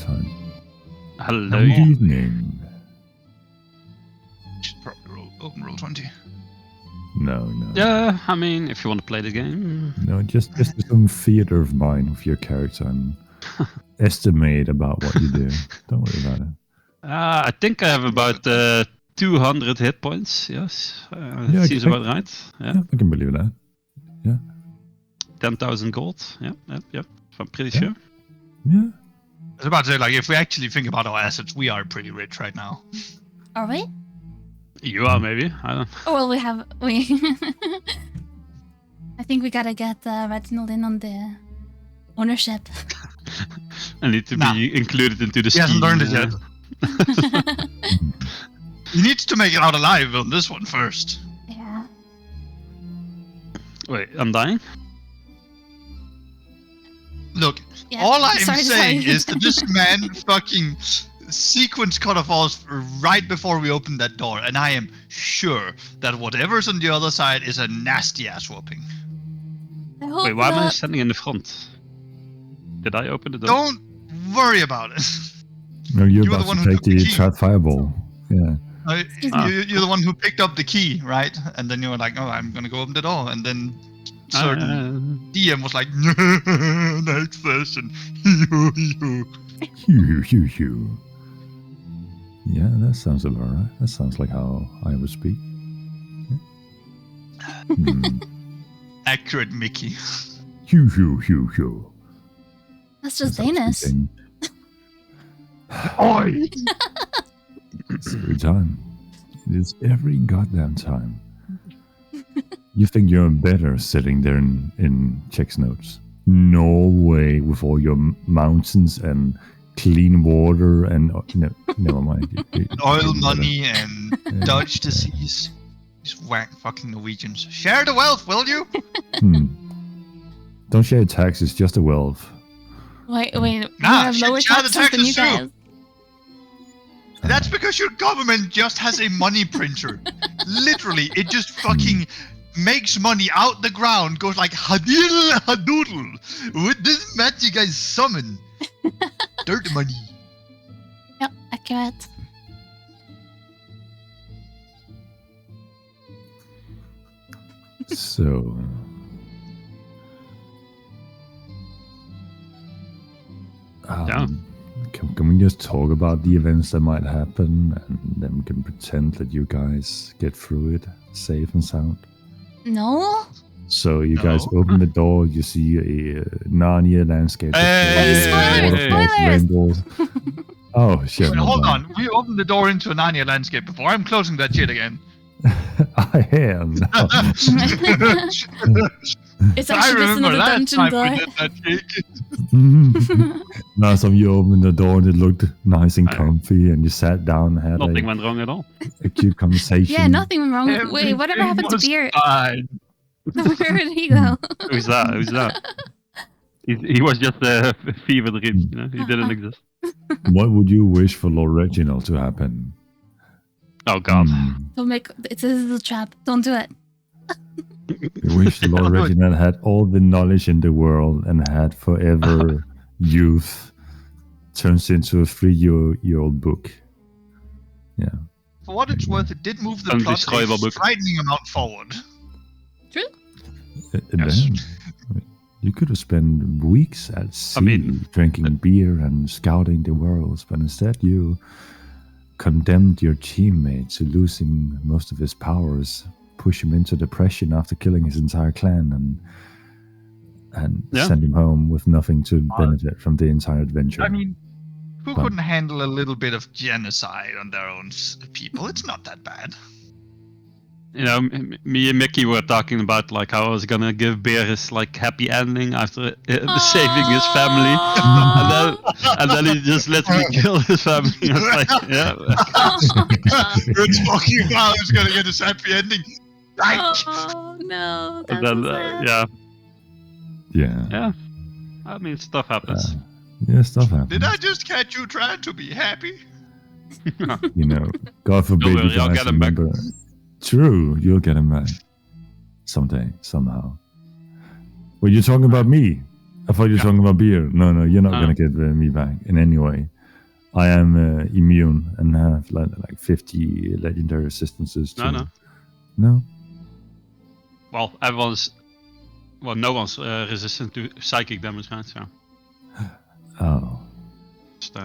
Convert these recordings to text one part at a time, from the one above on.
Time. Hello. Good evening. Should probably open roll 20. No. Yeah, I mean, if you want to play the game. No, just some theater of mind with your character and estimate about what you do. Don't worry about it. I think I have about 200 hit points. Yes, Yeah, seems about right. Yeah, Yeah, I can believe that. Yeah. 10,000 gold. Yeah. I'm pretty Yeah. sure. Yeah. I was about to say, like, if we actually think about our assets, we are pretty rich right now. Are we? You are maybe. I don't. Oh, well, we. I think we gotta get Reginald in on the ownership. I need to be included into the He hasn't scheme, learned it yet. He needs to make it out alive on this one first. Yeah. Wait, I'm dying? Look, Yeah. all I'm Sorry. saying is that this man fucking sequence cut off us right before we opened that door, and I am sure that whatever's on the other side is a nasty ass whooping. I hope Wait, why am I standing in the front? Did I open the door? Don't worry about it. No, you're You were the about one to who take took the the key. trap fireball. Yeah. You're the one who picked up the key, right? And then you were like, "Oh, I'm gonna go open the door," and then certain DM was like, "Next session." Hugh. Yeah, that sounds about right. That sounds like how I would speak. Yeah. Accurate, Mickey. Hugh. That's just That's how I Danish. speak in- Oi! It's every time. It is every goddamn time. You think you're better sitting there in checks notes? No way, with all your mountains and clean water and no, never mind. Oil money and Dutch disease. These whack fucking Norwegians. Share the wealth, will you? Don't share taxes, just a wealth. Wait. We Nah, have lower share the taxes than you taxes too. guys. That's because your government just has a money printer. Literally, it just fucking makes money out the ground, goes like hadil hadoodle with this magic I summon. Dirty money. Yep, accurate. So, can we just talk about the events that might happen, and then we can pretend that you guys get through it safe and sound? No? So you guys open the door, you see a Narnia landscape. Hey, Rainbows. Oh shit! Wait, hold on. We opened the door into a Narnia landscape before. I'm closing that shit again. I am. It's I actually just remember another last dungeon time door. we did that trick. Last time you opened the door and it looked nice and comfy, and you sat down and had Nothing went wrong at all. a cute conversation. Yeah, nothing went wrong. Wait, whatever happened to Beer? Fine. Where did he go? Who's that? He was just a fever dream. You know? He didn't exist. What would you wish for Lord Reginald to happen? Oh God. Don't make it's a little trap. Don't do it. You wish Lord Reginald had all the knowledge in the world and had forever youth turns into a 3-year-old book. Yeah. For what it's worth, it did move the plot Undescribable a book. frightening amount forward. True? Yes. You could have spent weeks at sea drinking beer and scouting the worlds, but instead you condemned your teammate to losing most of his powers, push him into depression after killing his entire clan, and send him home with nothing to benefit from the entire adventure. I mean, who couldn't handle a little bit of genocide on their own people? It's not that bad. You know, me and Mickey were talking about like how I was gonna give Bear his like happy ending after saving his family, and then he just let me kill his family. I was like, yeah. It's fucking wow, it's gonna get a happy ending. Right. Oh no. And That's then so sad. yeah. I mean, stuff happens. Yeah, stuff happens. Did I just catch you trying to be happy? You know, God forbid worry, you I'll guys get him back. remember. True, you'll get him back someday, somehow. Well, you're talking about me. I thought you were talking about beer. No, you're not No. gonna get me back in any way. I am immune and have like 50 legendary resistances. To... No. Well, no one's resistant to psychic damage, right? So Oh. just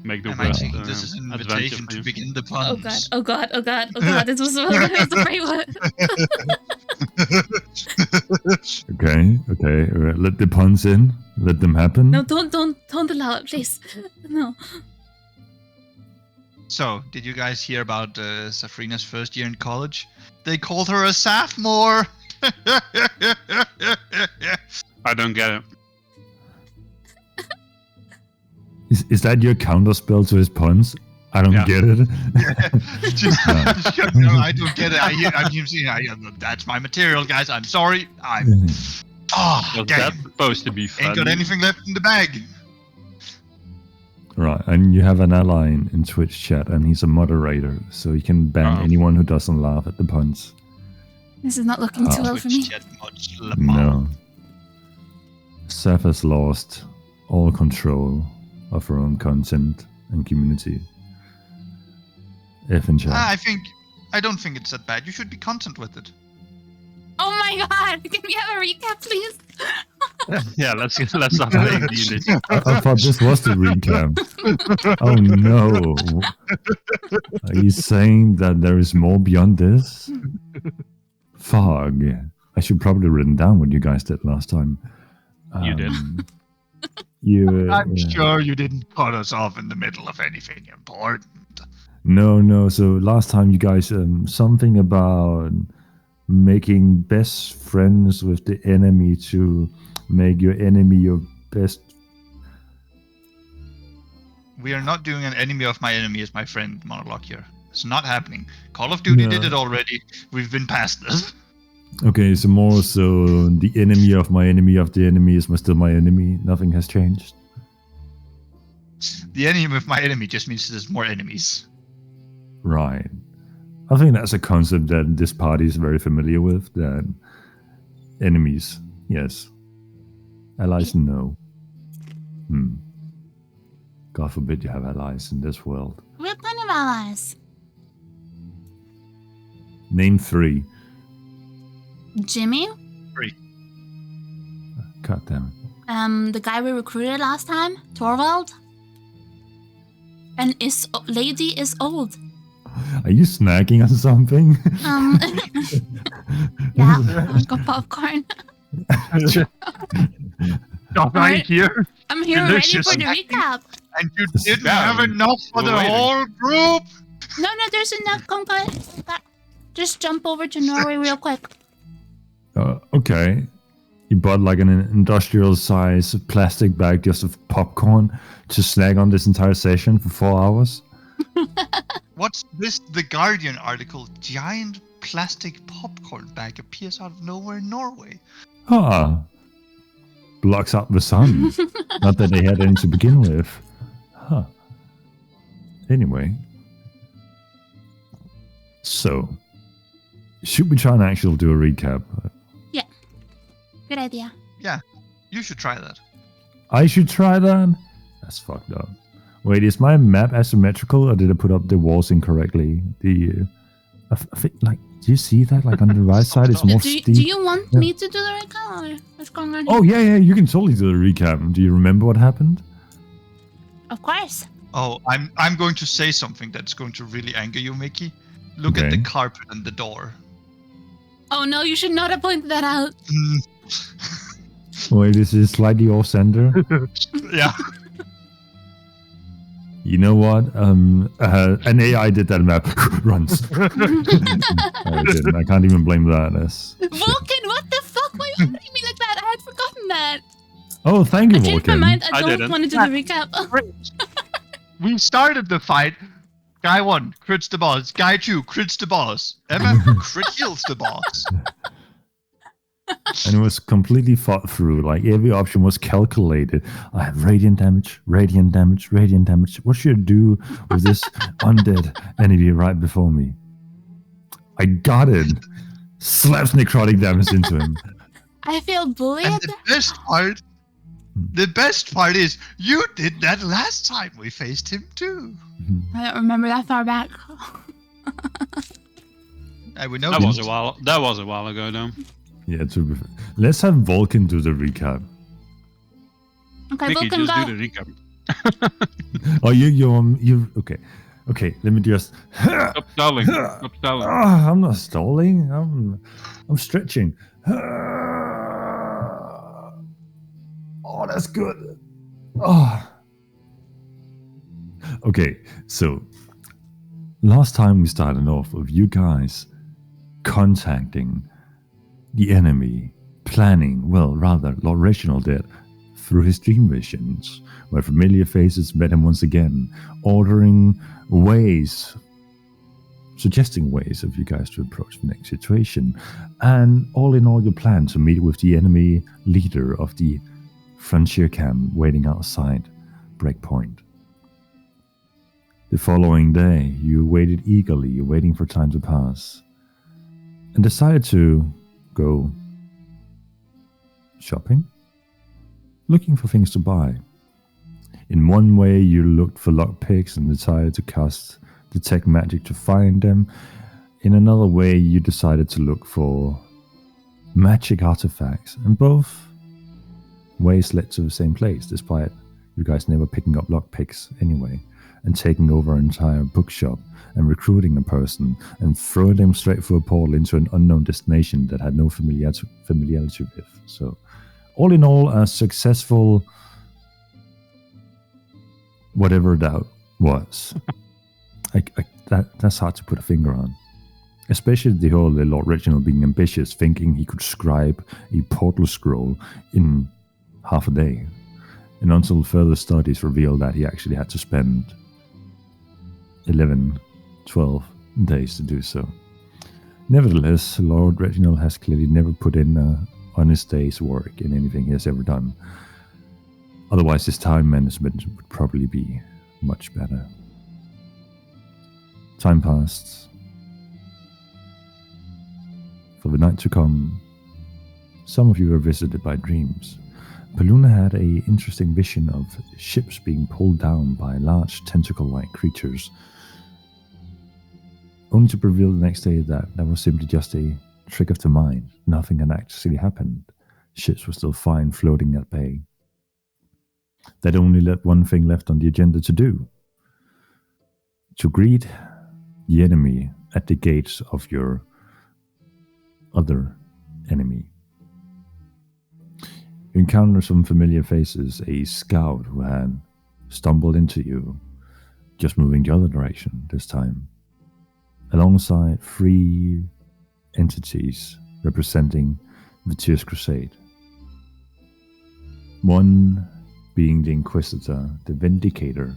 make the Am I worst, thinking this is an adventure invitation for to you. begin the Oh puns? god, oh god, oh god, oh god, this was a great one. Okay. Let the puns in. Let them happen. No, don't allow it, please. No. So, did you guys hear about Safrina's first year in college? They called her a sophomore. I don't get it. Is that your counter spell to his puns? I don't Yeah. get it. No, I don't get it. I'm saying, that's my material, guys. I'm sorry. Oh, Was damn. that supposed to be Ain't got funny? anything left in the bag. Right, and you have an ally in Twitch chat, and he's a moderator, so he can ban Oh. anyone who doesn't laugh at the puns. This is not looking too well for me. Chat mods, No. Seth has lost all control of her own content and community. F in chat. I don't think it's that bad. You should be content with it. Oh my god, can we have a recap, please? Yeah, let's stop playing D&D. I thought this was the recap. Oh no. Are you saying that there is more beyond this? Fog. I should probably have written down what you guys did last time. You did. I'm sure you didn't cut us off in the middle of anything important. No. So last time you guys something about making best friends with the enemy to make your enemy your best. We are not doing an enemy of my enemy is my friend monologue here. It's not happening. Call of Duty did it already. We've been past this. Okay, so more so the enemy of the enemy is still my enemy. Nothing has changed. The enemy of my enemy just means there's more enemies. Right. I think that's a concept that this party is very familiar with. That enemies, yes. Allies, no. God forbid you have allies in this world. We have plenty of allies. Name 3. Jimmy, God damn it. the guy we recruited last time, Torvald, and lady is old. Are you snacking on something? Yeah, I got popcorn. Right here. I'm here Delicious. ready for the recap. And you didn't have enough for the whole group? No, there's enough. Just jump over to Norway real quick. Okay. You bought like an industrial size plastic bag just of popcorn to snack on this entire session for 4 hours? What's this? The Guardian article. Giant plastic popcorn bag appears out of nowhere in Norway. Blocks out the sun. Not that they had any to begin with. Anyway. So, should we try and actually do a recap? Good idea. Yeah, you should try that. I should try that? That's fucked up. Wait, is my map asymmetrical or did I put up the walls incorrectly? I think, like, do you see that? Like on the right side, it's more steep. Do you want me to do the recap or what's going on? Oh, yeah, you can totally do the recap. Do you remember what happened? Of course. Oh, I'm going to say something that's going to really anger you, Mickey. Look at the carpet and the door. Oh no, you should not have pointed that out. Wait, this is slightly off center. Yeah. You know what? An AI did that map. Runs. I didn't. I can't even blame that. Vulcan, what the fuck? Why are you treating me like that? I had forgotten that. Oh, thank you, I changed my Vulcan. mind. I don't didn't. want to do the recap. We started the fight. Guy 1 crits the boss. Guy 2 crits the boss. Emma crit heals the boss. And it was completely thought through. Like every option was calculated. I have radiant damage, radiant damage, radiant damage. What should I do with this undead enemy right before me? I got it. Slaps necrotic damage into him. I feel bullied. And the best part The best part is, you did that last time we faced him too. I don't remember that far back. We know That was a while. That was a while ago, though. Yeah, let's have Vulcan do the recap. Okay, Mickey, Vulcan, just go. do the recap. Oh, you okay. Okay, let me just. Stop stalling. Stop stalling. I'm not stalling. I'm stretching. Oh, that's good. Oh. Okay, so last time we started off with you guys contacting the enemy, planning, well, rather, Lord Reginald did, through his dream visions, where familiar faces met him once again, ordering ways, suggesting ways of you guys to approach the next situation, and all in all, you plan to meet with the enemy leader of the frontier camp waiting outside Breakpoint. The following day, you waited eagerly, waiting for time to pass, and decided to go shopping, looking for things to buy. In one way, you looked for lockpicks and decided to cast detect magic to find them. In another way, you decided to look for magic artifacts, and both ways led to the same place, despite you guys never picking up lockpicks anyway, and taking over an entire bookshop and recruiting a person and throwing them straight through a portal into an unknown destination that had no familiarity with. So, all in all, a successful whatever that was. That's hard to put a finger on. Especially the whole Lord Reginald being ambitious, thinking he could scribe a portal scroll in half a day. And until further studies revealed that he actually had to spend 11, 12 days to do so. Nevertheless, Lord Reginald has clearly never put in an honest day's work in anything he has ever done. Otherwise, his time management would probably be much better. Time passed. For the night to come, some of you were visited by dreams. Paluna had an interesting vision of ships being pulled down by large tentacle-like creatures, only to reveal the next day that was simply just a trick of the mind. Nothing had actually happened. Ships were still fine floating at bay. That only left one thing left on the agenda to do: to greet the enemy at the gates of your other enemy. You encounter some familiar faces, a scout who had stumbled into you, just moving the other direction this time, alongside 3 entities representing the Tears Crusade. One being the Inquisitor, the Vindicator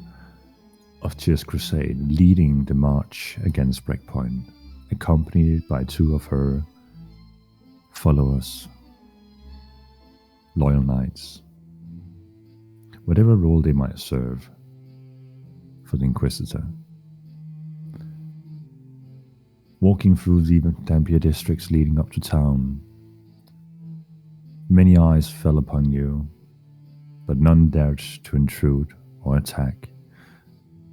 of Tears Crusade, leading the march against Breakpoint, accompanied by 2 of her followers, loyal knights, whatever role they might serve for the Inquisitor. Walking through the Dampier districts leading up to town, many eyes fell upon you, but none dared to intrude or attack.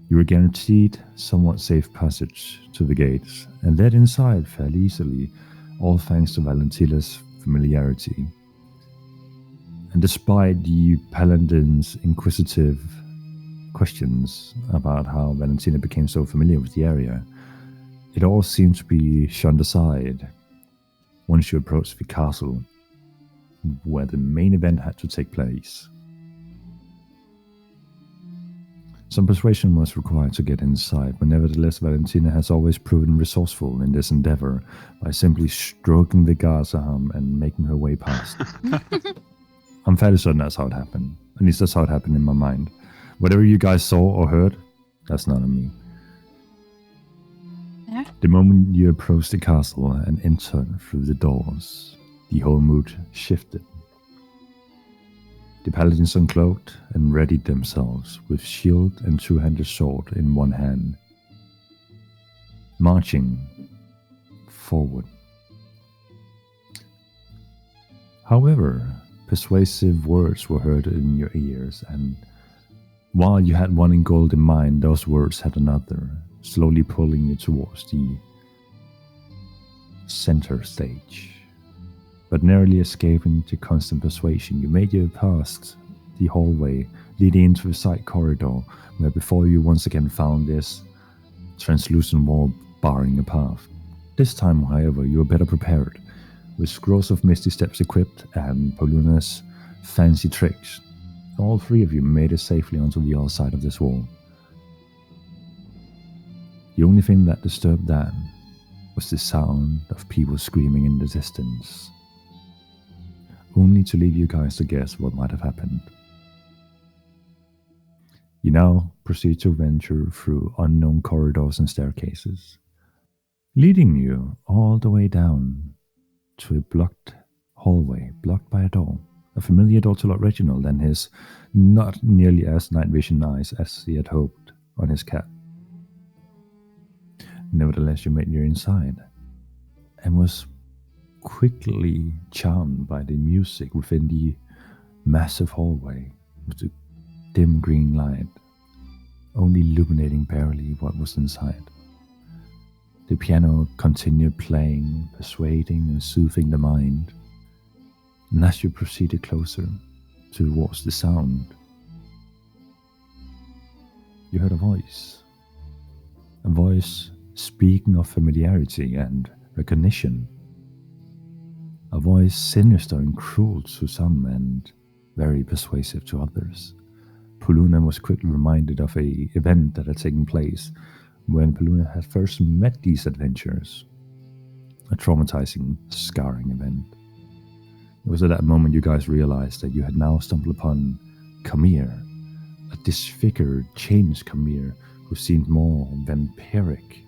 You were guaranteed somewhat safe passage to the gates and led inside fairly easily, all thanks to Valentila's familiarity. And despite the Paladin's inquisitive questions about how Valentina became so familiar with the area, it all seemed to be shunned aside once you approached the castle where the main event had to take place. Some persuasion was required to get inside, but nevertheless Valentina has always proven resourceful in this endeavor by simply stroking the guard's arm and making her way past. I'm fairly certain that's how it happened. At least that's how it happened in my mind. Whatever you guys saw or heard, that's not on me. Yeah. The moment you approached the castle and entered through the doors, the whole mood shifted. The paladins uncloaked and readied themselves with shield and two-handed sword in one hand, marching forward. However, Persuasive words were heard in your ears, and while you had one goal in mind, those words had another, slowly pulling you towards the center stage. But narrowly escaping to constant persuasion, you made your past the hallway leading into a side corridor, where before you once again found this translucent wall barring a path. This time, however, you were better prepared, with scrolls of misty steps equipped and Pauluna's fancy tricks. All three of you made it safely onto the other side of this wall. The only thing that disturbed Dan was the sound of people screaming in the distance, only to leave you guys to guess what might have happened. You now proceed to venture through unknown corridors and staircases, leading you all the way down to a blocked hallway, blocked by a door. A familiar door to Lord Reginald and his not nearly as night vision eyes as he had hoped on his cat. Nevertheless, you made your inside and was quickly charmed by the music within the massive hallway, with the dim green light only illuminating barely what was inside. The piano continued playing, persuading and soothing the mind. And as you proceeded closer towards the sound, you heard a voice speaking of familiarity and recognition. A voice sinister and cruel to some and very persuasive to others. Pauluna was quickly reminded of an event that had taken place when Pauluna had first met these adventurers. A traumatizing, scarring event. It was at that moment you guys realized that you had now stumbled upon Camille, a disfigured, changed Camille who seemed more vampiric,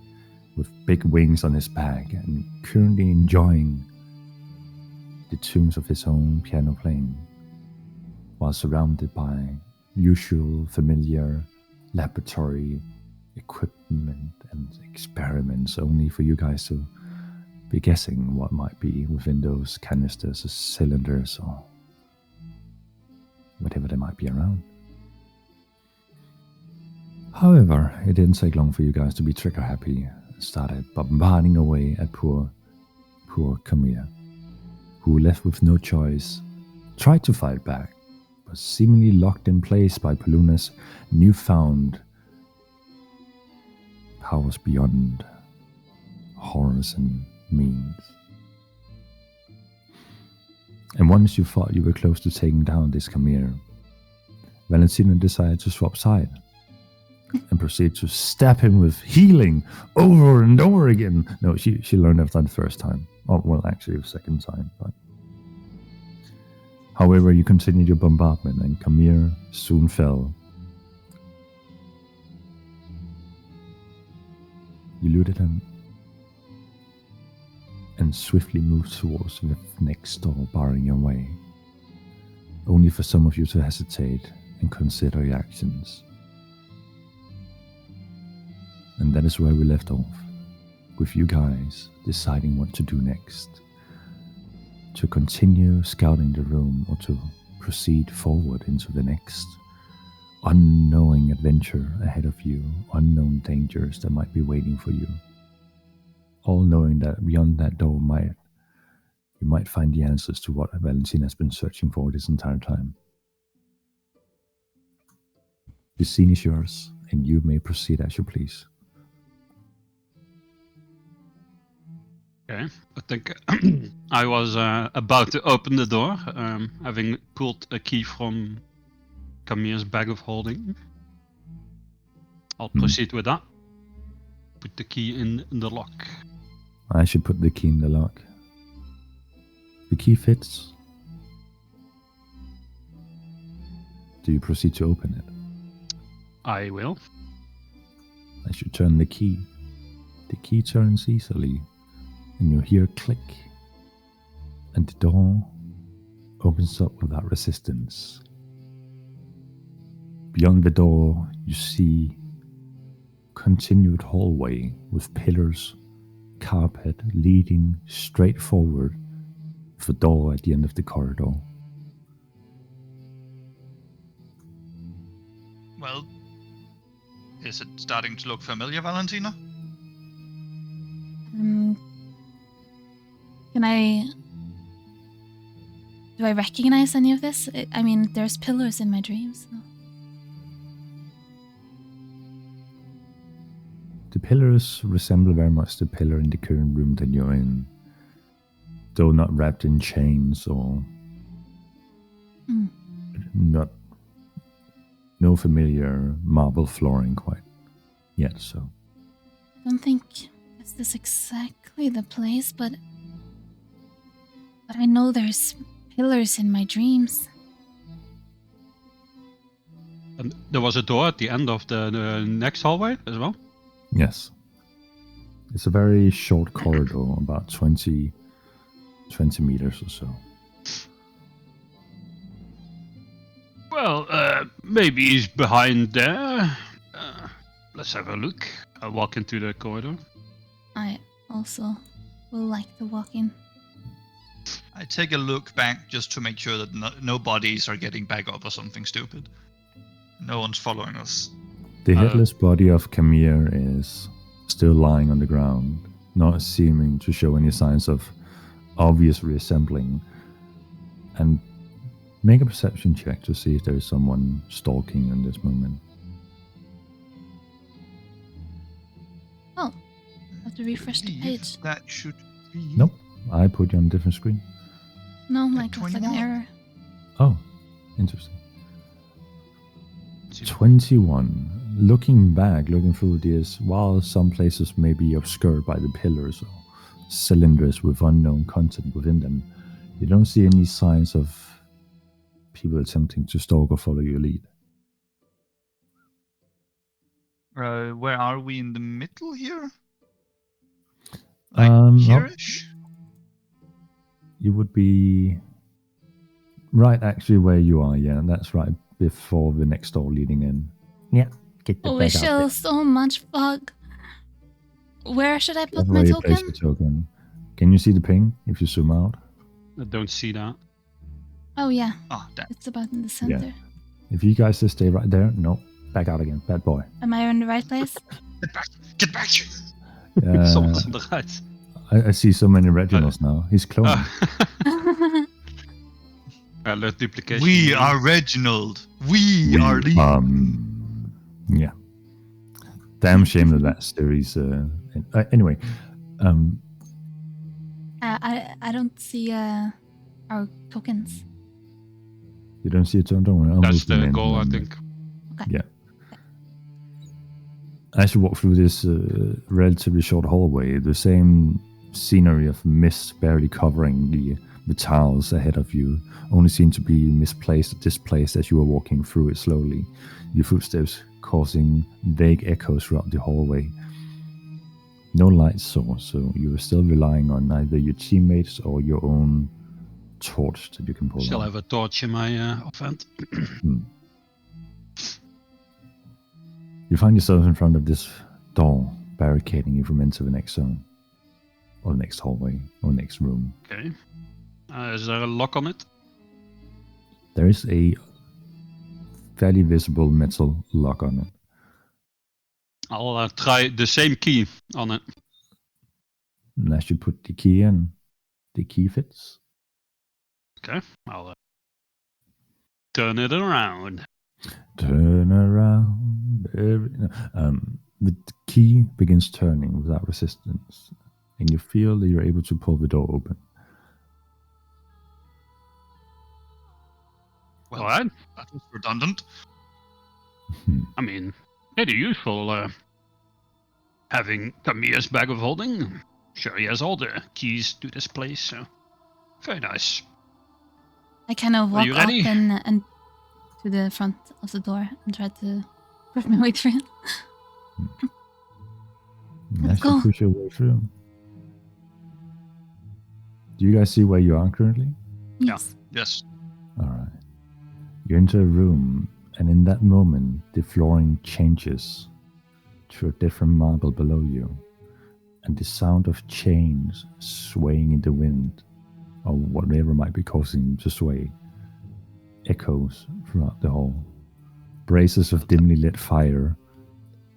with big wings on his back and currently enjoying the tunes of his own piano playing, while surrounded by usual familiar laboratory equipment and experiments, only for you guys to be guessing what might be within those canisters or cylinders or whatever they might be around. However, it didn't take long for you guys to be trigger happy and started bombarding away at poor Camille, who, left with no choice, tried to fight back, but seemingly locked in place by Pauluna's newfound powers beyond horrors and means. And once you thought you were close to taking down this Camille, Valentina decided to swap side and proceed to stab him with healing over and over again. No, she learned that the first time. Oh, well, actually the second time. But however, you continued your bombardment and Camille soon fell. You looted him and swiftly moved towards the next door, barring your way, only for some of you to hesitate and consider your actions. And that is where we left off, with you guys deciding what to do next. To continue scouting the room or to proceed forward into the next unknowing adventure ahead of you, unknown dangers that might be waiting for you. All knowing that beyond that door you might find the answers to what Valentina has been searching for this entire time. The scene is yours, and you may proceed as you please. Okay, I think I was about to open the door, having pulled a key from Camille's bag of holding. I'll proceed with that. Put the key in the lock. I should put the key in the lock. The key fits. Do you proceed to open it? I will. I should turn the key. The key turns easily, and you hear a click, and the door opens up without resistance. Beyond the door, you see continued hallway with pillars, carpet leading straight forward, with a door at the end of the corridor. Is it starting to look familiar, Valentina? Do I recognize any of this? I mean, there's pillars in my dreams. So. The pillars resemble very much the pillar in the current room that you're in, though not wrapped in chains or no familiar marble flooring quite yet. So, Don't think this is exactly the place, but I know there's pillars in my dreams. And there was a door at the end of the next hallway as well. yes, it's a very short corridor, about 20 meters or so. Well, maybe he's behind there. Let's have a look. I'll walk into the corridor. I also will like to walk in. I take a look back just to make sure that no bodies are getting back up or something stupid. No one's following us. The headless body of Camille is still lying on the ground, not seeming to show any signs of obvious reassembling. And make a perception check to see if there is someone stalking in this moment. Oh, I have to refresh the page. That should be... Nope, I put you on a different screen. No, like it's like an 21. error. Oh, interesting. 21. Looking back, looking through this, while some places may be obscured by the pillars or cylinders with unknown content within them, you don't see any signs of people attempting to stalk or follow your lead. Where are we in the middle here? Like here-ish? You would be right actually where you are, yeah, that's right before the next door leading in. Yeah, get the Oh, we back out show there. so much fog. Where should I put That's my where you place token? the token. Can you see the ping if you zoom out? I don't see that. Oh yeah, Oh, damn. it's about in the center. If you guys just stay right there, no, back out again, bad boy. Am I in the right place? Get back! Get back here! Soms on the right. I see so many Reginalds now. He's cloning. Alert duplication. We are Reginald! We are the... Yeah. Damn shame that series. Anyway, I don't see our tokens. you don't see it, don't worry. I'll That's move them the in goal, I when- think. Yeah. As you walk through this relatively short hallway, the same scenery of mist barely covering the tiles ahead of you only seem to be misplaced or displaced as you are walking through it slowly, your footsteps causing vague echoes throughout the hallway. No light source, so you are still relying on either your teammates or your own torch that you can pull Still out. have a torch in my offhand. You find yourself in front of this door, barricading you from entering the next zone, or the next hallway, or next room. Okay. Is there a lock on it? There is a fairly visible metal lock on it. I'll try the same key on it. And as you put the key in, the key fits. Okay. I'll turn it around. Turn around. The key begins turning without resistance, and you feel that you're able to pull the door open. Well, Alright. that was redundant. I mean, pretty useful having Camille's bag of holding. Sure, he has all the keys to this place, so very nice. I kind of walk you up ready? and to the front of the door and try to prove my way through. And Let's as you go. push your way through. Do you guys see where you are currently? Yes. Yes. Alright. You enter a room, and in that moment, the flooring changes to a different marble below you, and the sound of chains swaying in the wind, or whatever might be causing them to sway, echoes throughout the hall. Braces of dimly lit fire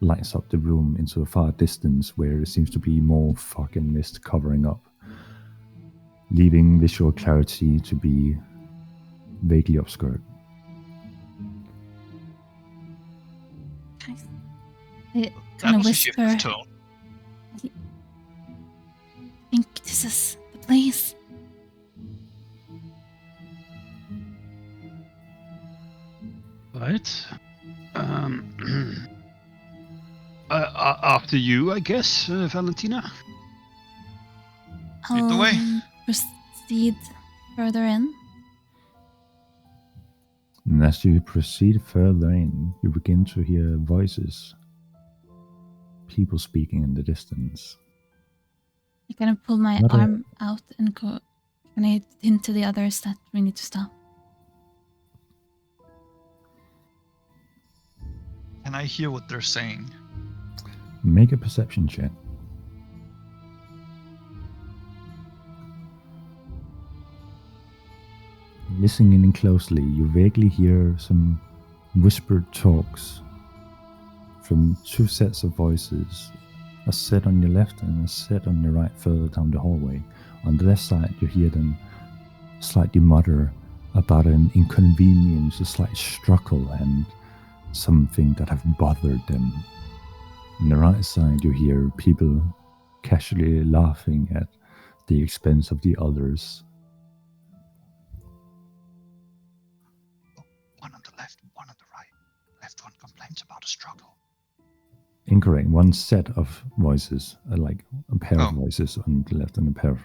lights up the room into a far distance where there seems to be more fog and mist covering up, leaving visual clarity to be vaguely obscured. I That kind of was a shift whisper. of tone. I think this is the place. Right. After you, I guess, Valentina. Lead the way. I'll proceed further in. And as you proceed further in, you begin to hear voices, people speaking in the distance. I kind of pull my Not a- arm out and go. Can I hint to the others that we need to stop? Can I hear what they're saying? Make a perception check. Listening in closely, you vaguely hear some whispered talks from two sets of voices, a set on your left and a set on your right further down the hallway. On the left side, you hear them slightly mutter about an inconvenience, a slight struggle, and something that have bothered them. On the right side, you hear people casually laughing at the expense of the others. One on the left, one on the right. Left one complains about a struggle. Incorrect. One set of voices, like a pair of Oh. voices on the left and a pair of...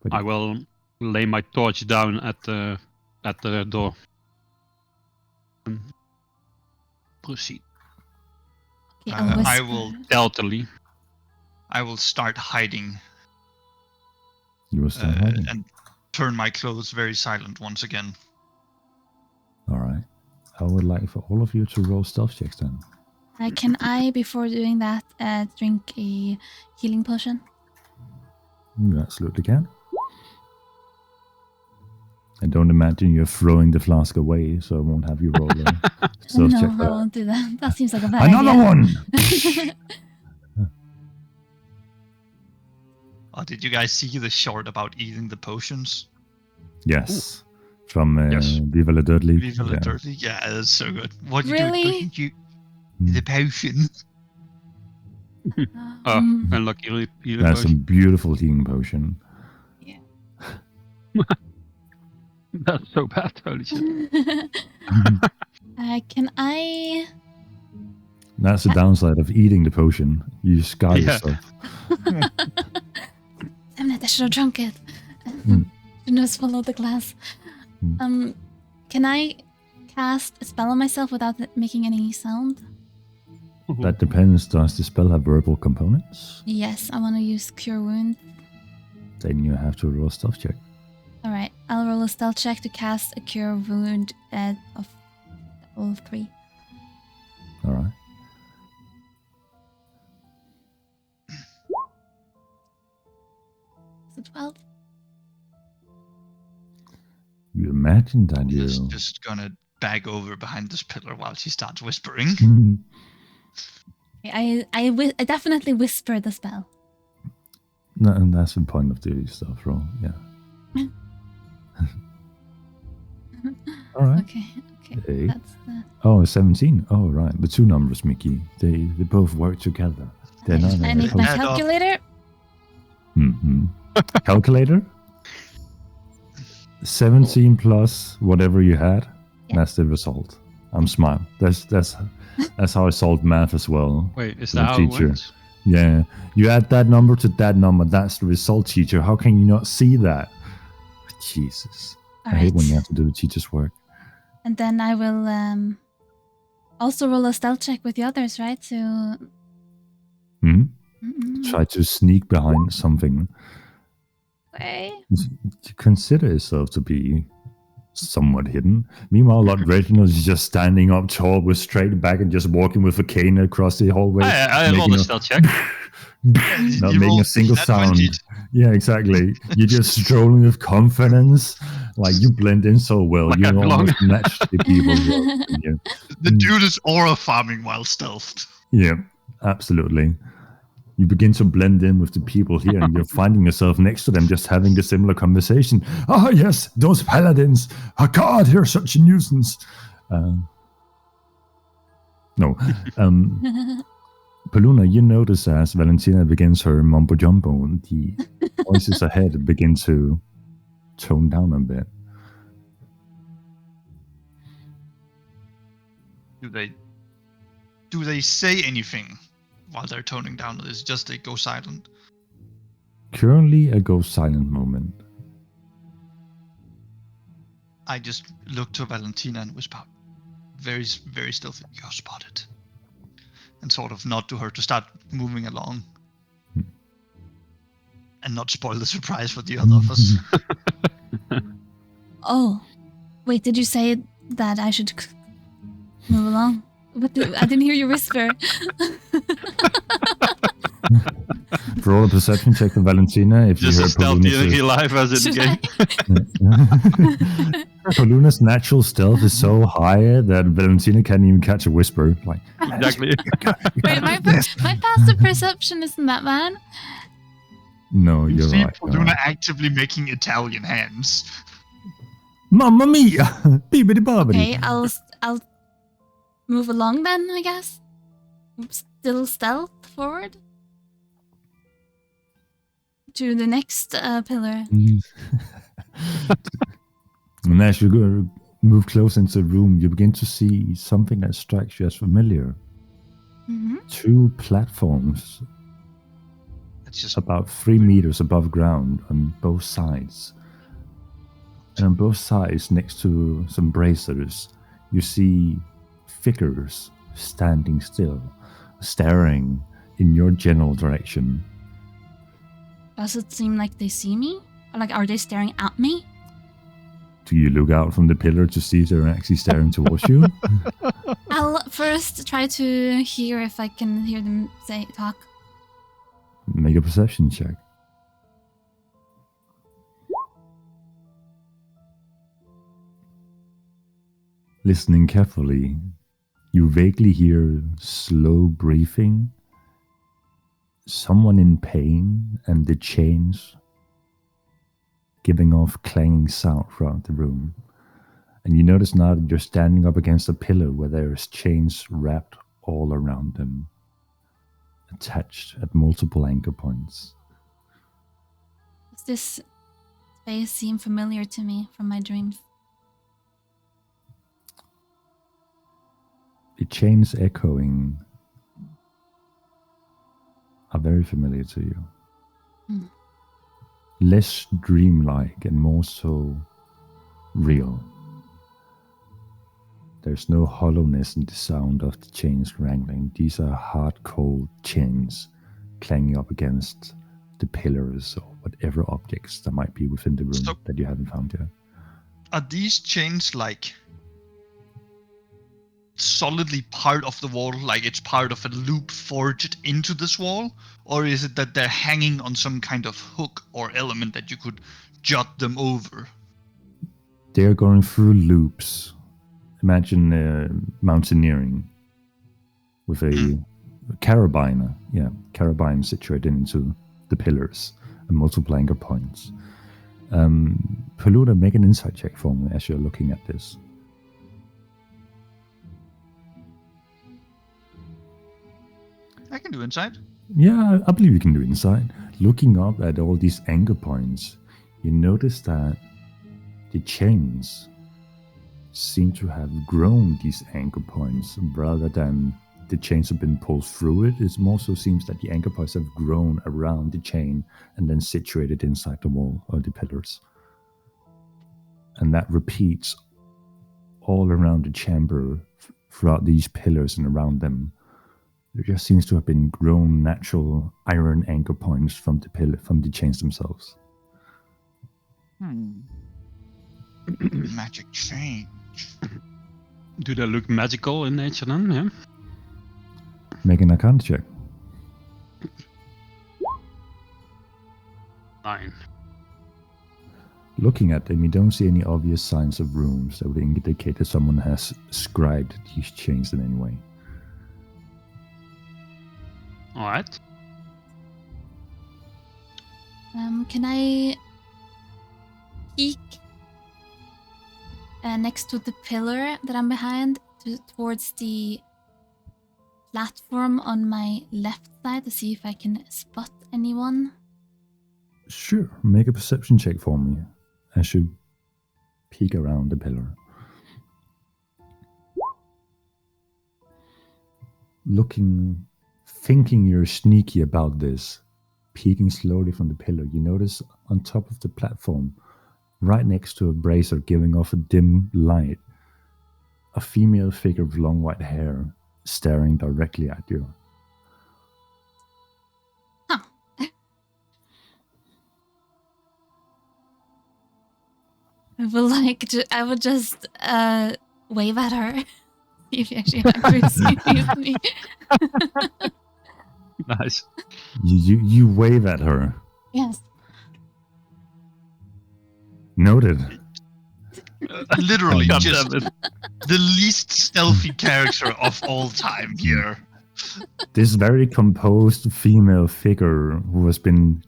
But I will lay my torch down at the door. And proceed Okay, I'll whisper. I will- stealthily. I will start hiding you were still hiding. and turn my clothes very silent once again. All right. I would like for all of you to roll stealth checks then. Can I, before doing that, drink a healing potion? You absolutely can. I don't imagine you're throwing the flask away, so I won't have you roll a stealth No, check I for that. won't do that. That seems like a bad Another idea. one! Oh, did you guys see the short about eating the potions? Yes. From Yes. Viva la Dudley. Viva la Dirty? Yeah, that's so good. What you Really? do? Don't you Mm. the potion? Oh, and lucky healing That's potion. a beautiful healing potion. That's so bad, holy shit. Can I? That's the downside of eating the potion. You scar Yeah. yourself. Damn it! I should have drunk it. Mm. Shouldn't have swallowed the glass. Mm. Can I cast a spell on myself without it making any sound? That depends. Does the spell have verbal components? Yes, I want to use Cure Wound. Then you have to roll a stealth check. All right, I'll roll a stealth check to cast a Cure Wound of level 3. All right. So 12. You imagine that you... Just gonna bag over behind this pillar while she starts whispering. I definitely whisper the spell. No, and that's the point of the stealth roll, yeah. All right. Okay, Hey. that's the. Oh, 17. Oh, right. The two numbers, Mickey. They both work together. They're not I need my Add up. calculator. Mm-hmm. Calculator? 17 plus whatever you had. Yeah. That's the result. I'm smart. That's how I solved math as well. Wait, is The that how it teacher. works? Yeah. You add that number to that number. That's the result, teacher. How can you not see that? Jesus. All I hate when right. you have to do the teacher's work. And then I will also roll a stealth check with the others, right? So. Hmm? Mm-mm. Try to sneak behind something. Okay. You consider yourself to be somewhat hidden. Meanwhile, Lord Reginald is just standing up tall with straight back and just walking with a cane across the hallway. I rolled making a a- stealth check. Not You making a rolled single that sound. 20. Yeah, exactly. You're just strolling with confidence, Like you blend in so well, Like you I belong. almost match the people. Yeah. The dude is aura farming while stealthed. Yeah, absolutely. You begin to blend in with the people here, and you're finding yourself next to them, just having a similar conversation. Oh yes, those paladins! Oh God, they're such a nuisance. No. Paluna, you notice as Valentina begins her mumbo jumbo, the voices ahead begin to tone down a bit. Do they say anything while they're toning down, or is it just they go silent? Currently, a go silent moment. I just look to Valentina and whisper, very, very stealthy, "You're spotted," and sort of nod to her to start moving along, and not spoil the surprise for the other of us. Oh, wait, did you say that I should move along? I didn't hear you whisper. Roll a perception check for Valentina if Just you as heard stealthy in Paluna's, real life as in the Should game. Paluna's natural stealth is so high that Valentina can't even catch a whisper. Like, Exactly. Wait, my passive perception isn't that bad. no, You you're see right. Paluna actively making Italian hands. Mamma mia! Bibbidi bobbidi. Okay, I'll move along then, I guess. Still stealth forward to the next pillar. And as you go, move close into the room, you begin to see something that strikes you as familiar. Mm-hmm. 2 platforms That's just about 3 meters above ground on both sides. And on both sides, next to some bracers, you see figures standing still, staring in your general direction. Does it seem like they see me? Or like, are they staring at me? Do you look out from the pillar to see if they're actually staring towards you? I'll first try to hear if I can hear them talk. Make a perception check. Listening carefully, you vaguely hear slow breathing, someone in pain, and the chains giving off clanging sound throughout the room. And you notice now that you're standing up against a pillar where there's chains wrapped all around them, attached at multiple anchor points. Does this space seem familiar to me from my dreams? The chains echoing are very familiar to you. Hmm. Less dreamlike and more so real. There's no hollowness in the sound of the chains wrangling. These are hard, cold chains clanging up against the pillars or whatever objects there might be within the room that you haven't found yet. Are these chains like solidly part of the wall, like it's part of a loop forged into this wall? Or is it that they're hanging on some kind of hook or element that you could jut them over? They're going through loops. Imagine mountaineering with a carabiner. Yeah, carabine situated into the pillars and multiple anchor points. Paluna, make an insight check for me as you're looking at this. I can do insight. Yeah, I believe you can do insight. Looking up at all these anchor points, you notice that the chains seem to have grown these anchor points rather than the chains have been pulled through it. It also seems that the anchor points have grown around the chain and then situated inside the wall or the pillars. And that repeats all around the chamber throughout these pillars and around them. There just seems to have been grown natural iron anchor points from the chains themselves. Magic chain. Do they look magical in nature then? Yeah. Make an Arcana check. 9. looking at them, you don't see any obvious signs of rooms that would indicate that someone has scribed these chains in any way. All right. Can I peek next to the pillar that I'm behind towards the platform on my left side to see if I can spot anyone? Sure, make a perception check for me as you peek around the pillar. Thinking you're sneaky about this, peeking slowly from the pillar, you notice on top of the platform, right next to a brazier giving off a dim light, a female figure with long white hair staring directly at you. Huh. I would just wave at her. See if she actually sees me. Nice. You wave at her. Yes. Noted. Literally, God just damn it. the least stealthy character of all time here. This very composed female figure who has been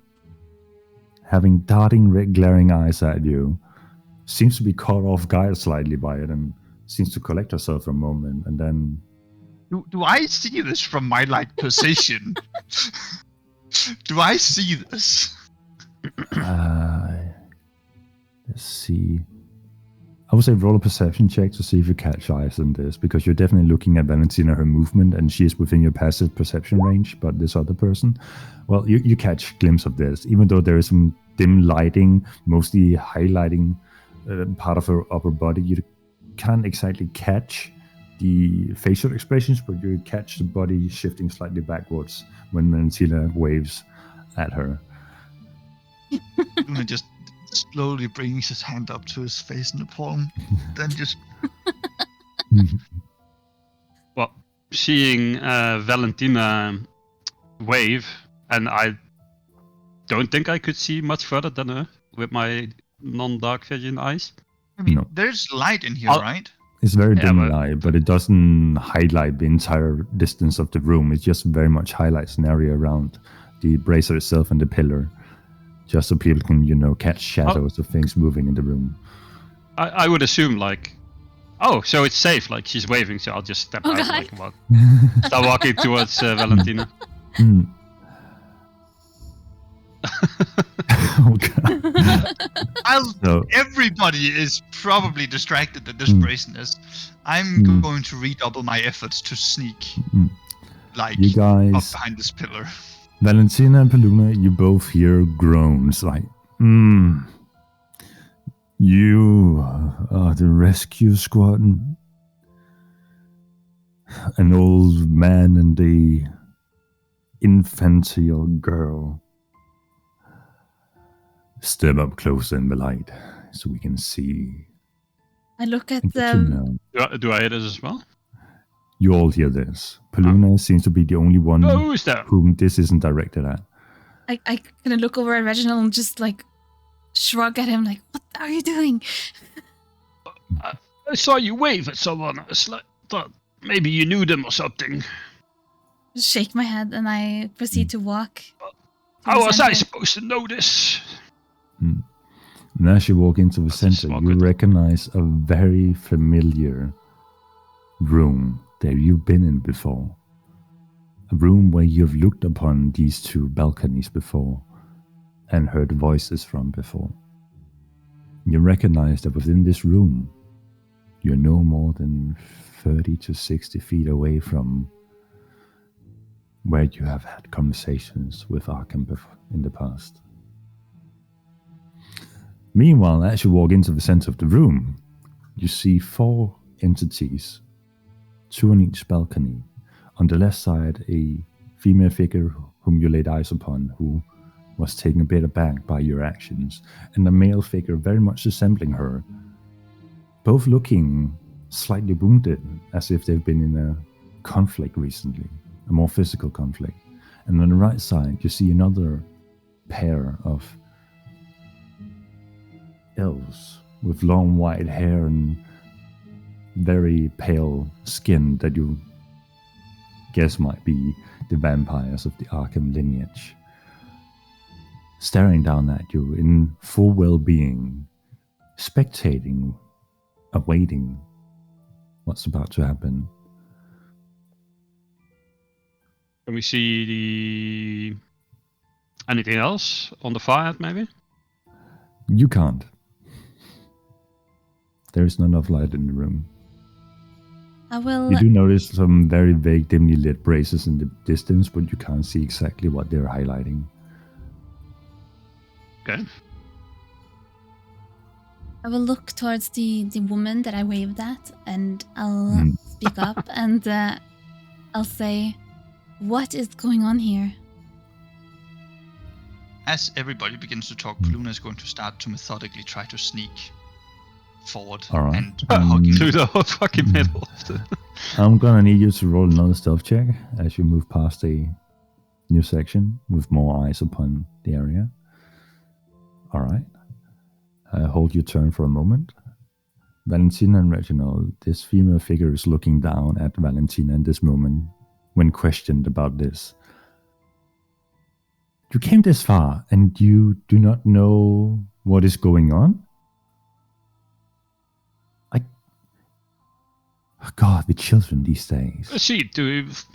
having darting red glaring eyes at you seems to be caught off guard slightly by it and seems to collect herself for a moment and then... Do I see this from my position? Do I see this? Let's see. I would say roll a perception check to see if you catch eyes on this, because you're definitely looking at Valentina, her movement, and she is within your passive perception range, but this other person, well, you catch a glimpse of this, even though there is some dim lighting, mostly highlighting part of her upper body. You can't exactly catch the facial expressions, but you catch the body shifting slightly backwards when Valentina waves at her. Luna just slowly brings his hand up to his face in the palm, then just... Well, seeing Valentina wave, and I don't think I could see much further than her with my non-dark vision eyes. I mean, No. there's light in here, I'll- right? It's very Yeah, dim but- light, but it doesn't highlight the entire distance of the room. It just very much highlights an area around the brazier itself and the pillar, just so people can, catch shadows of things moving in the room. I would assume so it's safe, like she's waving, so I'll just step Oh, out, God. start walking towards Valentina. Hmm. Oh, God. So, Everybody is probably distracted at this brazenness. I'm going to redouble my efforts to sneak, you up guys, behind this pillar. Valentina and Paluna, you both hear groans like, you are the rescue squad. An old man and a infantile girl. Step up closer in the light so we can see. I look at and get to them. know. Do I hear this as well? You all hear this. Paluna seems to be the only one Who's there? whom this isn't directed at. I kind of look over at Reginald and just shrug at him, what are you doing? I saw you wave at someone. I thought maybe you knew them or something. Just shake my head and I proceed to walk. How was I supposed to know this? And as you walk into the That's just center, you awkward. recognize a very familiar room that you've been in before. A room where you've looked upon these two balconies before and heard voices from before. You recognize that within this room, you're no more than 30 to 60 feet away from where you have had conversations with Arkham in the past. Meanwhile, as you walk into the center of the room, you see 4 entities, 2 on each balcony. On the left side, a female figure whom you laid eyes upon, who was taken a bit aback by your actions, and a male figure very much resembling her, both looking slightly wounded, as if they've been in a conflict recently, a more physical conflict. And on the right side, you see another pair of elves with long white hair and very pale skin that you guess might be the vampires of the Arkham lineage, staring down at you in full well-being, spectating, awaiting what's about to happen. Can we see anything else on the far end, maybe? You can't. There is not enough light in the room. I will. You do notice some very vague, dimly lit braces in the distance, but you can't see exactly what they're highlighting. Okay. I will look towards the woman that I waved at, and I'll speak up, and I'll say, "What is going on here?" As everybody begins to talk, Paluna is going to start to methodically try to sneak forward All right. and hug you. To the fucking middle. I'm gonna need you to roll another stealth check as you move past a new section with more eyes upon the area. All right. Hold your turn for a moment. Valentina and Reginald, this female figure is looking down at Valentina in this moment when questioned about this. You came this far and you do not know what is going on? God, the children these days. Seem to have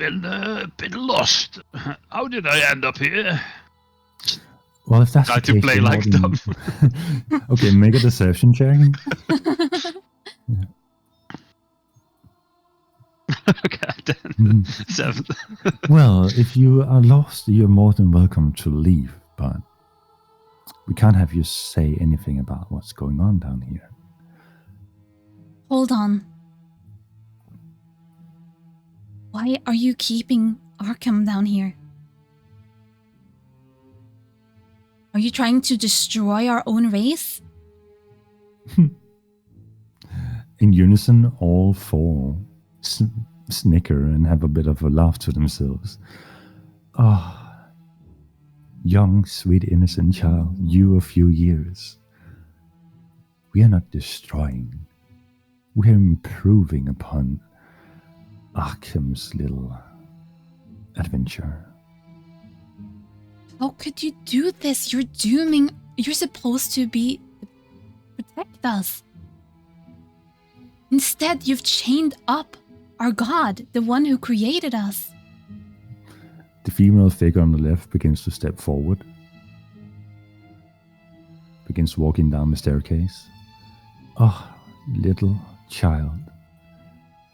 been lost. How did I end up here? Well, if that's Try the to case, play then like more them. than- Okay, make a deception check. Okay, then. 7. Well, if you are lost, you're more than welcome to leave, but we can't have you say anything about what's going on down here. Hold on. Why are you keeping Arkham down here? Are you trying to destroy our own race? In unison, all four snicker and have a bit of a laugh to themselves. Ah, young, sweet, innocent child, you a few years. We are not destroying. We are improving upon Arkham's little adventure. How could you do this? You're dooming. You're supposed to be protect us. Instead, you've chained up our God, the one who created us. The female figure on the left begins to step forward, begins walking down the staircase. Oh, little child,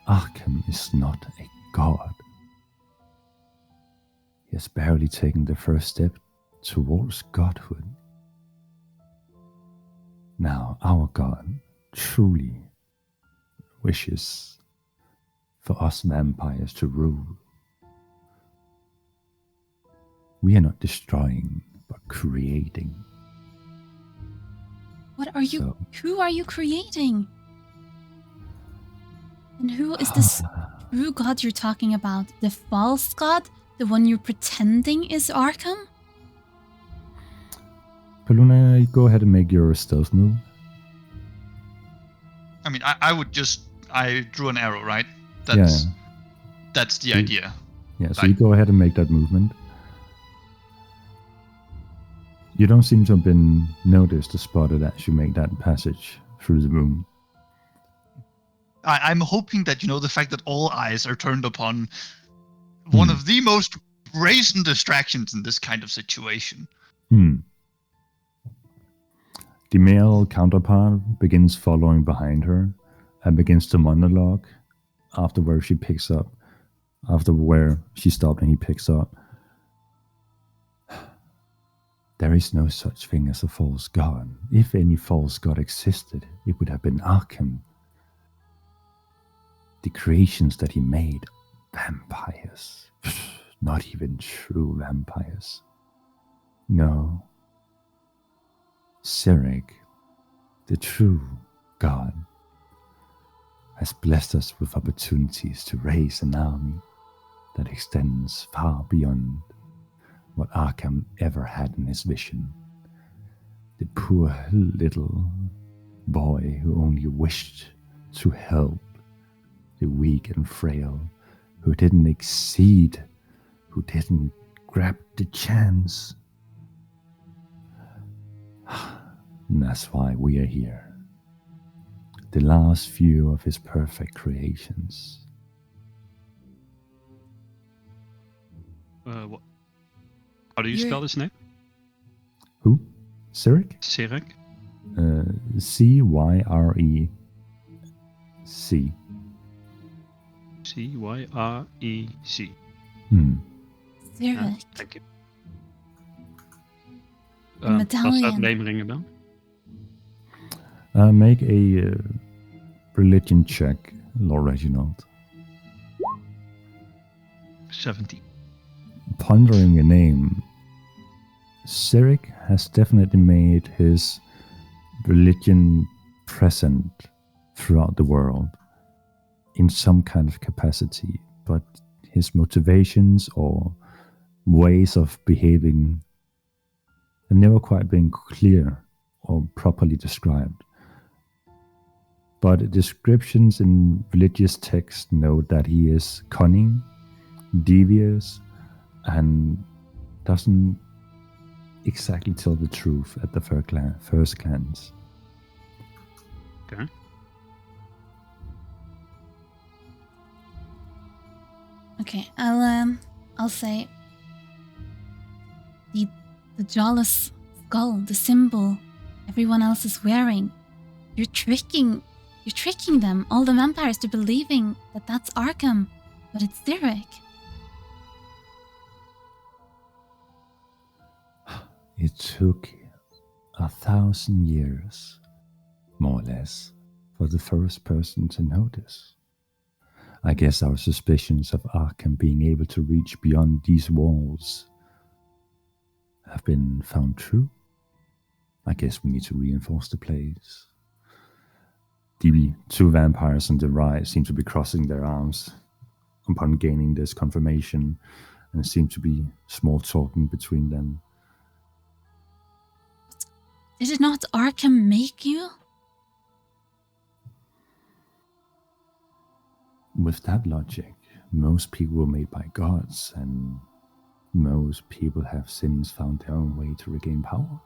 Arkham is not a god. He has barely taken the first step towards godhood. Now our God truly wishes for us vampires to rule. We are not destroying, but creating. What are you? So- Who are you creating? And who is this true God you're talking about? The false God? The one you're pretending is Arkham? Paluna, go ahead and make your stealth move. I mean, I drew an arrow, right? Yeah. That's the idea. Yeah, so you go ahead and make that movement. You don't seem to have been noticed or spotted as you make that passage through the room. I'm hoping that, the fact that all eyes are turned upon one of the most brazen distractions in this kind of situation. The male counterpart begins following behind her and begins to monologue after where she stopped and he picks up. There is no such thing as a false god. If any false god existed, it would have been Arkham. The creations that he made, vampires. Not even true vampires. No. Sirik, the true god, has blessed us with opportunities to raise an army that extends far beyond what Arkham ever had in his vision. The poor little boy who only wished to help the weak and frail, who didn't exceed, who didn't grab the chance. And that's why we are here. The last few of his perfect creations. What? How do you You're- spell his name? Who? Cyric? Cyric? Cyrec. Cyrec. Cyric. Thank you. A Does that medallion. name ring a bell? Make a religion check, Lord Reginald. 70. Pondering a name, Cyric has definitely made his religion present throughout the world in some kind of capacity, but his motivations or ways of behaving have never quite been clear or properly described. But descriptions in religious texts note that he is cunning, devious, and doesn't exactly tell the truth at the first glance. Okay. Okay, I'll say the jawless skull, the symbol everyone else is wearing. You're tricking them, all the vampires, to believing that that's Arkham, but it's Cyric. It took 1,000 years, more or less, for the first person to notice. I guess our suspicions of Arkham being able to reach beyond these walls have been found true. I guess we need to reinforce the place. The two vampires on the right seem to be crossing their arms upon gaining this confirmation, and seem to be small talking between them. Did it not Arkham make you? With that logic, most people were made by gods, and most people have since found their own way to regain power.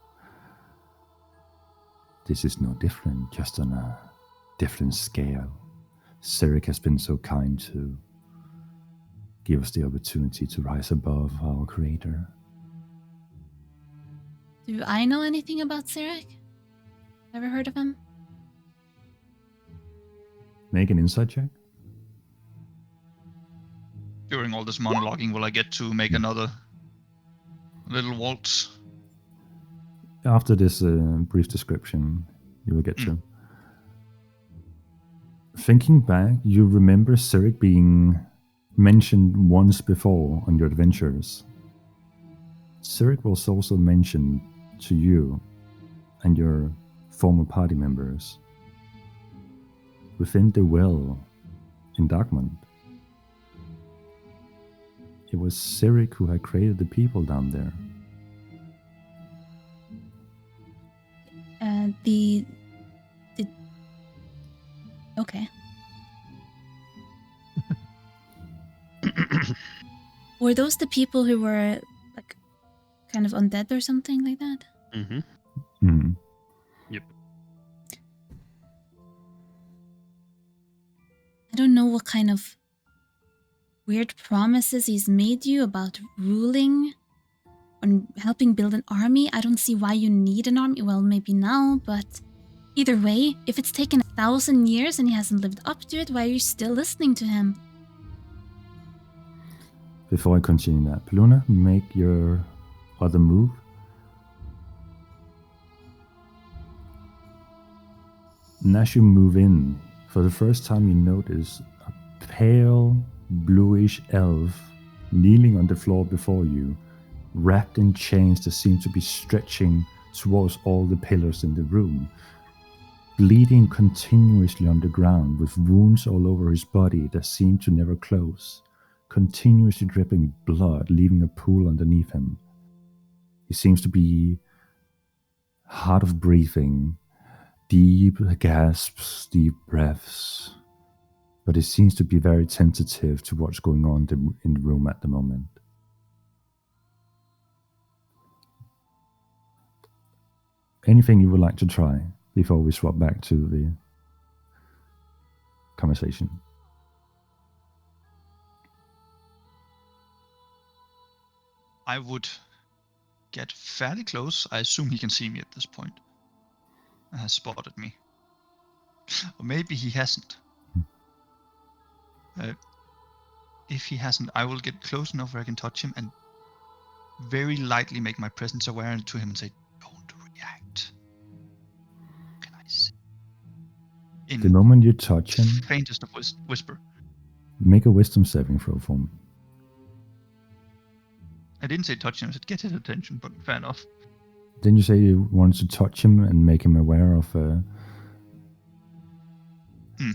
This is no different, just on a different scale. Cyric has been so kind to give us the opportunity to rise above our creator. Do I know anything about Cyric? Ever heard of him? Make an insight check. During all this monologuing, will I get to make another little waltz? After this brief description, you will get to. Thinking back, you remember Cyric being mentioned once before on your adventures. Cyric was also mentioned to you and your former party members within the well in Darkmont. It was Cyric who had created the people down there. Okay. Were those the people who were like kind of undead or something like that? Mm-hmm. Hmm. Yep. I don't know what kind of weird promises he's made you about ruling and helping build an army. I don't see why you need an army. Well, maybe now, but either way, if it's taken 1,000 years and he hasn't lived up to it, why are you still listening to him? Before I continue that, Peluna, make your other move. And as you move in, for the first time you notice a pale, bluish elf kneeling on the floor before you, wrapped in chains that seem to be stretching towards all the pillars in the room, bleeding continuously on the ground with wounds all over his body that seem to never close, continuously dripping blood, leaving a pool underneath him. He seems to be hard of breathing deep gasps, deep breaths, but it seems to be very tentative to what's going on in the room at the moment. Anything you would like to try before we swap back to the conversation? I would get fairly close. I assume he can see me at this point. And has spotted me. Or maybe he hasn't. If he hasn't, I will get close enough where I can touch him and very lightly make my presence aware to him and say, "Don't react." Can I say? In The moment you touch him, faintest of whisper. make a wisdom saving throw for me. I didn't say touch him, I said get his attention, but fair enough. Didn't you say you wanted to touch him and make him aware of...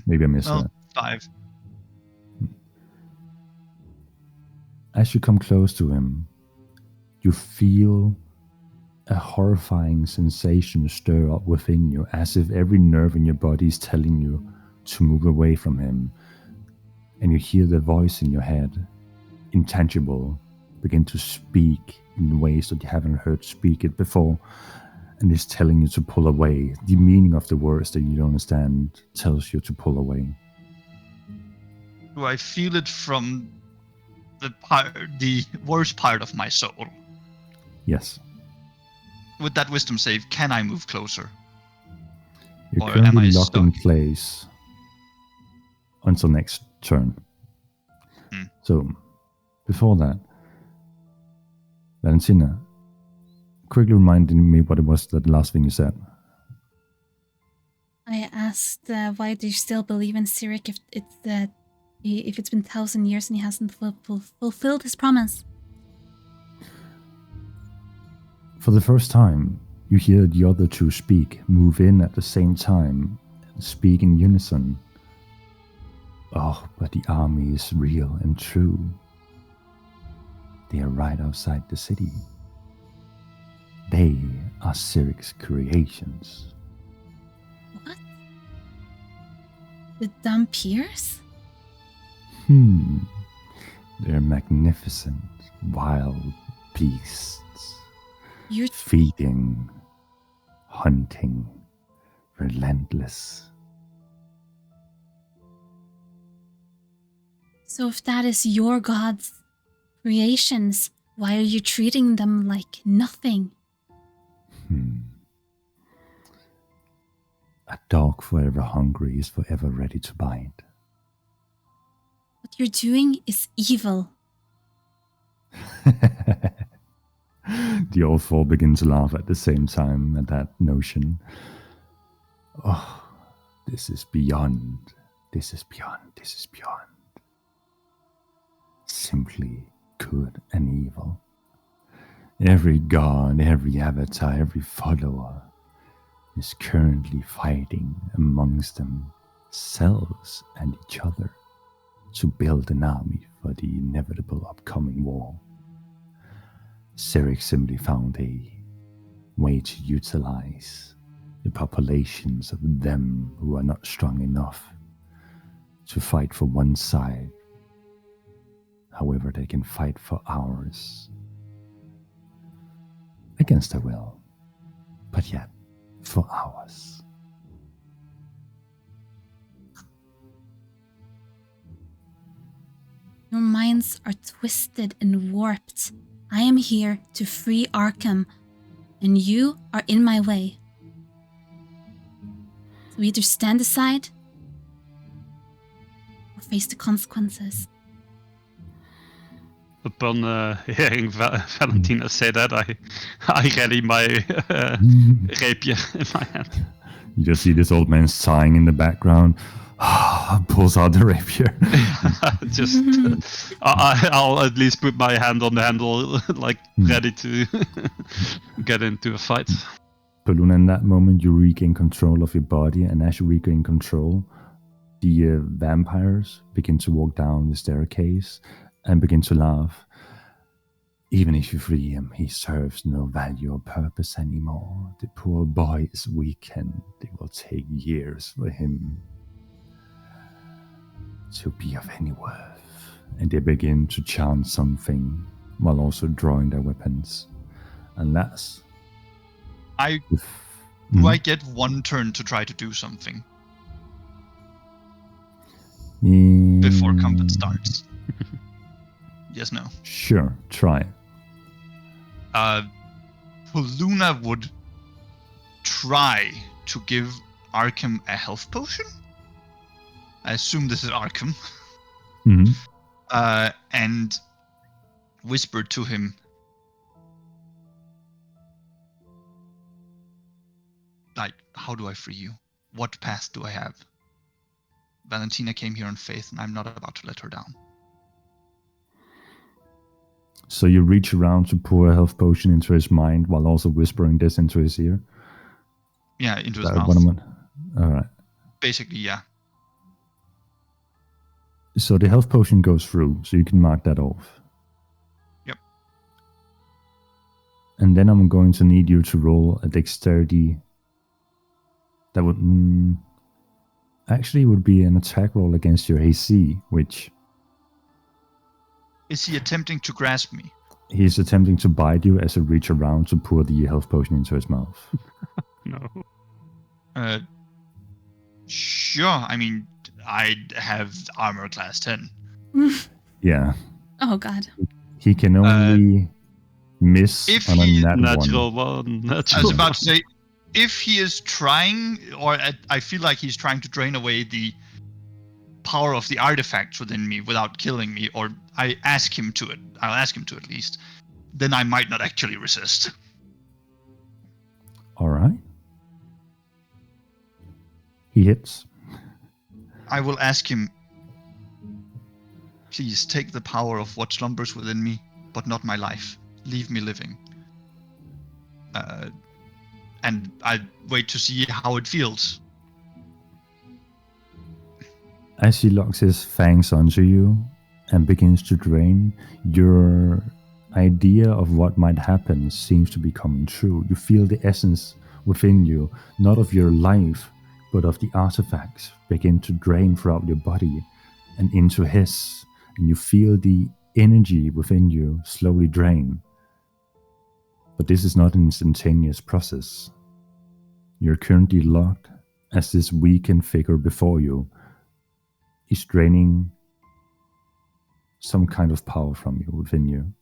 Maybe I missed that. 5. As you come close to him, you feel a horrifying sensation stir up within you, as if every nerve in your body is telling you to move away from him. And you hear the voice in your head, intangible, begin to speak in ways that you haven't heard speak it before, and it's telling you to pull away. The meaning of the words that you don't understand tells you to pull away. Do I feel it from the worst part of my soul? Yes. With that wisdom save, can I move closer? You're Or am currently I locked in stuck? place until next turn. So, before that, Valentina, quickly reminding me what it was that last thing you said. I asked why do you still believe in Cyric if it's been 1,000 years and he hasn't fulfilled his promise? For the first time, you hear the other two speak, move in at the same time, and speak in unison. Oh, but the army is real and true. They are right outside the city. They are Cyric's creations. What? The Dampiers? They're magnificent, wild beasts. You're Feeding, hunting, relentless. So if that is your God's creations, why are you treating them like nothing? A dog forever hungry is forever ready to bite. What you're doing is evil. The old four begin to laugh at the same time at that notion. Oh, this is beyond. This is beyond. This is beyond. Simply good and evil. Every god, every avatar, every follower is currently fighting amongst themselves and each other to build an army for the inevitable upcoming war. Cyric simply found a way to utilize the populations of them who are not strong enough to fight for one side. However, they can fight for ours. Against their will, but yet for ours. Your minds are twisted and warped. I am here to free Arkham, and you are in my way. So either stand aside or face the consequences. Upon hearing Valentina say that, I ready my rapier in my hand. You just see this old man sighing in the background. Pulls out the rapier. I'll at least put my hand on the handle, like ready to get into a fight. Balloon, in that moment, you regain control of your body, and as you regain control, the vampires begin to walk down the staircase and begin to laugh. Even if you free him, he serves no value or purpose anymore. The poor boy is weak, and it will take years for him to be of any worth. And they begin to chant something while also drawing their weapons. And that's... Do I get one turn to try to do something before combat starts? Yes, no. Sure, try. Paluna would try to give Arkham a health potion. I assume this is Arkham. Mm-hmm. And whisper to him, like, how do I free you? What path do I have? Valentina came here on faith, and I'm not about to let her down. So you reach around to pour a health potion into his mind while also whispering this into his ear? Yeah, into his That mouth. All right. Basically, yeah. So the health potion goes through, so you can mark that off. Yep. And then I'm going to need you to roll a dexterity. That would actually would be an attack roll against your AC, which... Is he attempting to grasp me? He's attempting to bite you as you reach around to pour the health potion into his mouth. No. Sure. I mean, I have armor class 10. Yeah. Oh god. He can only miss if on a he- nat one. Natural one. I Natural was about one. to say, if he is trying, or I feel like he's trying to drain away the power of the artifacts within me without killing me, or I'll ask him to at least, then I might not actually resist. All right. He hits. I will ask him, please take the power of what slumbers within me, but not my life. Leave me living. And I wait to see how it feels. As he locks his fangs onto you and begins to drain, your idea of what might happen seems to be coming true. You feel the essence within you, not of your life, but of the artifacts, begin to drain throughout your body and into his. And you feel the energy within you slowly drain. But this is not an instantaneous process. You're currently locked as this weakened figure before you is draining some kind of power from you, within you.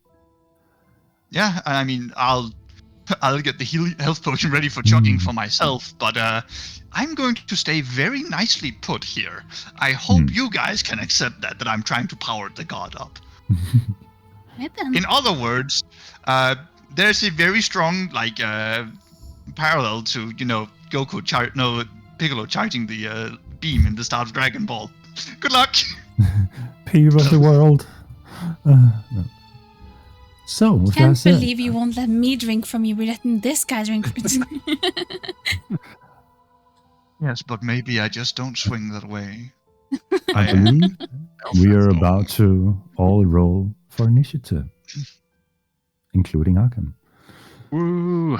Yeah, I mean, I'll get the health potion ready for chugging for myself, but I'm going to stay very nicely put here. I hope you guys can accept that I'm trying to power the god up. Right then. In other words, there's a very strong parallel to Piccolo charging the beam in the start of Dragon Ball. Good luck. Peer of the world. No. So, with Can't that said, believe you won't let me drink from you. We're letting this guy drink. Yes, but maybe I just don't swing that way. I believe we are about to all roll for initiative, including Arkham. Woo.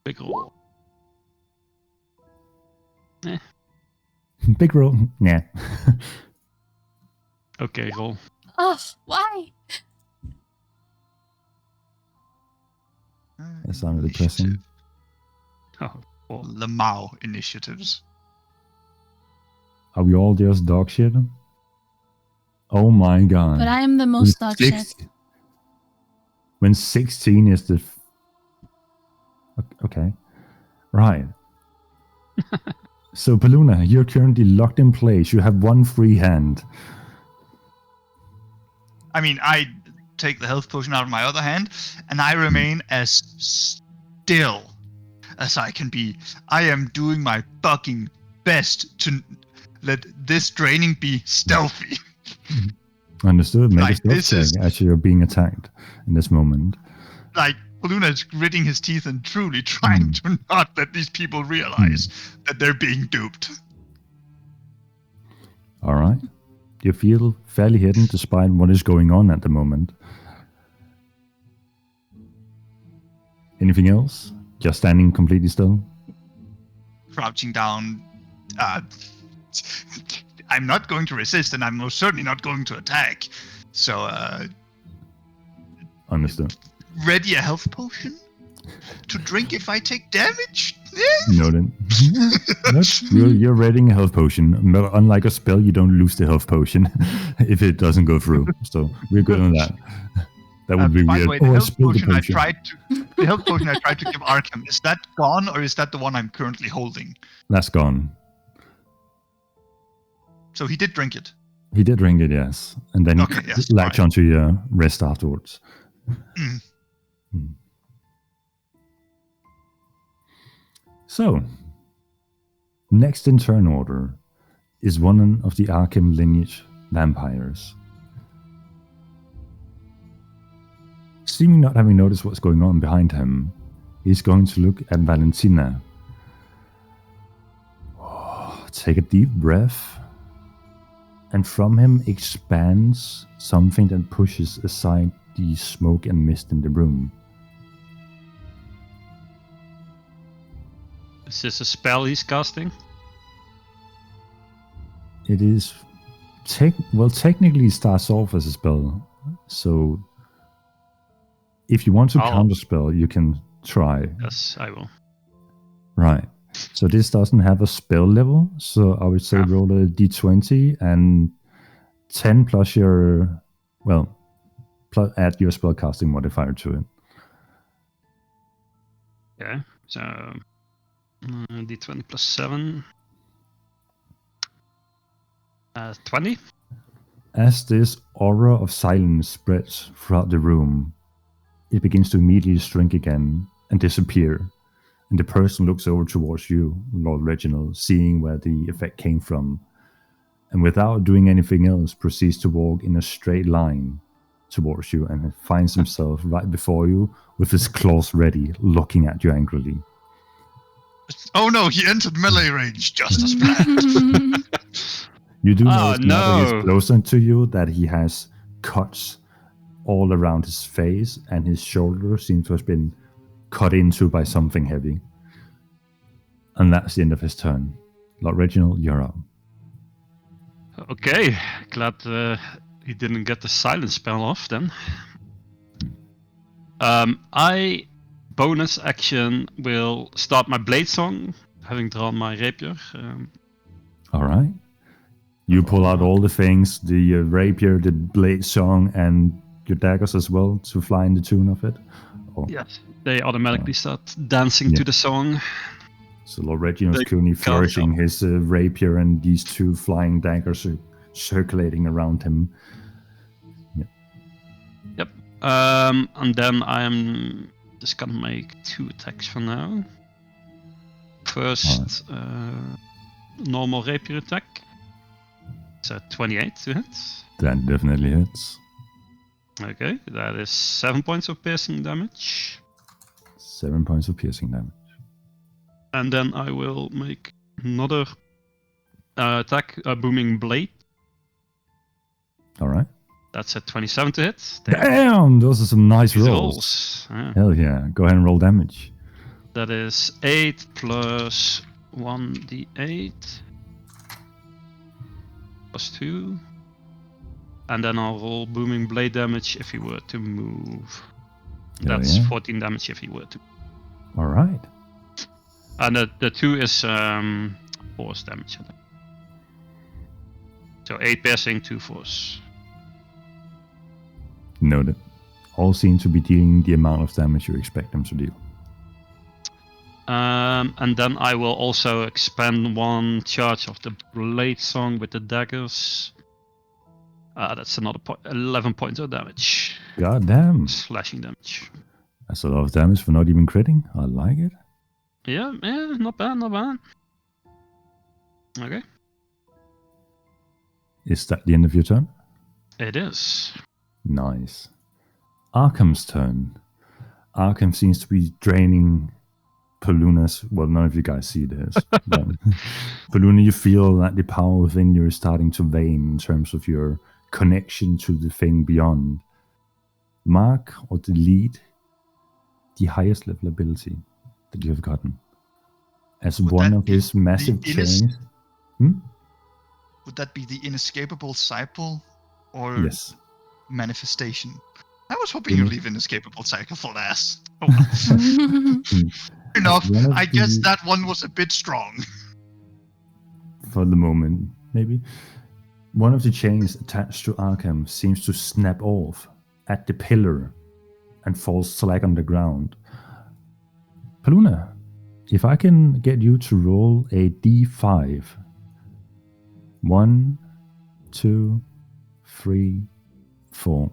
Big roll. Big roll. Yeah. Okay, roll. Oh, why? That sounded depressing. Oh, well, Lamau initiatives. Are we all just dog shit? Oh my god. But I am the most dog shit. When 16 is the... Okay. Right. So, Paluna, you're currently locked in place. You have one free hand. I mean, I take the health potion out of my other hand, and I remain as still as I can be. I am doing my fucking best to let this draining be stealthy. Understood. Make Like, a stealth this check is- as you're being attacked in this moment. Like, Paluna is gritting his teeth and truly trying to not let these people realize that they're being duped. All right. You feel fairly hidden despite what is going on at the moment. Anything else? Just standing completely still? Crouching down. I'm not going to resist, and I'm most certainly not going to attack. So, Understood. ready a health potion to drink if I take damage. Noted. You're readying a health potion. But unlike a spell, you don't lose the health potion if it doesn't go through. So we're good on that. That would be By weird. the way, the I health spilled the potion I potion. tried to give Arkham, is that gone, or is that the one I'm currently holding? That's gone. So he did drink it. He did drink it, yes. And then Okay, he yes, latched fine. onto your wrist afterwards. Mm. So, next in turn order is one of the Arkham lineage vampires. Seeming not having noticed what's going on behind him, he's going to look at Valentina. Take a deep breath, and from him expands something that pushes aside the smoke and mist in the room. Is this a spell he's casting? It is technically it starts off as a spell. So if you want to counterspell, you can try. Yes, I will. Right. So this doesn't have a spell level. So I would say roll a d20 and 10 plus your, add your spellcasting modifier to it. Okay, so d20 plus 7. 20. As this aura of silence spreads throughout the room, it begins to immediately shrink again and disappear. And the person looks over towards you, Lord Reginald, seeing where the effect came from, and without doing anything else, proceeds to walk in a straight line towards you and finds himself right before you with his claws ready, looking at you angrily. Oh no, he entered melee range just as planned. You do notice now that no. he's closer to you that he has cuts all around his face, and his shoulder seems to have been cut into by something heavy. And that's the end of his turn. Lord Reginald, you're up. Okay, glad he didn't get the silence spell off then. I bonus action will start my blade song, having drawn my rapier. All right. You pull out all the things, the rapier, the blade song, and your daggers as well to fly in the tune of it. Oh. Yes, they automatically start dancing to the song. So Lord Reginald's currently flourishing his rapier, and these two flying daggers are circulating around him. Yep. And then I am just gonna make 2 attacks for now. First, normal rapier attack. It's a 28 to hit. That definitely hits. Okay, that is 7 points of piercing damage. 7 points of piercing damage. And then I will make another attack, a booming blade. All right. That's a 27 to hit. Damn, those are some nice rolls. Rolls. Yeah. Hell yeah. Go ahead and roll damage. That is 8 plus 1d8 plus 2. And then I'll roll booming blade damage if he were to move. That's 14 damage if he were to. All right. And the 2 is force damage. So 8 piercing, 2 force. Noted. All seem to be dealing the amount of damage you expect them to deal. And then I will also expend 1 charge of the blade song with the daggers. That's another 11 points of damage. God damn. Slashing damage. That's a lot of damage for not even critting. I like it. Yeah, not bad, not bad. Okay. Is that the end of your turn? It is. Nice. Arkham's turn. Arkham seems to be draining Paluna's, well, none of you guys see this, but Paluna, you feel that the power within you is starting to wane in terms of your connection to the thing beyond. Mark or delete the highest level ability that you have gotten. As Would one that of be his massive the chains. Would that be the inescapable cycle or Yes. manifestation? I was hoping you'd leave inescapable cycle for last. Oh, well. Enough. I guess that one was a bit strong. For the moment, maybe. One of the chains attached to Arkham seems to snap off at the pillar and falls slack on the ground. Paluna, if I can get you to roll a d5. 1, 2, 3, 4.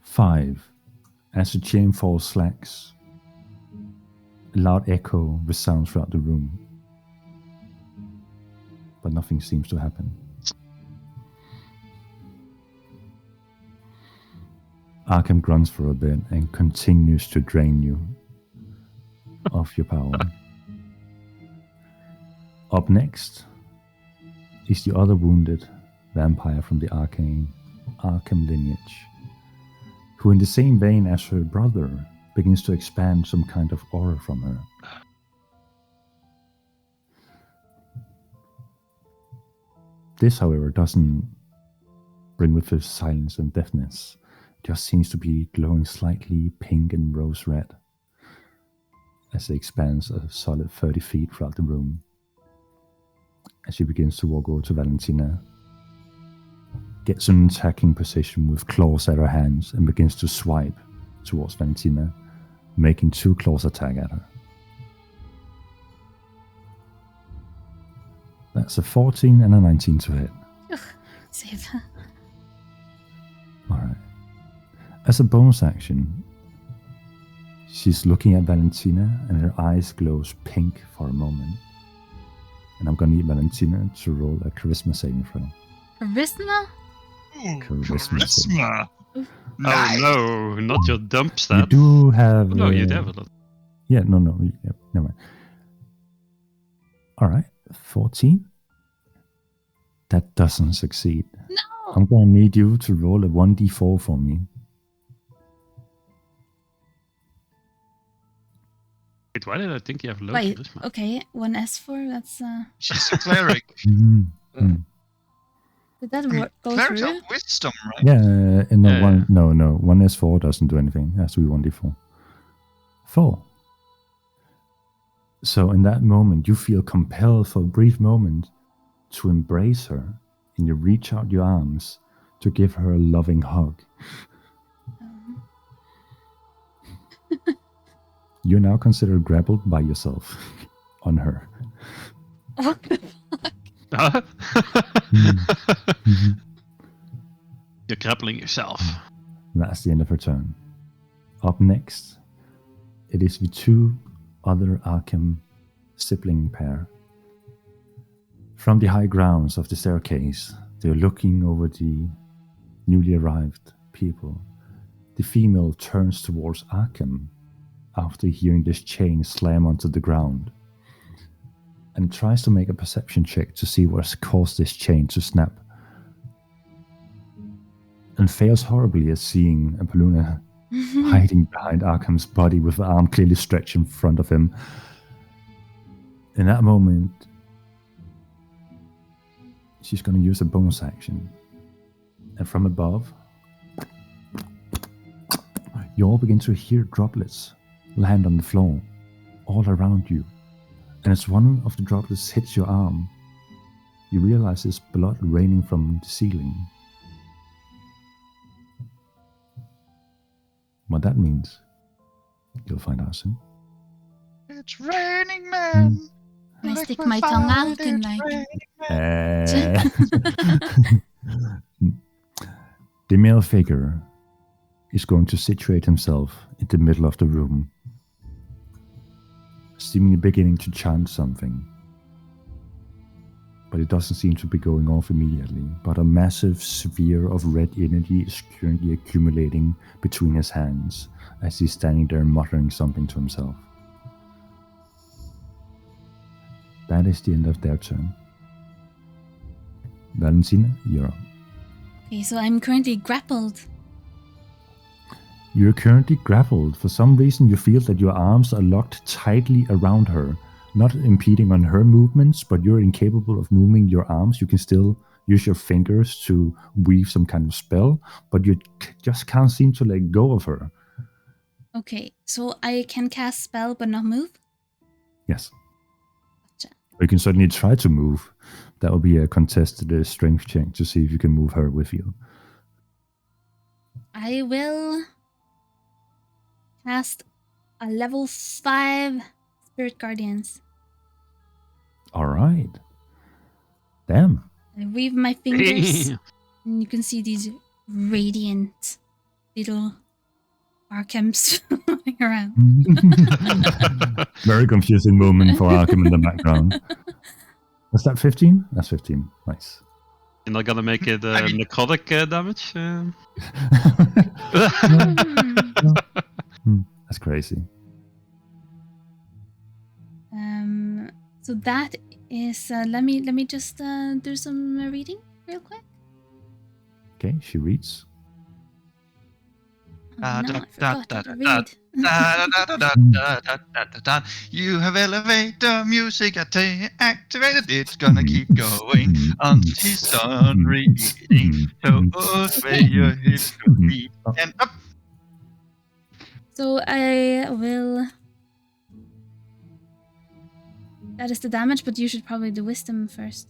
5. As the chain falls slacks, a loud echo resounds throughout the room. But nothing seems to happen. Arkham grunts for a bit and continues to drain you of your power. Up next is the other wounded vampire from the Arkham lineage, who in the same vein as her brother begins to expand some kind of aura from her. This, however, doesn't bring with it silence and deafness. It just seems to be glowing slightly pink and rose red as it expands a solid 30 feet throughout the room. As she begins to walk over to Valentina, gets an attacking position with claws at her hands and begins to swipe towards Valentina, making 2 claws attack at her. That's a 14 and a 19 to hit. Save. Alright. As a bonus action, she's looking at Valentina and her eyes glows pink for a moment. And I'm going to need Valentina to roll a charisma saving throw. Charisma? Ooh, Charisma. Nice. Oh no, not your dump You stat. do have... No, you have a lot. Yeah, no, yeah, never mind. Alright, 14. That doesn't succeed. No! I'm going to need you to roll a 1d4 for me. Wait, why did I think you have low Wait, charisma? okay, 1s4, that's She's a cleric. Did that go Clerics through? have wisdom, right? Yeah, Yeah. no, 1s4 doesn't do anything. It has to be 1d4. 4. So in that moment, you feel compelled for a brief moment to embrace her, and you reach out your arms to give her a loving hug. You're now considered grappled by yourself on her. What the fuck? Huh? You're grappling yourself. That's the end of her turn. Up next, it is the 2 other Arkham sibling pair. From the high grounds of the staircase, they're looking over the newly arrived people. The female turns towards Arkham after hearing this chain slam onto the ground and tries to make a perception check to see what's caused this chain to snap, and fails horribly at seeing Paluna hiding behind Arkham's body with the arm clearly stretched in front of him. In that moment, she's going to use a bonus action. And from above, you all begin to hear droplets land on the floor all around you. And as one of the droplets hits your arm, you realize there's blood raining from the ceiling. What that means, you'll find out soon. It's raining, man. Can I stick my tongue out and like... The male figure is going to situate himself in the middle of the room, seemingly beginning to chant something. but it doesn't seem to be going off immediately. But a massive sphere of red energy is currently accumulating between his hands as he's standing there muttering something to himself. That is the end of their turn. Valentina, you're up. Okay, so I'm currently grappled. You're currently grappled. For some reason, you feel that your arms are locked tightly around her, not impeding on her movements, but you're incapable of moving your arms. You can still use your fingers to weave some kind of spell, but you just can't seem to let go of her. Okay, so I can cast spell but not move? Yes. Gotcha. You can certainly try to move. That will be a contested strength check to see if you can move her with you. I will cast a level 5 Spirit Guardians. All right. Damn. I weave my fingers, and you can see these radiant little Arkhams flying around. Very confusing moment for Arkham in the background. Was that 15? That's 15. Nice. You're not gonna make it necrotic damage? That's crazy. So that is. Let me just do some reading real quick. Okay, she reads. Oh, no, I forgot how to read. You have elevated the music activated. It's gonna keep going until he's done reading. So sway your hips to beat and up. So I will. That is the damage, but you should probably do wisdom first.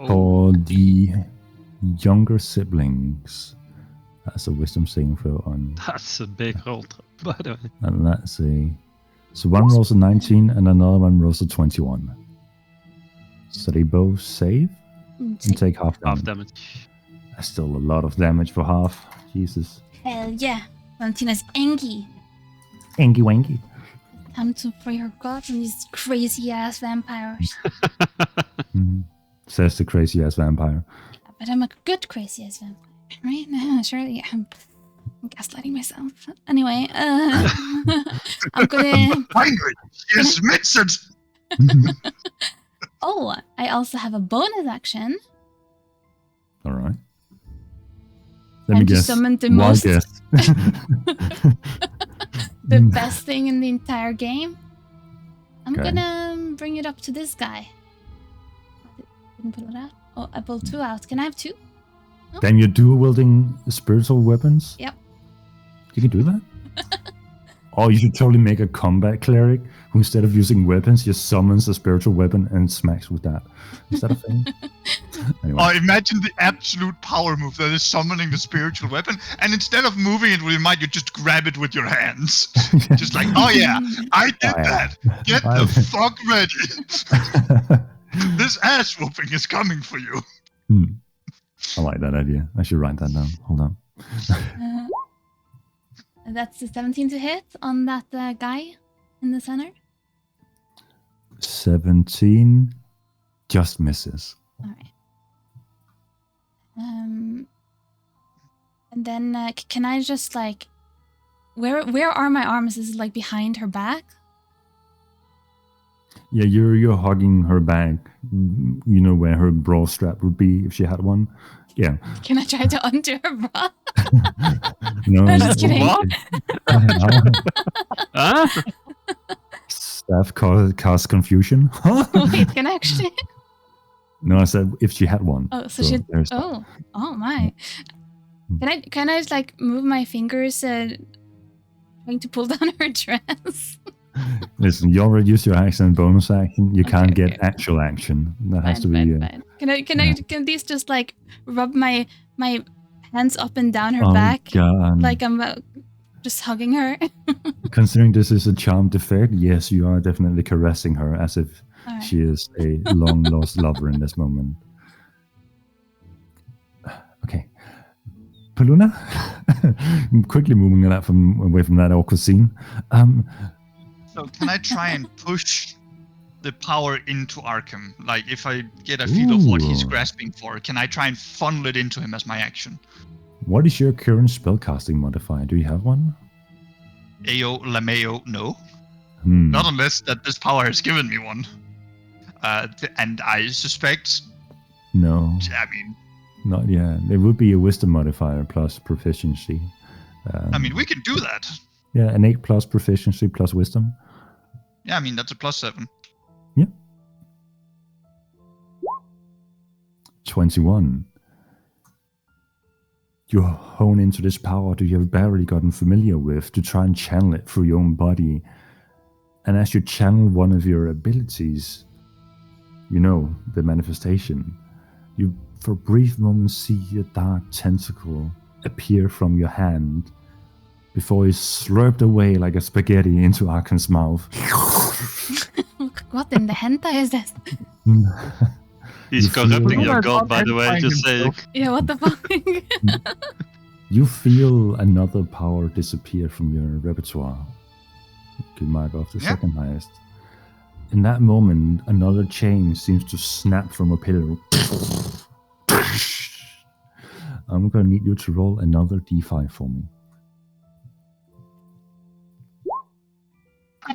For the younger siblings, that's a wisdom saving throw on. That's a big roll, by the way. And let's see. So one rolls a 19 and another one rolls a 21. So they both save and take half damage. Half damage. That's still a lot of damage for half. Jesus. Hell yeah. Valentina's angry. Angy wanky. Time to free her god from these crazy ass vampires. Says the crazy ass vampire. But I'm a good crazy ass vampire, right? Surely I'm gaslighting myself. Anyway, I'm gonna. Finally, she admits it. Oh, I also have a bonus action. All right. And to summon the Wild most, guess. the best thing in the entire game. I'm Okay. gonna bring it up to this guy. Didn't pull it out. Oh, I pulled 2 out. Can I have 2? Then you're dual wielding spiritual weapons? Yep. You can do that? Oh, you should totally make a combat cleric who instead of using weapons just summons a spiritual weapon and smacks with that. Is that a thing? Anyway. Or imagine the absolute power move that is summoning the spiritual weapon, and instead of moving it with your mind, you just grab it with your hands. Just like, oh yeah, I did that. Get the fuck ready. This ass whooping is coming for you. I like that idea. I should write that down. Hold on. That's a 17 to hit on that guy in the center. 17 just misses. All right. And then can I just like, where are my arms? Is it like behind her back? Yeah, you're hugging her back. You know where her bra strap would be if she had one. Yeah. Can I try to undo her bra? No, I'm just kidding. What? Huh? Staff cast confusion. Wait, can I actually? No, I said if she had one. Oh, so she. there's- Oh my. Can I just like move my fingers, trying to pull down her dress? Listen, you already used your action and bonus action. You can't Okay, get okay. actual action. That has to be. Fine. Can these just like rub my hands up and down her Oh, back, God. like I'm just hugging her? Considering this is a charmed effect, yes, you are definitely caressing her as if All right. she is a long lost lover in this moment. Okay. Paluna? Quickly moving away from that awkward scene. So can I try and push the power into Arkham? Like, if I get a feel of what he's Ooh. grasping for, can I try and funnel it into him as my action? What is your current spellcasting modifier? Do you have one? Ao Lameo, no. Hmm. Not unless that this power has given me one. And I suspect, No, I mean, not yet. There would be a wisdom modifier plus proficiency. we can do that. Yeah, an 8 plus proficiency plus wisdom. Yeah, I mean, that's a +7. 21. You hone into this power that you have barely gotten familiar with to try and channel it through your own body. And as you channel one of your abilities, the manifestation, you for a brief moment see a dark tentacle appear from your hand before it's slurped away like a spaghetti into Arkham's mouth. What in the hentai is this? He's You feel- corrupting your Oh my god, God, by the way. find Just saying. himself. Yeah, what the fuck? You feel another power disappear from your repertoire. You can mark off the Yeah. second highest. In that moment, another chain seems to snap from a pillar. I'm gonna need you to roll another d5 for me.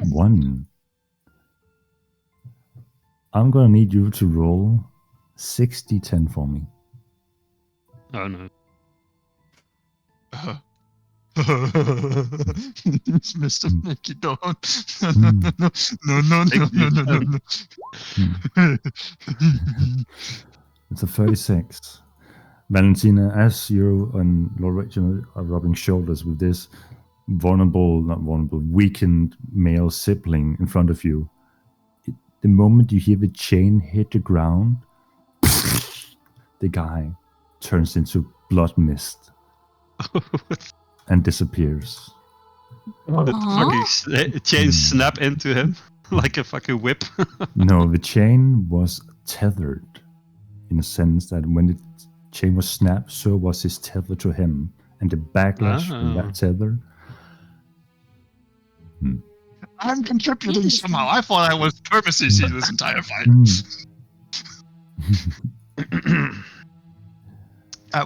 1. I'm gonna need you to roll 6d10 for me. Oh no. Mr. Mickey, don't. No. It's a 36. Valentina, as you and Lord Reginald are rubbing shoulders with this weakened male sibling in front of you, the moment you hear the chain hit the ground, the guy turns into blood mist and disappears. The Aw. fucking chain snap into him like a fucking whip. No, the chain was tethered in a sense that when the chain was snapped, so was his tether to him. And the backlash from Ah. that tether. I'm contributing somehow. I thought I was purposely this entire fight.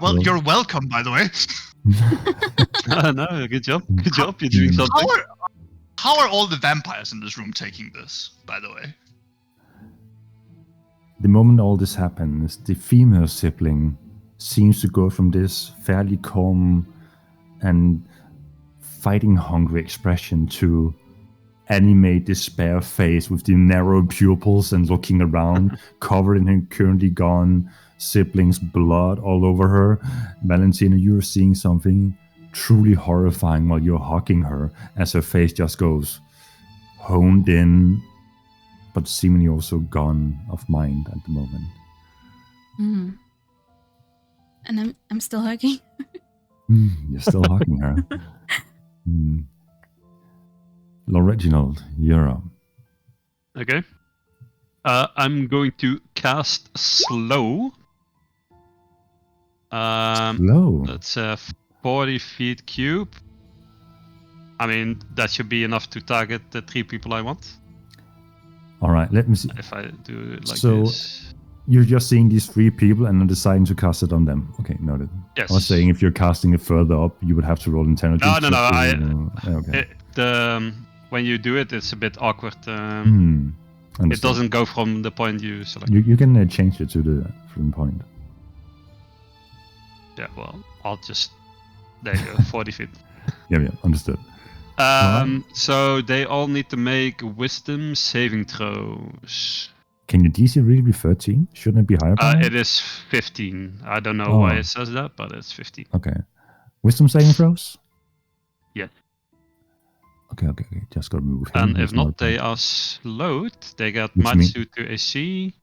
Well, you're welcome, by the way. No, good job. Good job. You're doing something. How are all the vampires in this room taking this, by the way? The moment all this happens, the female sibling seems to go from this fairly calm and fighting hungry expression to anime despair face with the narrow pupils and looking around, covered in her currently gone sibling's blood all over her. Valentina, you're seeing something truly horrifying while you're hugging her as her face just goes honed in, but seemingly also gone of mind at the moment. Mm. And I'm still hugging. You're still hugging her. Lord Reginald, you're up. Okay. I'm going to cast Slow. Hello. That's a 40 feet cube. I mean, that should be enough to target the 3 people I want. All right, let me see. If I do it like So- this. You're just seeing these 3 people and then deciding to cast it on them. Okay, noted. Yes. I was saying if you're casting it further up, you would have to roll intelligence. No, Okay. When you do it, it's a bit awkward. It Understood. doesn't go from the point you select. You can change it to the from point. Yeah, well, I'll just... There you go, 40 feet. Yeah, understood. So they all need to make wisdom saving throws. Can your DC really be 13? Shouldn't it be higher? It is 15. I don't know why it says that, but it's 15. Okay. Wisdom saving throws? Yeah. Okay. Just gotta move. And if not, they are slowed. They get Which minus mean- 2 to AC.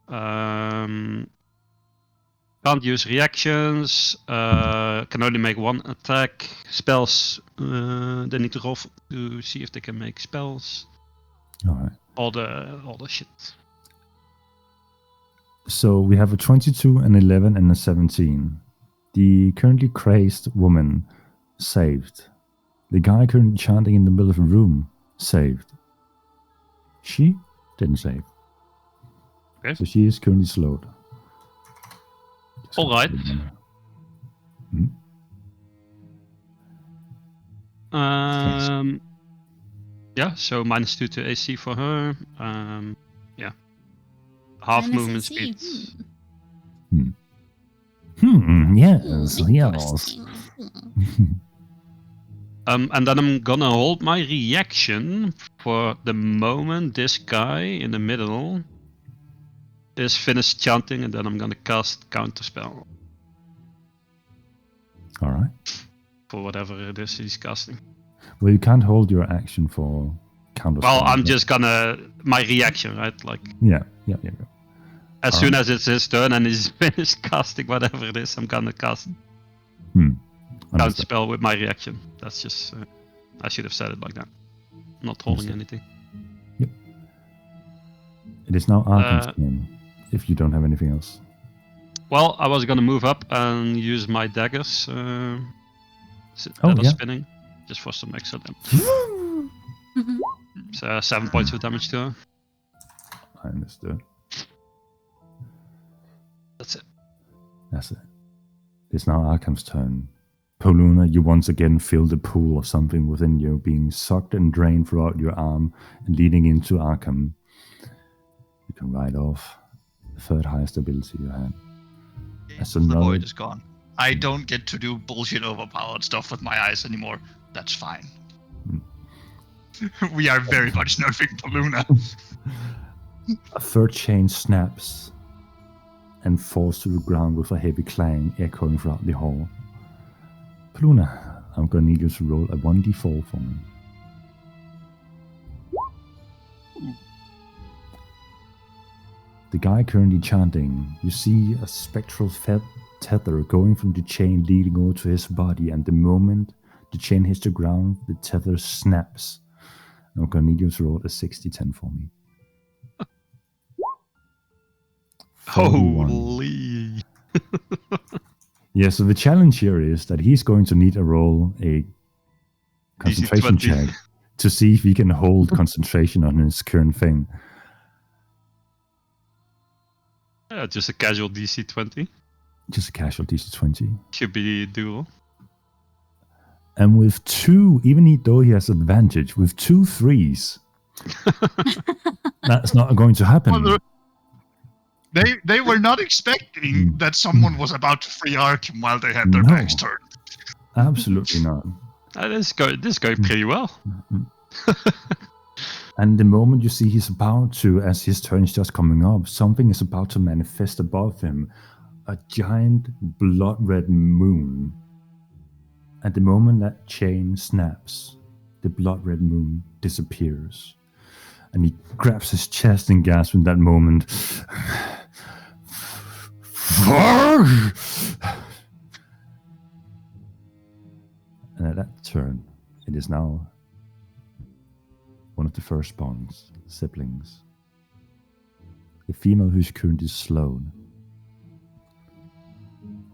Can't use reactions. Can only make 1 attack. Spells. They need to roll to see if they can make spells. All right. All the shit. So we have a 22, an 11, and a 17. The currently crazed woman saved. The guy currently chanting in the middle of a room saved. She Didn't save. Okay. So she is currently slowed. All right. Hmm? Yeah, so -2 to AC for her. Yeah. Half Minus movement AC, speed. Yes, yes. Interesting. Hmm. And then I'm gonna hold my reaction for the moment this guy in the middle is finished chanting, and then I'm gonna cast Counterspell All right. for whatever it is he's casting. Well, you can't hold your action for counter. Well, I'm just gonna my reaction, right? Like Yeah. as All soon right. as it's his turn and he's finished casting whatever it is, I'm gonna cast Understood. Counterspell with my reaction. That's just I should have said it like that. Not holding Understood. anything. It is now Arkham's turn. If you don't have anything else. Well, I was gonna move up and use my daggers that Oh, are yeah. spinning, just for some extra damage. So 7 points of damage to her. I understood. That's it. That's it. It's now Arkham's turn. Poluna, you once again feel the pool of something within you being sucked and drained throughout your arm and leading into Arkham. You can write off the third highest ability you had. That's The another. void is gone. I don't get to do bullshit overpowered stuff with my eyes anymore. That's fine. We are very much nerfing Poluna. A third chain snaps and falls to the ground with a heavy clang echoing throughout the hall. Poluna, I'm gonna need you to roll a 1d4 for me. The guy currently chanting, you see a spectral tether going from the chain leading over to his body, and the moment the chain hits the ground, the tether snaps. I'm gonna need you to roll a 60-10 for me. 41. Holy! Yeah, so the challenge here is that he's going to need to roll a concentration DC 20. check to see if he can hold concentration on his current thing. Yeah, just a casual DC 20. Just a casual DC 20. Should be doable. And with two, even though he has advantage, with 2 3s, that's not going to happen. Well, they were not expecting that someone was about to free Arkham while they had their No. backs turned. Absolutely not. This is going pretty well. And the moment you see he's about to, as his turn is just coming up, something is about to manifest above him. A giant blood-red moon. At the moment that chain snaps, the blood-red moon disappears. And he grabs his chest and gasps in that moment. And at that turn, it is now one of the firstborn's siblings. The female who's currently slowed.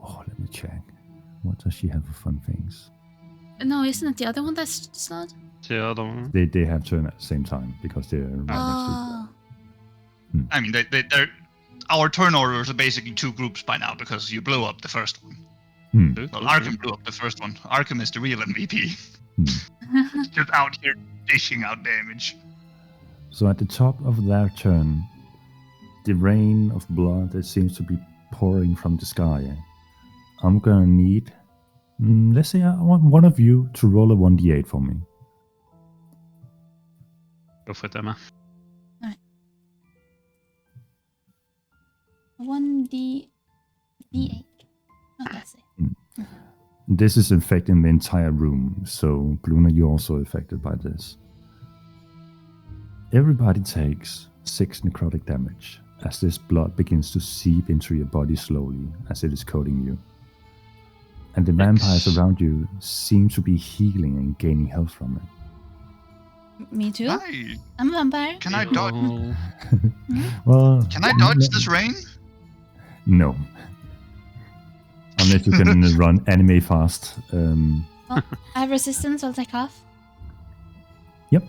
Oh, let me check. What does she have for fun things? No, isn't it the other one that's slowed? The other one. They have turn at the same time because they're right next to Oh. I mean, they're our turn orders are basically 2 groups by now because you blew up the first one. each other. Well, Arkham blew up the first one. Arkham is the real MVP. Hmm. Just out here dishing out damage. So at the top of their turn, the rain of blood that seems to be pouring from the sky. I'm gonna need, let's say I want one of you to roll a 1d8 for me. Go for it, Emma. 1d8. Oh, that's it. This is affecting the entire room, so Bluna, you're also affected by this. Everybody takes 6 necrotic damage as this blood begins to seep into your body slowly as it is coating you. And the vampires around you seem to be healing and gaining health from it. Me too. Hi. I'm a vampire. Can I dodge? Oh. Well, Can I dodge this rain? No. Unless you can run anime fast. Well, I have resistance, I'll take half. Yep,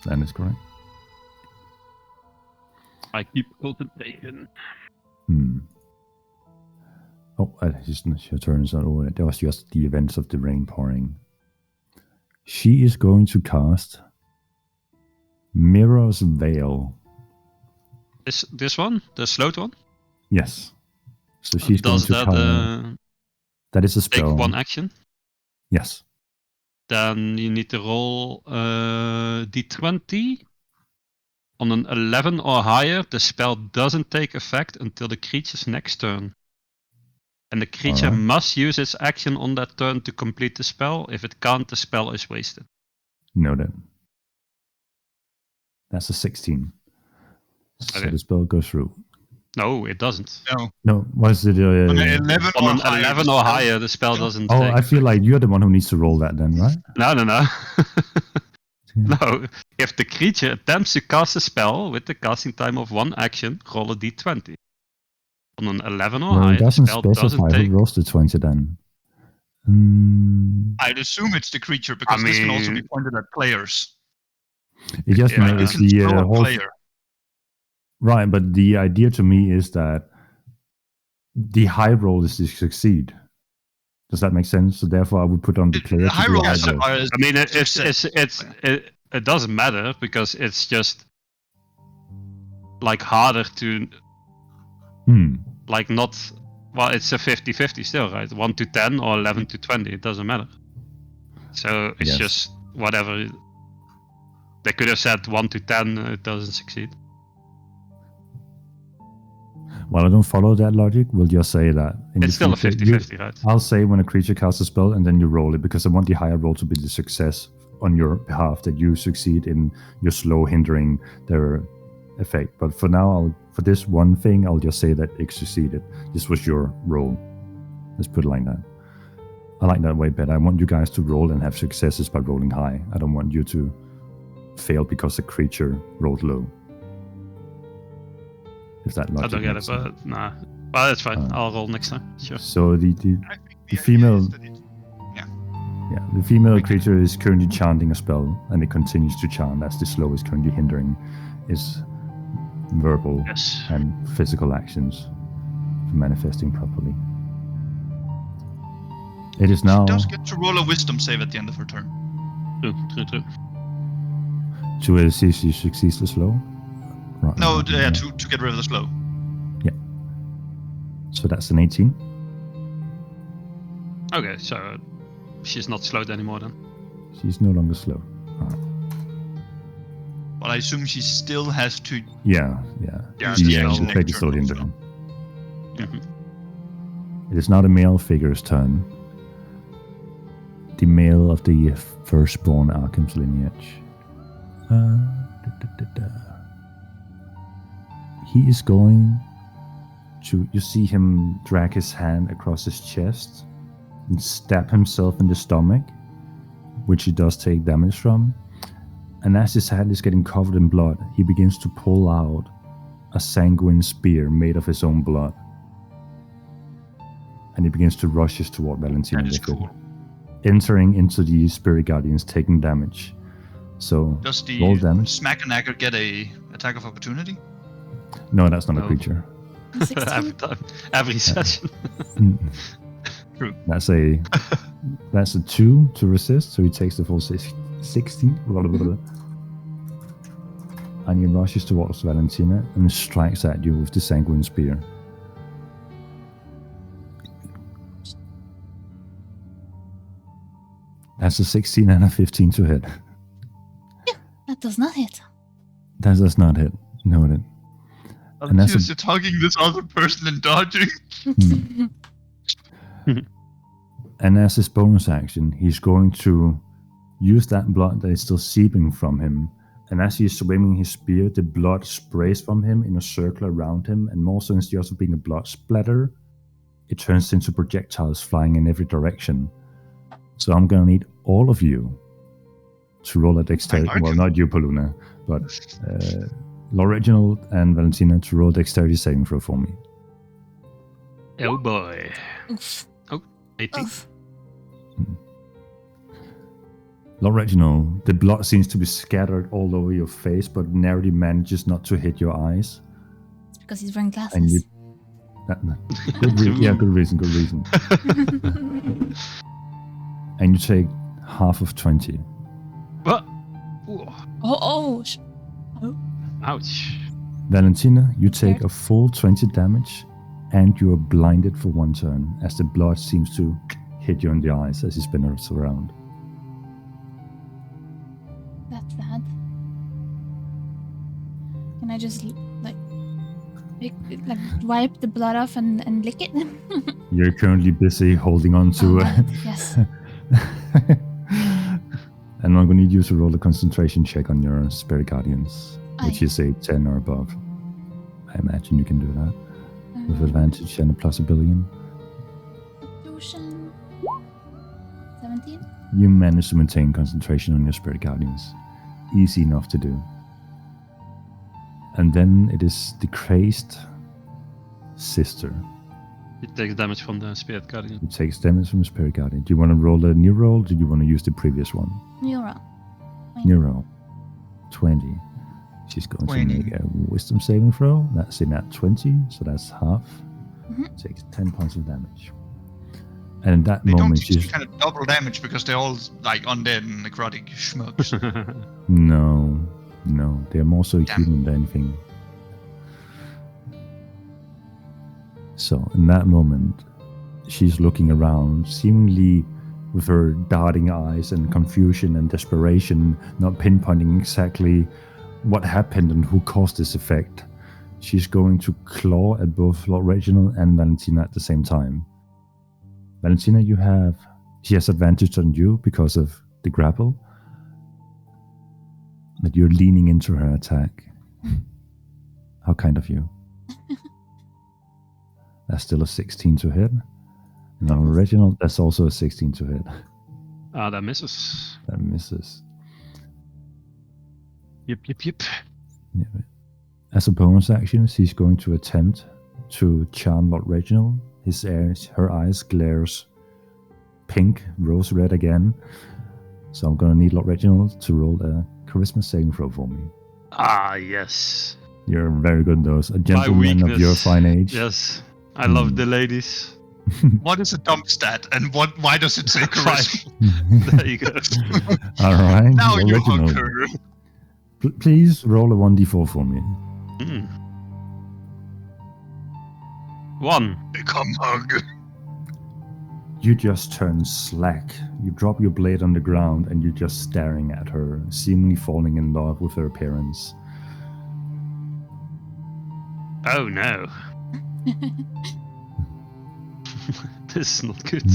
that is correct. I keep concentration. Oh, your turn is not over. That was just the events of the rain pouring. She is going to cast Mirror's Veil. This one? The slowed one? Yes. So she's going Does to that cast... That is a take spell. one action? Yes. Then you need to roll d20. On an 11 or higher, the spell doesn't take effect until the creature's next turn. And the creature Alright. must use its action on that turn to complete the spell. If it can't, the spell is wasted. Noted. That's a 16. So Okay. the spell goes through. No, it doesn't. No. What is it? On an 11 On or an higher, 11 the or spell- higher, the spell doesn't Oh, take I feel like you're the one who needs to roll that then, right? No. No. If the creature attempts to cast a spell with the casting time of one action, roll a d20. On an 11 or Well, higher, it the doesn't spell specify doesn't who take... rolls the 20 then. I'd assume it's the creature because this can also be mean- pointed at players. It just Yeah, You makes can the throw a whole... player. Right, but the idea to me is that the high roll is to succeed. Does that make sense? So therefore, I would put on the player The to high do a rolls high roll. are I mean, it doesn't matter because it's just like harder to like not. Well, it's a 50-50 still, right? 1 to 10 or 11 to 20. It doesn't matter. So it's Yes. just whatever. They could have said 1 to 10. It doesn't succeed. Well, I don't follow that logic. We'll just say that. In the It's still a future, 50-50, right? I'll say when a creature casts a spell and then you roll it because I want the higher roll to be the success on your behalf, that you succeed in your slow hindering their effect. But for now, for this one thing, I'll just say that it succeeded. This was your roll. Let's put it like that. I like that way better. I want you guys to roll and have successes by rolling high. I don't want you to fail because the creature rolled low. If that I logic don't get it, makes sense. but nah. Well, that's fine. I'll roll next time. Sure. So the I think the idea female- is that the female creature is currently chanting a spell, and it continues to chant as the slow is currently hindering its verbal Yes. and physical actions from manifesting properly. It is now She does get to roll a wisdom save at the end of her turn. True. to see if she succeeds the slow. Right, No, right, yeah, yeah. to get rid of the slow. So that's an 18. Okay, so she's not slowed anymore then. She's no longer slow. Alright. But I assume she still has to. Yeah. Yeah, The still the next effect is still turn hindering. Mhm. It is now the male figure's turn. The male of the firstborn Arkham's lineage. He is going to... You see him drag his hand across his chest and stab himself in the stomach, which he does take damage from. And as his hand is getting covered in blood, he begins to pull out a sanguine spear made of his own blood. And he begins to rush toward Valentina That is with it, cool. entering into the Spirit Guardians, taking damage. So, Does roll the damage. Smackanacker get a attack of opportunity? No, that's not a No. creature. 16. every time, every session. True. That's a 2 to resist, so he takes the full 60. Blah, blah, blah, blah. And he rushes towards Valentina and strikes at you with the sanguine spear. That's a 16 and a 15 to hit. That does not hit. That does not hit. Noted. And that's I'm just targeting this other person and dodging. And as his bonus action, he's going to use that blood that is still seeping from him. And as he's swinging his spear, the blood sprays from him in a circle around him. And more so, instead of being a blood splatter, it turns into projectiles flying in every direction. So I'm going to need all of you to roll a dexterity. Aren't Well, you? not you, Paluna, but Reginald and Valentina to roll dexterity saving throw for me. Oh boy. Oof. 18. Oof. Lord Reginald, the blood seems to be scattered all over your face, but narrowly manages not to hit your eyes. because he's wearing And you, glasses. yeah, good reason. And you take half of 20. What? Ooh. Oh. Ouch. Valentina, you take a full 20 damage, and you are blinded for 1 turn as the blood seems to hit you in the eyes as you spin it around. That's bad. Can I just wipe the blood off and lick it? You're currently busy holding on to. Right. Yes. And I'm going to need you to roll a concentration check on your Spirit Guardians, which is a 10 or above. I imagine you can do that with advantage and a plus $1 billion. Constitution. 17. You manage to maintain concentration on your Spirit Guardians. Easy enough to do. And then it is the crazed sister It takes damage from the Spirit Guardian. who takes damage from the Spirit Guardian. Do you want to roll a new roll, or do you want to use the previous one? New roll. New roll. 20. She's going 20. to make a wisdom saving throw. That's in at 20, so that's half. Mhm. Takes 10 points of damage. And in that They don't moment, take she's... kind of double damage because they're all like undead and necrotic schmucks. No, they're more so Damn. human than anything. So in that moment, she's looking around, seemingly with her darting eyes and confusion and desperation, not pinpointing exactly what happened and who caused this effect. She's going to claw at both Lord Reginald and Valentina at the same time. Valentina, she has advantage on you because of the grapple, but you're leaning into her attack. How kind of you. That's still a 16 to hit. And on Reginald, that's also a 16 to hit. That misses. That misses. Yep. Yeah. As a bonus action, she's going to attempt to charm Lord Reginald. Her eyes glares pink, rose red again. So I'm going to need Lord Reginald to roll a charisma saving throw for me. Yes. You're very good at those. A gentleman of your fine age. Yes. I love the ladies. What is a dump stat and why does it say charisma? There you go. All right. Now Lord you Reginald, hunker. please roll a 1d4 for me. 1. Become hug. You just turn slack. You drop your blade on the ground and you're just staring at her, seemingly falling in love with her appearance. Oh no. This is not good.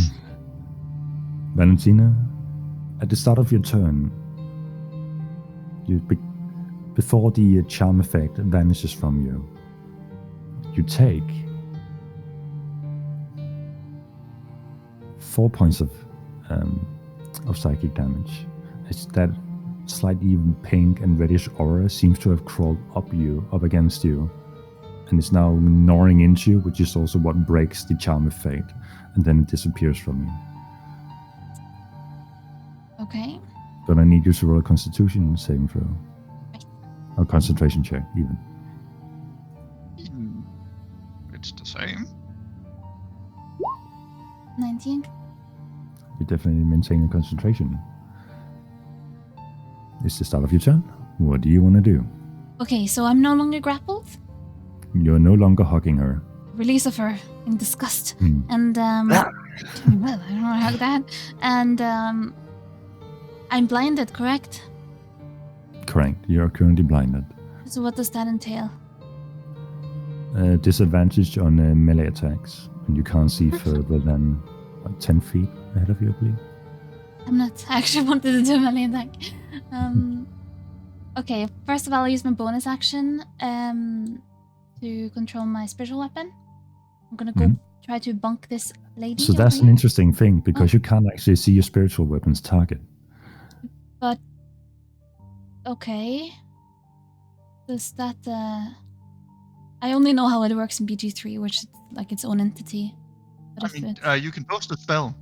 Valentina, at the start of your turn, before the charm effect vanishes from you, you take 4 points of psychic damage. It's that slightly pink and reddish aura seems to have crawled up against you, and it's now gnawing into you, which is also what breaks the charm effect, and then it disappears from you. Okay. Gonna need you to roll a Constitution saving throw. Or concentration check, even. It's the same. 19. You definitely maintain your concentration. It's the start of your turn. What do you want to do? Okay, so I'm no longer grappled. You're no longer hugging her. Release of her in disgust. Hmm. And well, I don't want to hug that. And I'm blinded, correct? Correct. You are currently blinded. So what does that entail? Disadvantage on melee attacks. And you can't see further than 10 feet ahead of you, I believe. I actually wanted to do a melee attack. Okay, first of all, I'll use my bonus action to control my spiritual weapon. I'm gonna go try to bonk this lady. So that's an interesting thing, because you can't actually see your spiritual weapon's target. But okay, does that? I only know how it works in BG3, which is like its own entity. But You can post a spell.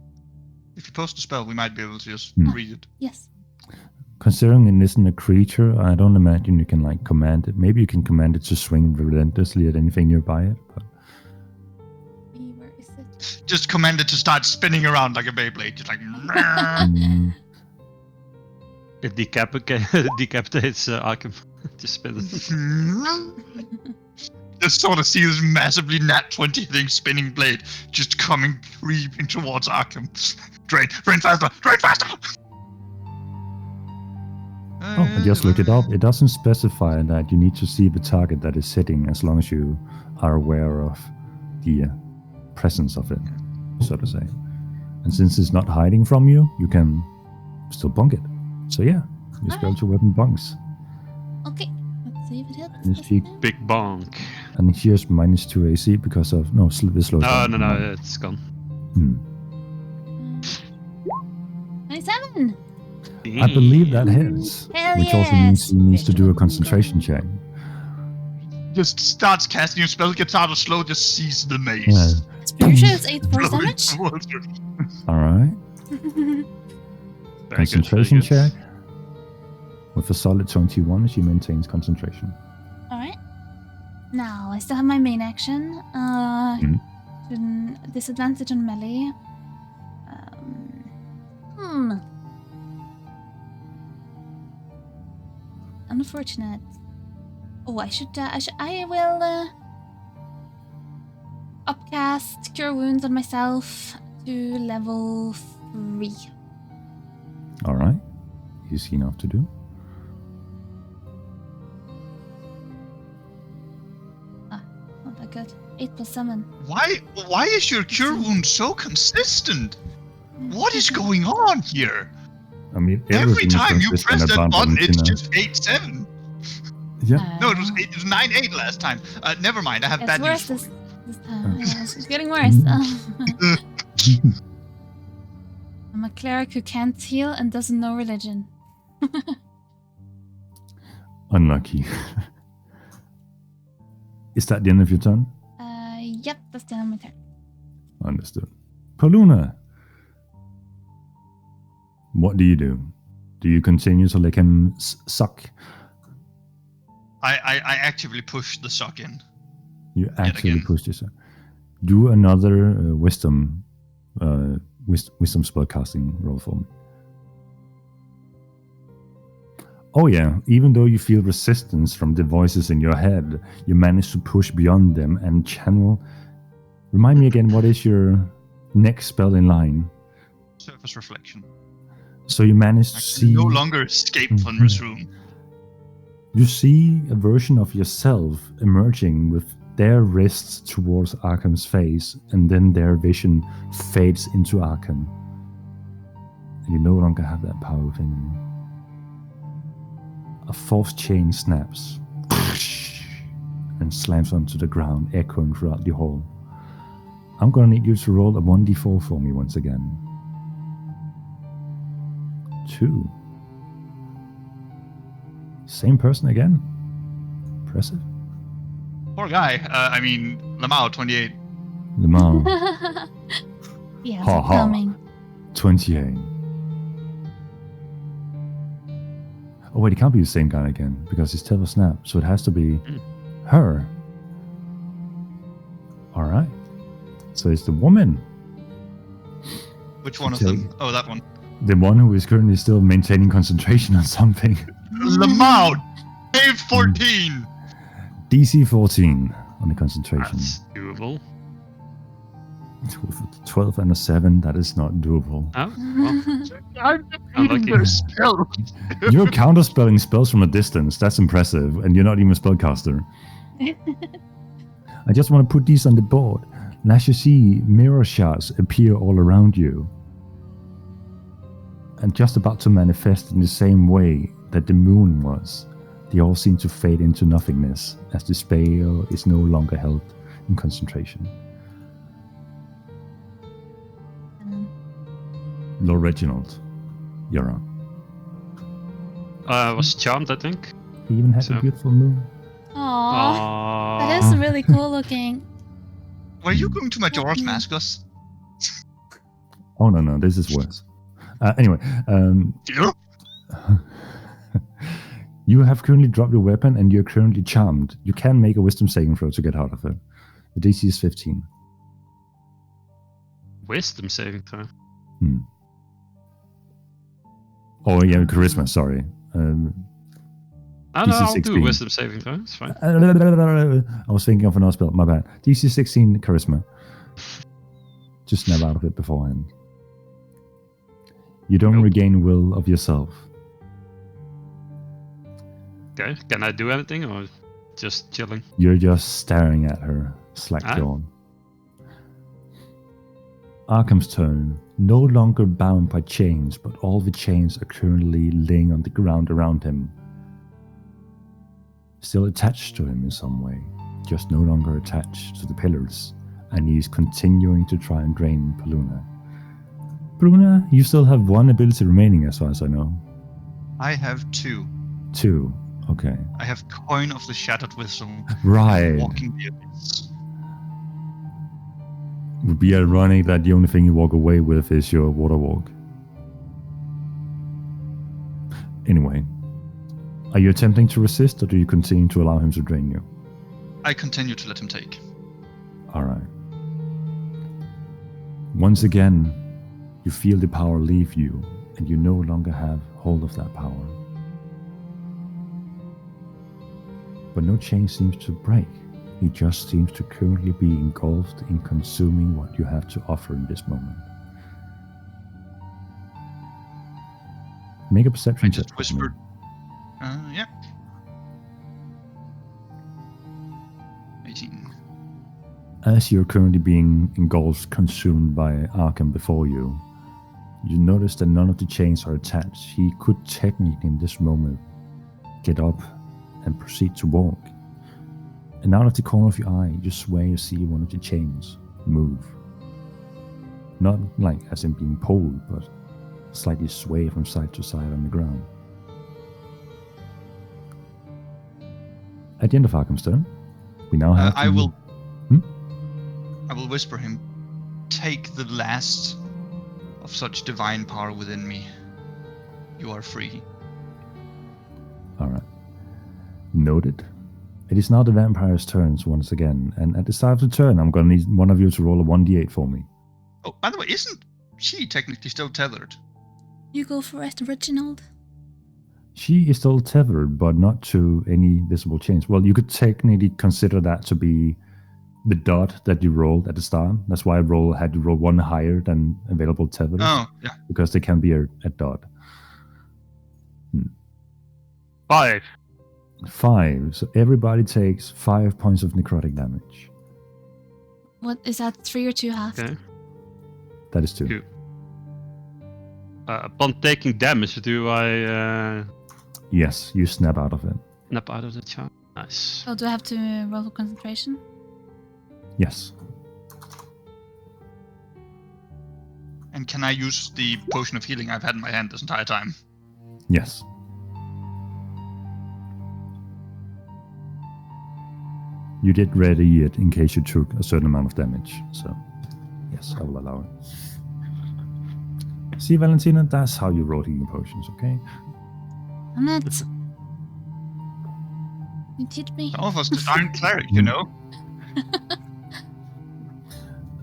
If you post a spell, we might be able to just read it. Yes. Considering it isn't a creature, I don't imagine you can like command it. Maybe you can command it to swing relentlessly at anything nearby it. But Where is it? Just command it to start spinning around like a Beyblade. Just like. It decapitates Arkham. Just spin it. Just sort of see this massively nat 20 thing spinning blade just coming creeping towards Arkham. Drain faster! Oh, I just looked it up. It doesn't specify that you need to see the target that is sitting as long as you are aware of the presence of it, so to say. And since it's not hiding from you, you can still bonk it. So yeah, your spiritual weapon bonks. Okay, let's see if it hits. And this she- time. Big bonk. And here's -2 AC because of... No, this slows down. No, it's gone. 27! I believe that hits. Hell Which also means yes! he needs to do a concentration check. Just starts casting your spell, gets out of slow, just sees the maze. Yeah. Spiritual is 8 force Flowing damage. towards you. Alright. Very Concentration good, very check. With a solid 21, she maintains concentration. Alright. Now, I still have my main action. Disadvantage on melee. Unfortunate. Oh, I will upcast Cure Wounds on myself to level 3. Alright. Easy enough to do. Not that good. 8 plus 7. Why is your cure wound so consistent? What is going on here? I mean, Every everything is time you consistent press that about button, it's Valentina. just 8-7. Yeah. No, it was 9-8 last time. Never mind, I have It's bad news worse for this you. time. Yeah, it's getting worse. I'm a cleric who can't heal and doesn't know religion. Unlucky. Is that the end of your turn? Yep, that's the end of my turn. Understood. Paluna. What do you do? Do you continue to let him suck? I actively push the sock in. You actually again. pushed yourself. Do another wisdom spell casting roll for me. Oh yeah, even though you feel resistance from the voices in your head, you manage to push beyond them and channel. Remind me again, what is your next spell in line? Surface reflection. So you manage to I see. can no longer escape from this room. You see a version of yourself emerging with their wrists towards Arkham's face, and then their vision fades into Arkham. And you no longer have that power within you. A fourth chain snaps and slams onto the ground, echoing throughout the hall. I'm gonna need you to roll a 1d4 for me once again. 2. Same person again. Impressive. Poor guy. I mean, Lamau, 28. Lamar, Yeah, Ha, it's ha. coming. 28. Oh wait, it can't be the same guy again, because it's Tether Snap, so it has to be her. Alright. So it's the woman. Which one of Okay. them? Oh, that one. The one who is currently still maintaining concentration on something. Lamau, Dave 14. DC 14 on the concentration. That's doable. With a 12 and a 7, that is not doable. Oh, well, I'm Unlucky. defeating their spell. You're counterspelling spells from a distance. That's impressive. And you're not even a spellcaster. I just want to put these on the board. And as you see, mirror shards appear all around you. And just about to manifest in the same way that the moon was. They all seem to fade into nothingness as the spell is no longer held in concentration. Lord Reginald, you're on. I was charmed, I think. He even had So- a beautiful moon. Aww, that Aww. is really cool looking. Were you going to Majora's Mask us? Oh no, this is worse. Anyway, Yeah. You have currently dropped your weapon and you're currently charmed. You can make a wisdom saving throw to get out of it. The DC is 15. Wisdom saving throw. Oh, yeah, charisma, sorry. I don't know, I'll do a wisdom saving throw. It's fine. I was thinking of another spell. My bad. DC 16 charisma. Just snap out of it beforehand. You don't regain will of yourself. Okay, can I do anything or just chilling? You're just staring at her, slack-jawed. Arkham's turn. No longer bound by chains, but all the chains are currently laying on the ground around him. Still attached to him in some way, just no longer attached to the pillars, and he's continuing to try and drain Paluna. Paluna, you still have one ability remaining as far as I know. I have 2. 2, okay. I have Coin of the Shattered Wisdom. Right. Walking the Abyss. Would be ironic that the only thing you walk away with is your water walk. Anyway, are you attempting to resist or do you continue to allow him to drain you? I continue to let him take. Alright. Once again, you feel the power leave you and you no longer have hold of that power. But no chain seems to break. He just seems to currently be engulfed in consuming what you have to offer in this moment. Make a perception I check. just whispered. Yeah. 18. As you're currently being engulfed, consumed by Arkham before you, you notice that none of the chains are attached. He could technically in this moment get up and proceed to walk. And out of the corner of your eye, you swear you see one of the chains move. Not like as in being pulled, but slightly sway from side to side on the ground. At the end of Arkham's turn, we now have... I will whisper him, take the last of such divine power within me. You are free. Alright. Noted. It is now the vampire's turns once again, and at the start of the turn, I'm gonna need one of you to roll a 1d8 for me. Oh, by the way, isn't she technically still tethered? You go for it, Reginald. She is still tethered, but not to any visible chains. Well, you could technically consider that to be the dot that you rolled at the start. That's why I had to roll one higher than available tethers. Oh, yeah. Because they can be a dot. 5. 5. So everybody takes 5 points of necrotic damage. What is that? 3 or 2 half? Okay. That is 2. Upon taking damage, do I Yes, you snap out of it. snap out of the charm? Nice. Oh, do I have to roll for concentration? Yes. And can I use the potion of healing I've had in my hand this entire time? Yes. You did ready it in case you took a certain amount of damage, so yes, I will allow it. See, Valentina, that's how you roll healing potions, okay? Damn it. You teach me. Some of us just aren't cleric, you know?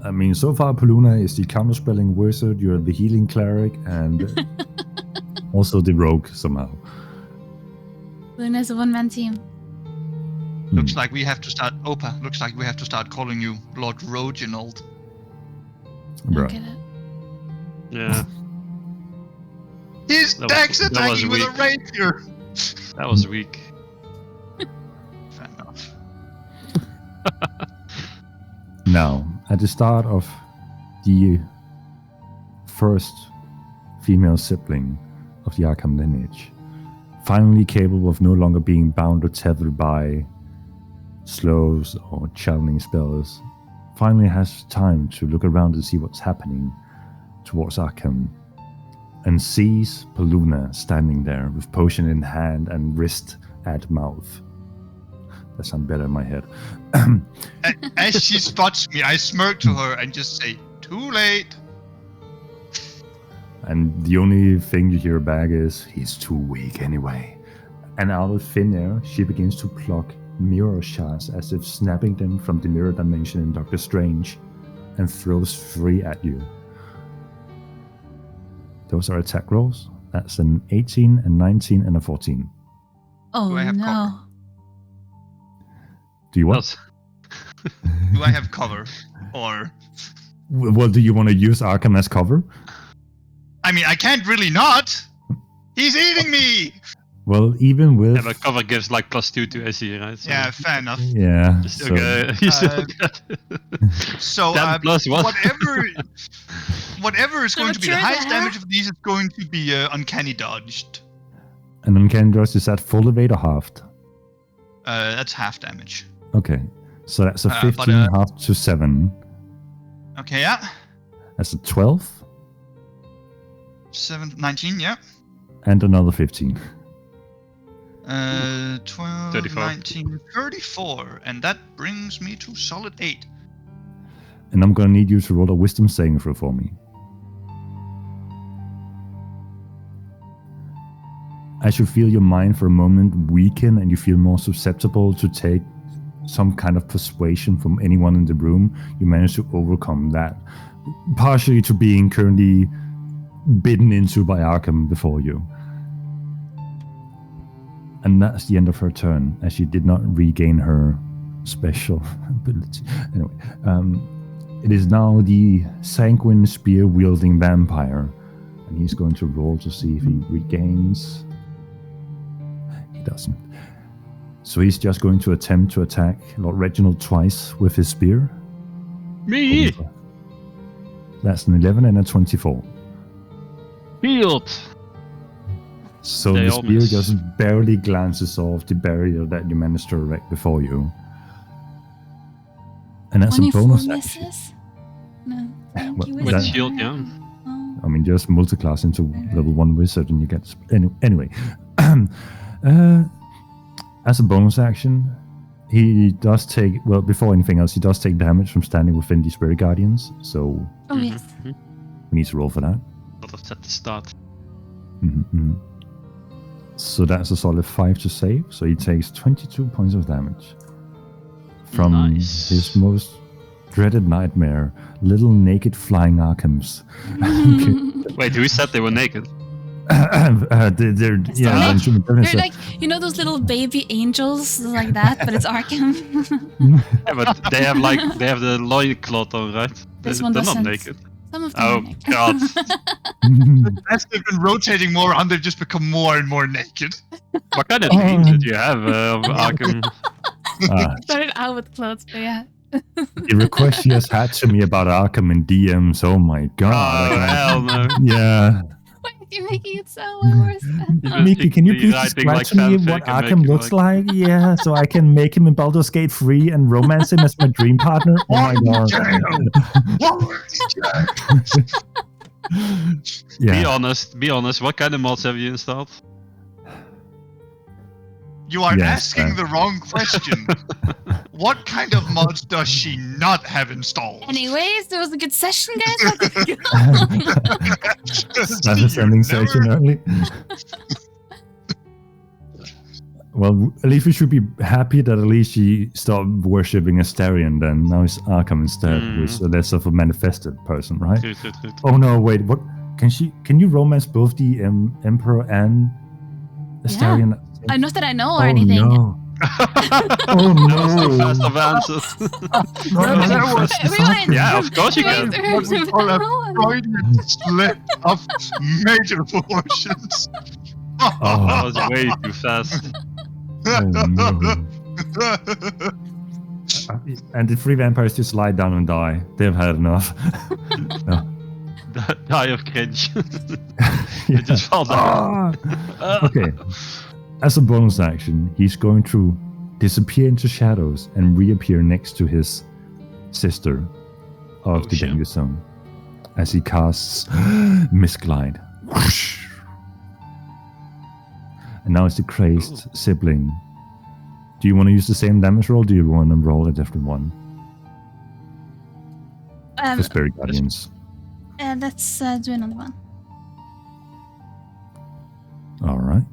I mean, so far Paluna is the counterspelling wizard, you're the healing cleric, and also the rogue somehow. Luna's a one-man team. Looks like we have to start, Opa, looks like we have to start calling you Lord Reginald. Right. Get it. Yeah, He's That dex was attacking with a weak. rapier! that was weak. Fair enough. Now, at the start of the first female sibling of the Arkham lineage, finally capable of no longer being bound or tethered by slows or channeling spells, finally has time to look around and see what's happening towards Arkham, and sees Paluna standing there with potion in hand and wrist at mouth. That sounds better in my head. As she spots me, I smirk to her and just say, too late! And the only thing you hear back is, he's too weak anyway. And out of thin air, she begins to pluck mirror shards as if snapping them from the mirror dimension in Doctor Strange and throws 3 at you. Those are attack rolls. That's an 18, a 19, and a 14. Oh Do I have no. cover? Do you want? That's- Do I have cover? Or Well, do you want to use Arkham as cover? I mean, I can't really not. He's eating me. Well, even with Yeah, but cover gives like +2 to AC, right? So Yeah, fair enough. yeah, you still so- get- you still get- So 10 plus what? whatever is going to be the Sure highest there. damage of these is going to be uncanny dodged. and uncanny dodge, is that full evade or halved? That's half damage. Okay, so that's a But, 15 halved to 7. Okay, yeah. That's a 12 19, yeah. and another 15. 12, 34. 19, 34. And that brings me to solid 8. And I'm gonna need you to roll a wisdom saving throw for me. As you feel your mind for a moment weaken and you feel more susceptible to take some kind of persuasion from anyone in the room, you manage to overcome that. Partially to being currently bitten into by Arkham before you. And that's the end of her turn, as she did not regain her special ability. Anyway, it is now the sanguine spear-wielding vampire, and he's going to roll to see if he regains. He doesn't. So he's just going to attempt to attack Lord Reginald twice with his spear. Me! That's an 11 and a 24. Field! So They the all spear miss. just barely glances off the barrier that you managed to erect before you. And that's a 24 bonus action. misses? No, thank What- you. what With that- shield, yeah. Oh. I mean, just multiclass into level 1 wizard and you get... Anyway. As a bonus action, he does take... Well, before anything else, he does take damage from standing within the Spirit Guardians. So Oh, yes. Mhm. we need to roll for that. Sort of set the start. Mhm. So that's a solid 5 to save. So he takes 22 points of damage from Nice. his most dreaded nightmare, little naked flying Arkhams. Wait, who said they were naked? They're yeah, like- Benjamin They're Dennis said- like, you know those little baby angels like that, but it's Arkham. Yeah, but they have the loincloth on, right? This one They're not doesn't. naked. Some of them Oh are naked. god. As they've been rotating more on, they've just become more and more naked. What kind of dreams did you have of Arkham? Started out with clothes, but yeah. The request she has had to me about Arkham and DMs, oh my god. Oh like, hell no. yeah. Why are you making it so worse? Mickey, can you Be please writing, describe like, to me fanfic what and Arkham make it, looks like? Yeah, so I can make him in Baldur's Gate 3 and romance him as my dream partner? Oh my god. Be Yeah. honest, what kind of mods have you installed? You are Yes, asking the wrong question. What kind of mods does she not have installed? Anyways, it was a good session, guys. That's a sending session early. Well, at least we should be happy that at least she stopped worshipping Astarion then. Now it's Arkham instead, who's less of a manifested person, right? True. Oh no, wait, what? Can you romance both the Emperor and Astarion? Not that I know or Oh anything. no. Oh That was the fast no. of answers. That was Rewind. Yeah, of course you can. what we call a Freudian slip of major proportions. That was way too fast. Oh no. And the 3 vampires just lie down and die. They've had enough. No. Die of cringe. Yeah. They just fall down. Okay. As a bonus action, he's going to disappear into shadows and reappear next to his sister of Oh, the shit. danger zone as he casts Misglide. Whoosh. And now it's the crazed sibling. Do you want to use the same damage roll? Or do you want to roll a different one for Spirit Guardians? Let's do another one. All right.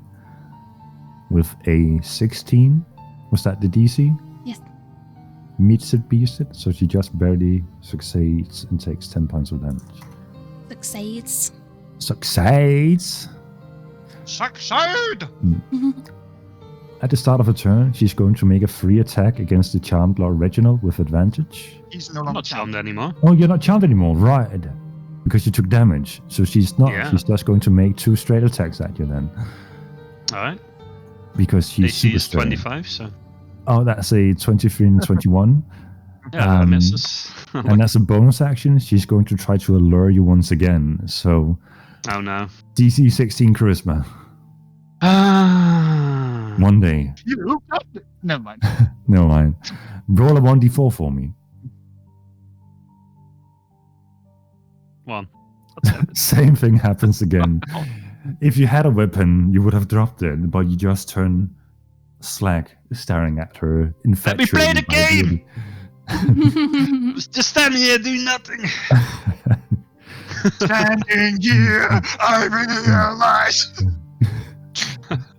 We'll with a 16. Was that the DC? Yes. Meets it, beats it, so she just barely succeeds and takes 10 points of damage. Succeeds. Succeeds! Succeed! At the start of her turn, she's going to make a free attack against the Charmed Lord Reginald with advantage. He's no I'm longer not charmed anymore. Oh, you're not charmed anymore, right? Because you took damage. So she's not. Yeah. She's just going to make 2 straight attacks at you then. Alright. Because she's AC super is straight. 25, so. Oh, that's a 23 and 21. Yeah, that misses. And as a bonus action, she's going to try to allure you once again. So, Oh no. DC 16 charisma. Ah. One day. You got it. Never mind. Never mind. Roll a 1d4 for me. 1. Same thing happens again. If you had a weapon, you would have dropped it, but you just turn slack, staring at her. Let me play the infatuated game! Just standing here doing nothing. Standing here, I realize.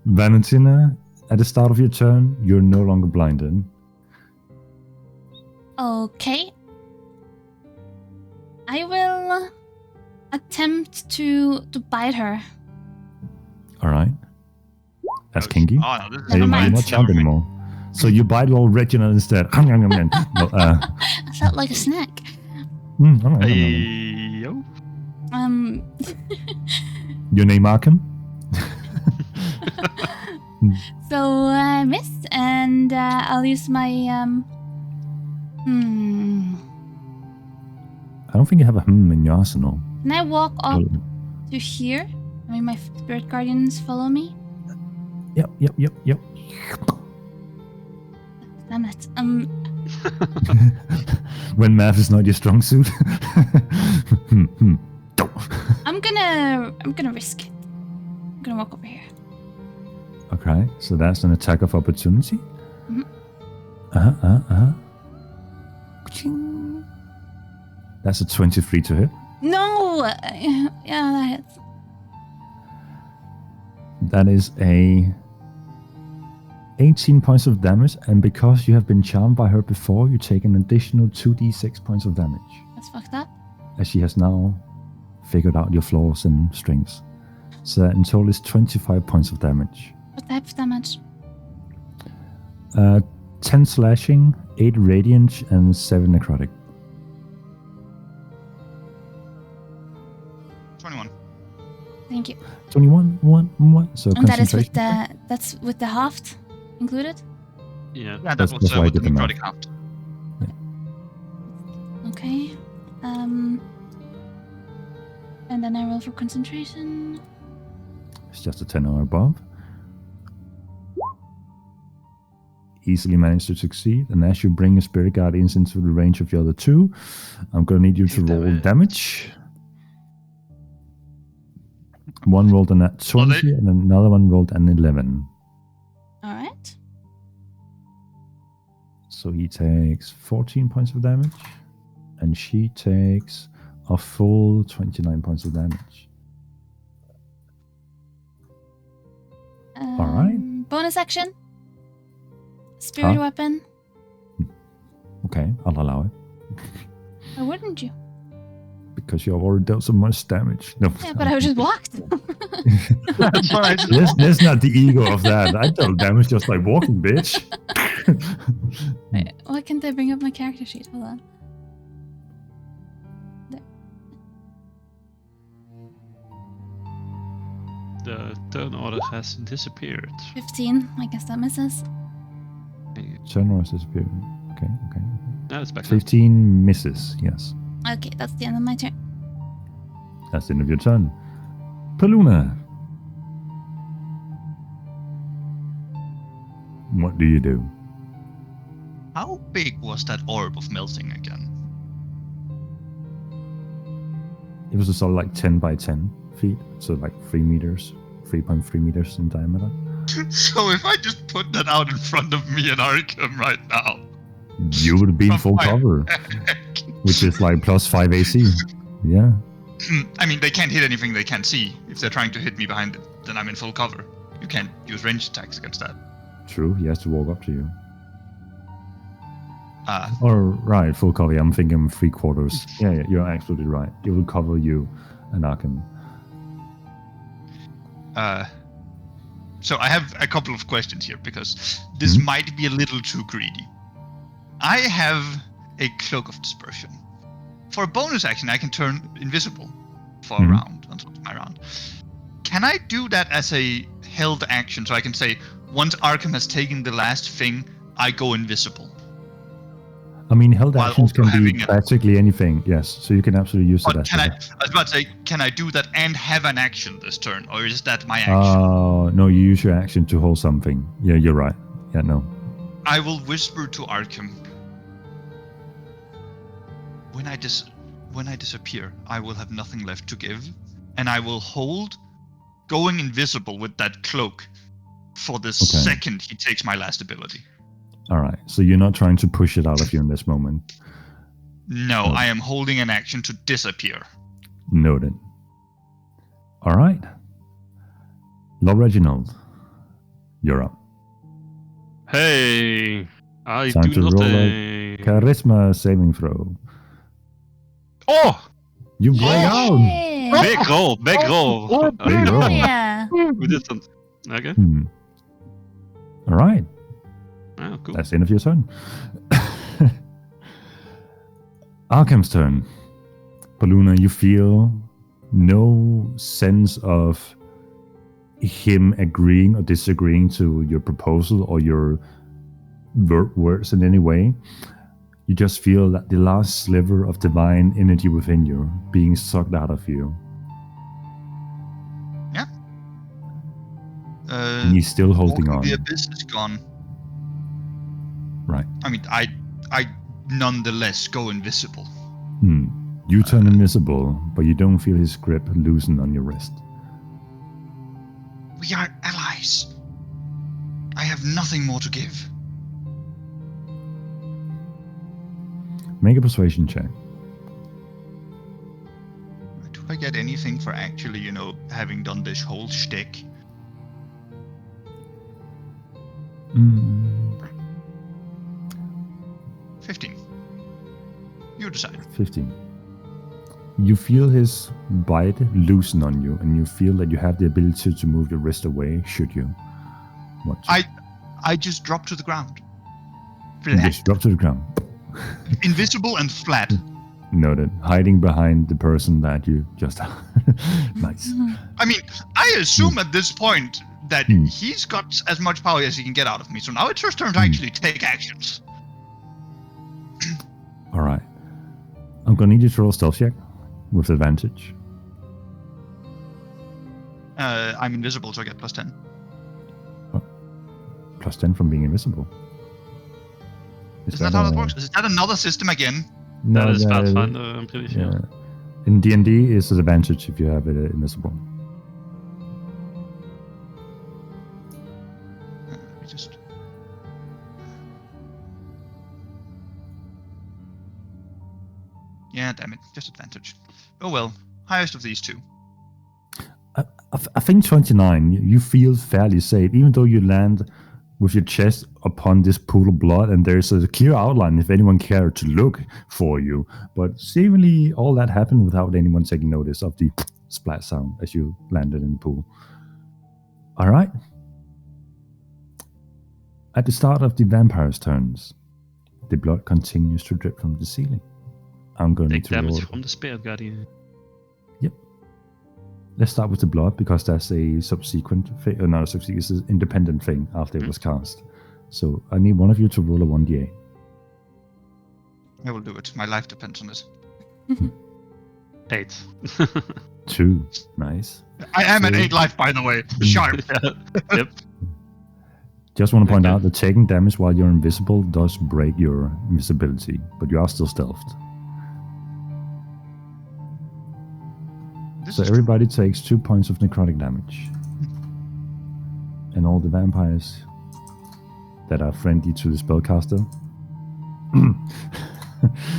Valentina, at the start of your turn, you're no longer blinded. Okay. I will attempt to bite her. All right. That's kinky. Oh, no, this is Hey, Never you're mind. not charmed anymore. So you bite Lord Reginald instead. All right. I felt like a snack. Yo. Your name Arkham? So I missed, and I'll use my I don't think you have a in your arsenal. Can I walk up to here? I mean, my spirit guardians follow me. Yep. Damn it. When math is not your strong suit. I'm gonna risk it. I'm gonna walk over here. Okay, so that's an attack of opportunity. Mhm. Ka-ching. That's a 23 to hit. No. Yeah, that hits. That is a 18 points of damage, and because you have been charmed by her before, you take an additional 2d6 points of damage, That's fucked up. as she has now figured out your flaws and strengths. So that in total is 25 points of damage. What type of damage? 10 slashing, 8 radiant, and 7 necrotic. 21. Thank you. 21, 1. So And that is concentration. that's with the haft included. Yeah. Yeah, That's that was why I with the did the math. necrotic haft. Okay. And then I roll for concentration. It's just a 10 or above. Easily managed to succeed. And as you bring your spirit guardians into the range of the other 2, I'm going to need you to roll damage. One rolled a nat 20 and another one rolled an 11. All right. So he takes 14 points of damage. And she takes a full 29 points of damage. All right. Bonus action. Spirit Huh? weapon. Okay, I'll allow it. Why wouldn't you? Because you have already dealt so much damage. No, Yeah, but I just walked. That's what I There's not the ego of that. I dealt damage just like walking, bitch. Wait, why can't I bring up my character sheet? Hold on. The turn order has disappeared. 15. I guess that misses. Sunrise disappeared. Okay. No, it's back now. 15 misses, yes. Okay, that's the end of my turn. That's the end of your turn. Paluna. What do you do? How big was that orb of melting again? It was a sort of like 10 by 10 feet, so like 3 meters, 3.3 meters in diameter. So if I just put that out in front of me and Arkham right now, You would be in full cover, which is like plus 5 AC. Yeah. I mean, they can't hit anything they can't see. If they're trying to hit me behind it, then I'm in full cover. You can't use ranged attacks against that. True, he has to walk up to you. Uh, Or, right, full cover. I'm thinking 3/4. Yeah, you're absolutely right. It will cover you and Arkham. So I have a couple of questions here because this might be a little too greedy. I have a Cloak of Dispersion. For a bonus action, I can turn invisible for a round until my round. Can I do that as a held action? So I can say, once Arkham has taken the last thing, I go invisible. I mean, held While actions also can be having practically anything, yes. So you can absolutely use it But as I was about to say, can I do that and have an action this turn, or is that my action? No, you use your action to hold something. Yeah, you're right. Yeah, no. I will whisper to Arkham. When I disappear, I will have nothing left to give, and I will hold going invisible with that cloak for the second he takes my last ability. All right. So you're not trying to push it out of you in this moment. No, I am holding an action to disappear. Noted. All right. Lord Reginald, you're up. Hey, I Time do to roll nothing. Charisma saving throw. Oh, You break out. Yay! big roll, big roll. Big roll. Yeah. We did something. Okay. All right. Oh, cool. That's the end of your turn. Arkham's turn. Baluna, you feel no sense of him agreeing or disagreeing to your proposal or your words in any way. You just feel that the last sliver of divine energy within you being sucked out of you. Yeah. And he's still holding on. The abyss is gone. Right. I mean, I nonetheless go invisible. You turn invisible, but you don't feel his grip loosen on your wrist. We are allies. I have nothing more to give. Make a persuasion check. Do I get anything for actually, having done this whole shtick? 15. You decide. 15. You feel his bite loosen on you, and you feel that you have the ability to move your wrist away, should you want to. I just drop to the ground. You just drop to the ground. Invisible and flat. Noted. Hiding behind the person that you just... Nice. I mean, I assume at this point that he's got as much power as he can get out of me. So now it's his turn to actually take actions. All right. I'm going to need you to roll a stealth check with advantage. I'm invisible, so I get plus 10. Plus 10 from being invisible. Is that how that works? Is that another system again? No, that is Pathfinder, I'm pretty sure. Yeah. In D&D, it's an advantage if you have it invisible. Let me just... Yeah, damn it. Just advantage. Oh well. Highest of these two. I think 29, you feel fairly safe, even though you land with your chest upon this pool of blood, and there's a clear outline if anyone cared to look for you. But seemingly all that happened without anyone taking notice of the splat sound as you landed in the pool. All right. At the start of the vampire's turns, the blood continues to drip from the ceiling. I'm going Take to roll. damage from the Spirit Guardian. Yep. Let's start with the blood because that's a subsequent thing. Not a subsequent, it's an independent thing after it was cast. So I need one of you to roll a 1d8. I will do it. My life depends on it. 8. 2. Nice. I am at 8 life, by the way. Sharp. Yep. Just want to point out that taking damage while you're invisible does break your invisibility, but you are still stealthed. So everybody takes 2 points of necrotic damage. And all the vampires that are friendly to the spellcaster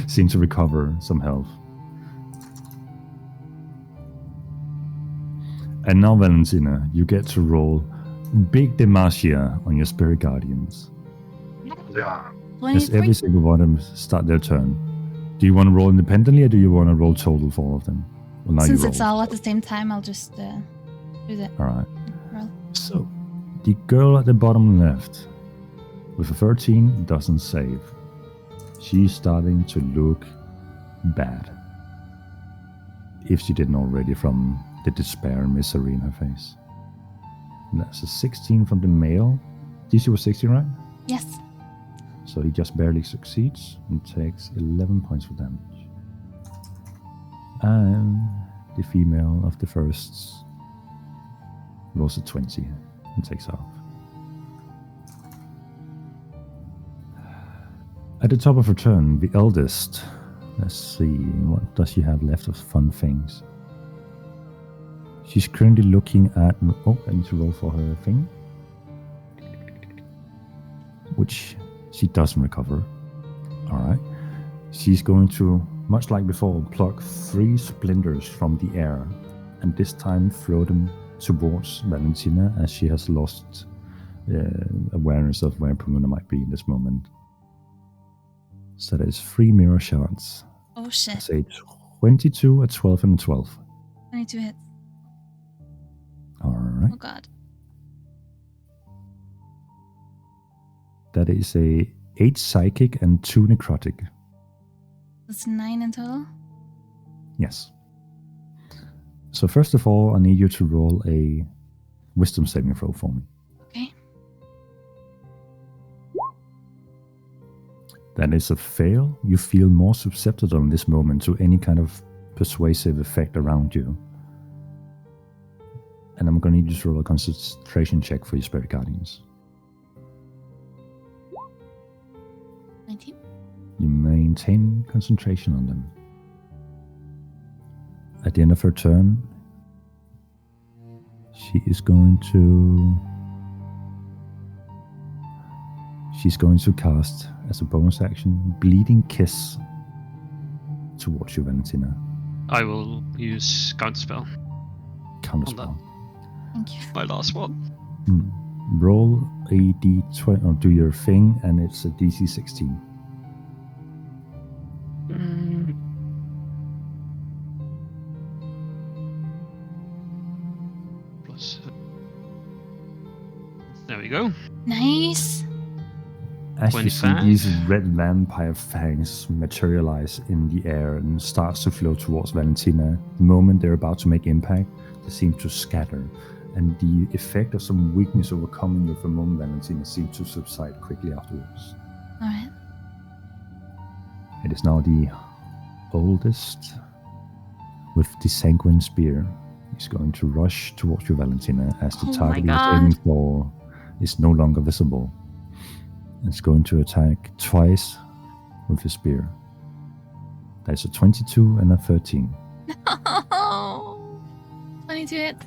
seem to recover some health. And now, Valentina, you get to roll big Demacia on your Spirit Guardians. Yeah. As 23? every single one of them start their turn. Do you want to roll independently or do you want to roll total for all of them? Well, now Since you it's roll. all at the same time, I'll just do that. Alright. Roll. So, the girl at the bottom left with a 13 doesn't save. She's starting to look bad. If she didn't already from the despair and misery in her face. And that's a 16 from the male. DC was 16, right? Yes. So he just barely succeeds and takes 11 points of damage. And the female of the first rolls a 20 and takes off. At the top of her turn, the eldest. Let's see, what does she have left of fun things? She's currently looking at... Oh, I need to roll for her thing. Which she doesn't recover. Alright. She's going to, much like before, pluck 3 splinters from the air. And this time throw them towards Valentina as she has lost awareness of where Pomona might be in this moment. So there's 3 mirror shots. Oh shit. Say 22, a 12, and a 12. 22 hits. Alright. Oh god. That is a 8 psychic and 2 necrotic. That's 9 in total. Yes. So first of all, I need you to roll a wisdom saving throw for me. Okay. That is a fail. You feel more susceptible in this moment to any kind of persuasive effect around you. And I'm going to need you to roll a concentration check for your Spirit Guardians. 19. You maintain concentration on them. At the end of her turn, she is going to... She's going to cast, as a bonus action, Bleeding Kiss towards you, Valentina. I will use Counterspell. Counterspell. Thank you. My last one. Roll a d20, or do your thing, and it's a DC 16. Plus. There we go. Nice. As you see 25. these red vampire fangs materialize in the air and starts to flow towards Valentina, the moment they're about to make impact, they seem to scatter. And the effect of some weakness overcoming you for a moment, Valentina, seems to subside quickly afterwards. Alright. It is now the oldest with the sanguine spear. He's going to rush towards you, Valentina, as the Oh my target he was God. aiming for is no longer visible. It's going to attack twice with his spear. That's a 22 and a 13. 22 hits.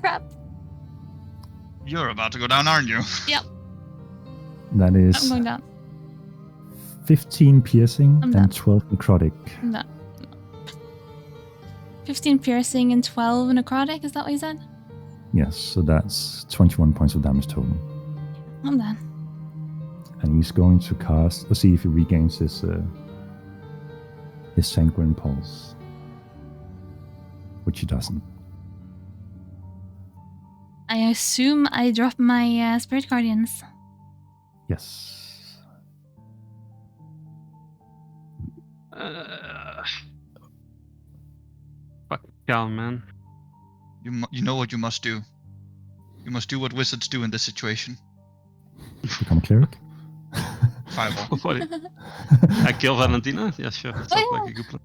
Crap. You're about to go down, aren't you? Yep. That I'm is going down. 15 piercing I'm done. and 12 necrotic. I'm done. 15 piercing and 12 necrotic, is that what you said? Yes, so that's 21 points of damage total. I'm done. And he's going to cast. Let's see if he regains his sanguine pulse, which he doesn't. I assume I drop my Spirit Guardians. Yes. Fuck down, man. You know what you must do. You must do what wizards do in this situation. Become a cleric. Fireball. What? I kill Valentina? Yeah, sure. That sounds like a good plan.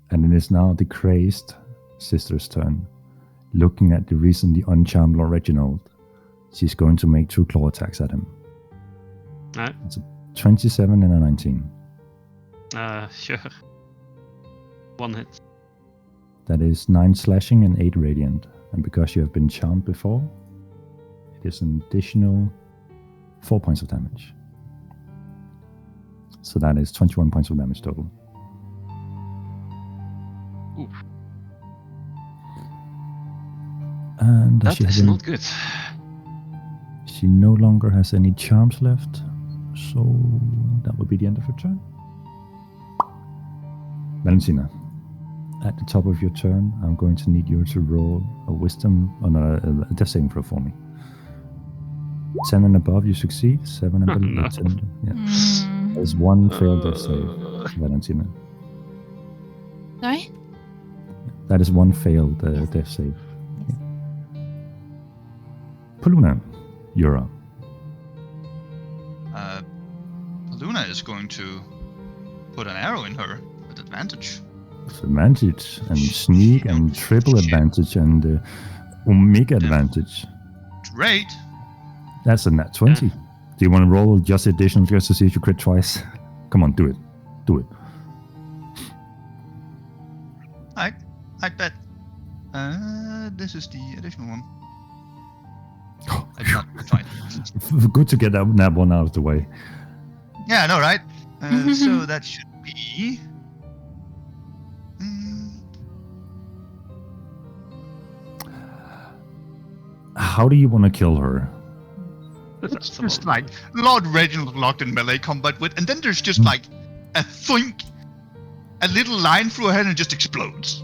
And it is now the crazed sister's turn. Looking at the recently uncharmed Lord Reginald, she's going to make 2 claw attacks at him. Alright. It's a 27 and a 19. Sure. 1 hit. That is 9 slashing and 8 radiant. And because you have been charmed before, it is an additional 4 points of damage. So that is 21 points of damage total. Oof. And does That is not good. She no longer has any charms left, so that would be the end of her turn. Valentina, at the top of your turn, I'm going to need you to roll a a death saving throw for me. 10 and above, you succeed. 7 and below, No. 10. Yeah. There's one failed death save, Valentina. Sorry? That is one failed death save. Yeah. Paluna, you're up. Paluna is going to put an arrow in her with advantage. With advantage and sneak and triple advantage and omega advantage. Great. That's a nat 20. Do you want to roll just additional just to see if you crit twice? Come on, do it. Do it. I bet. This is the additional one. I did not try it. Good to get that one out of the way. Yeah, I know, right? So that should be... How do you want to kill her? It's just like Lord Reginald locked in melee combat with, and then there's just like a thunk, a little line through her head and it just explodes.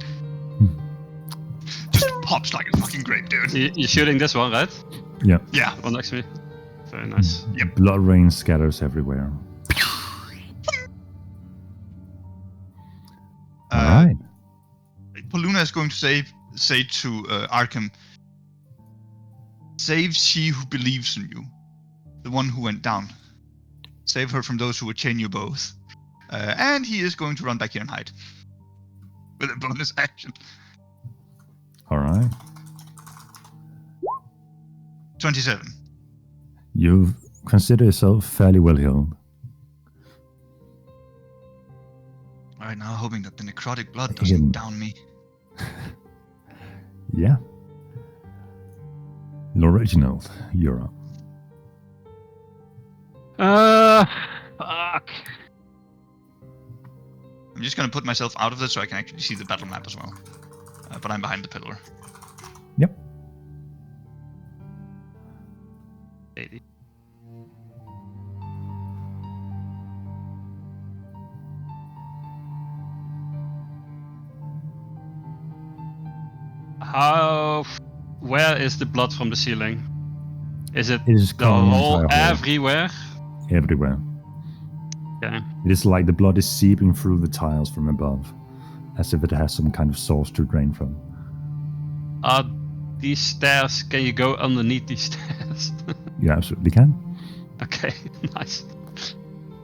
Just pops like a fucking grape, dude. You're shooting this one, right? Yeah. Yeah. One next to me. Very nice. Yep. Blood rain scatters everywhere. Alright. Paluna is going to say to Arkham, save she who believes in you, the one who went down. Save her from those who would chain you both. And he is going to run back here and hide. With a bonus action. Alright. 27. You consider yourself fairly well healed. Alright, now hoping that the necrotic blood doesn't down me. Yeah. Lord Reginald, you're up. Fuck. I'm just gonna put myself out of this so I can actually see the battle map as well. But I'm behind the pillar. Yep. 80. Where is the blood from the ceiling? Is it It is the covering the whole entire hall. everywhere? Everywhere. Okay. It is like the blood is seeping through the tiles from above, as if it has some kind of source to drain from. Are these stairs? Can you go underneath these stairs? You absolutely can. Okay, nice.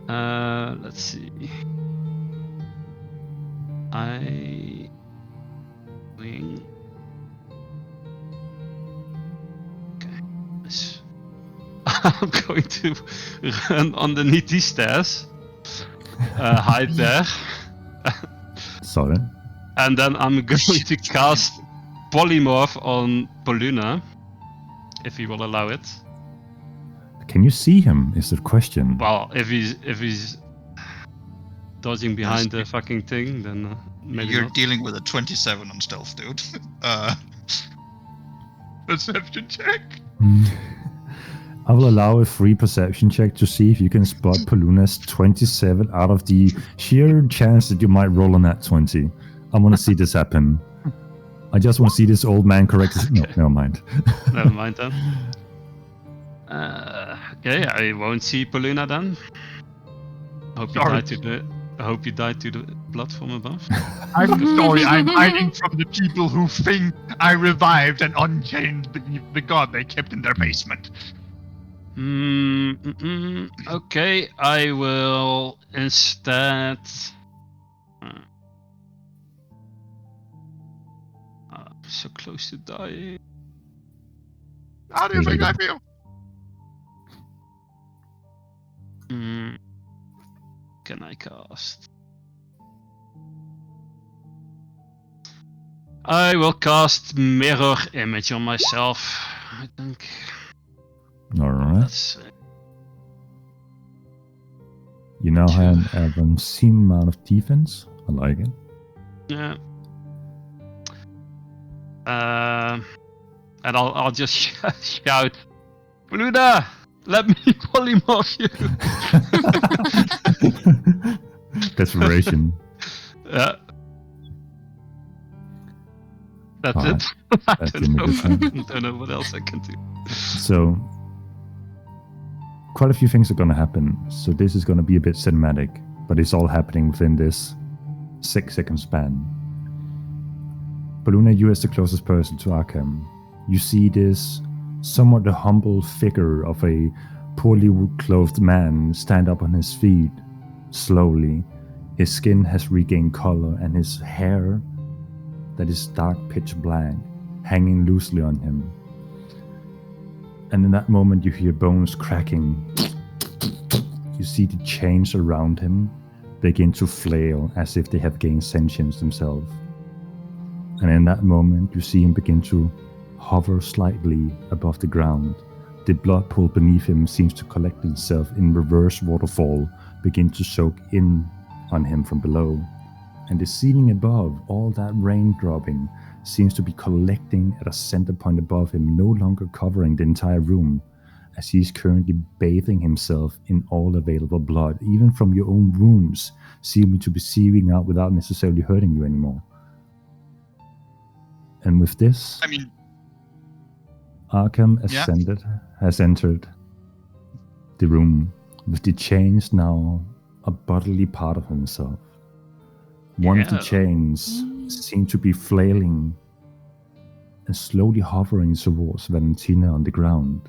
Let's see. Okay, nice. I'm going to run underneath these stairs, hide there, Sorry. and then I'm going to cast Polymorph on Paluna, if he will allow it. Can you see him? Is the question. Well, if he's dodging behind the fucking thing, then maybe You're not. dealing with a 27 on stealth, dude. Perception check. I will allow a free perception check to see if you can spot Paluna's 27 out of the sheer chance that you might roll on that 20. I want to see this happen. I just want to see this old man correct his... No, never mind. Never mind then. Okay, I won't see Paluna then. I hope you died to the blood from above. I'm sorry, I'm hiding from the people who think I revived and unchained the god they kept in their basement. Okay, I will instead... so close to dying. How do you think I feel? Can I cast? I will cast Mirror Image on myself, I think. Alright. That's You now have an obscene amount of defense. I like it. yeah. And I'll just shout, Bluda, let me polymorph you. Desperation. Yeah. That's Alright. it. I That's don't know. the Don't know what else I can do. So, quite a few things are going to happen. So this is going to be a bit cinematic, but it's all happening within this 6-second span. Baluna, you as the closest person to Arkham, you see this somewhat humble figure of a poorly clothed man stand up on his feet slowly. His skin has regained color and his hair, that is dark pitch black, hanging loosely on him. And in that moment you hear bones cracking. You see the chains around him begin to flail as if they have gained sentience themselves. And in that moment you see him begin to hover slightly above the ground. The blood pool beneath him seems to collect itself in reverse waterfall, begin to soak in on him from below. And the ceiling above, all that rain dropping, seems to be collecting at a center point above him, no longer covering the entire room, as he is currently bathing himself in all available blood, even from your own wounds, seeming to be seeping out without necessarily hurting you anymore. And with this, I mean, Arkham Yeah. has entered the room with the chains now a bodily part of himself. One of the Yeah. chains seemed to be flailing and slowly hovering towards Valentina on the ground,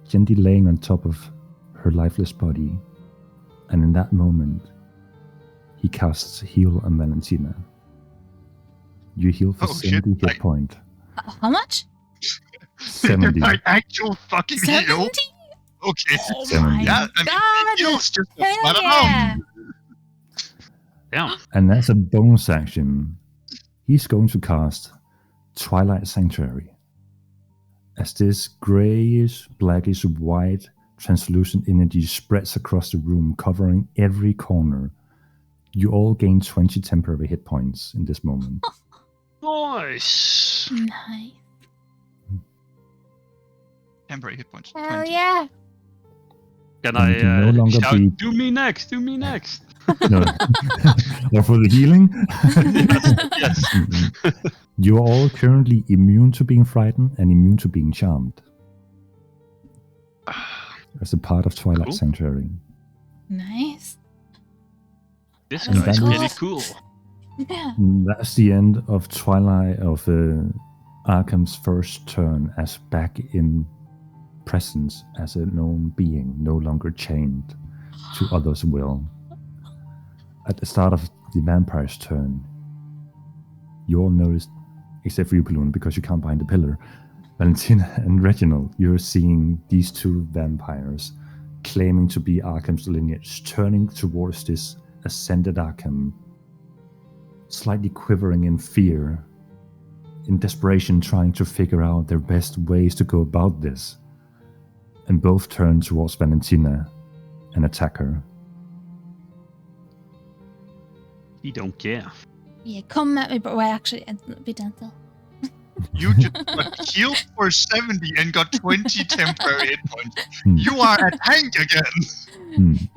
gently laying on top of her lifeless body. And in that moment, he casts heal on Valentina. You heal for Oh, shit. 70 hit point. How much? 70. like actual fucking heal. 70? Okay. Oh 70. my Yeah, I mean, god! heals just a Hell flat yeah! amount. Yeah. And as a bonus action, he's going to cast Twilight Sanctuary. As this grayish, blackish, white, translucent energy spreads across the room, covering every corner, you all gain 20 temporary hit points in this moment. Nice. Nice. Temporary hit points. Hell 20. yeah! Can And you can no I longer shout, be- do me next, do me next. No. Or for the healing? Yes. You're all currently immune to being frightened and immune to being charmed as a part of Twilight Cool. Sanctuary. Nice. This And guy's that really is- cool. Yeah. And that's the end of Twilight, of Arkham's first turn as back in presence as a known being, no longer chained to others' will. At the start of the vampire's turn, you all noticed, except for you, Balloon, because you can't behind the pillar, Valentina and Reginald, you're seeing these two vampires claiming to be Arkham's lineage, turning towards this ascended Arkham, slightly quivering in fear, in desperation, trying to figure out their best ways to go about this. And both turn towards Valentina and attack her. He don't care. Yeah, come at me, but wait, actually, be gentle. You just got healed for 70 and got 20 temporary hit points. Hmm. You are a tank again.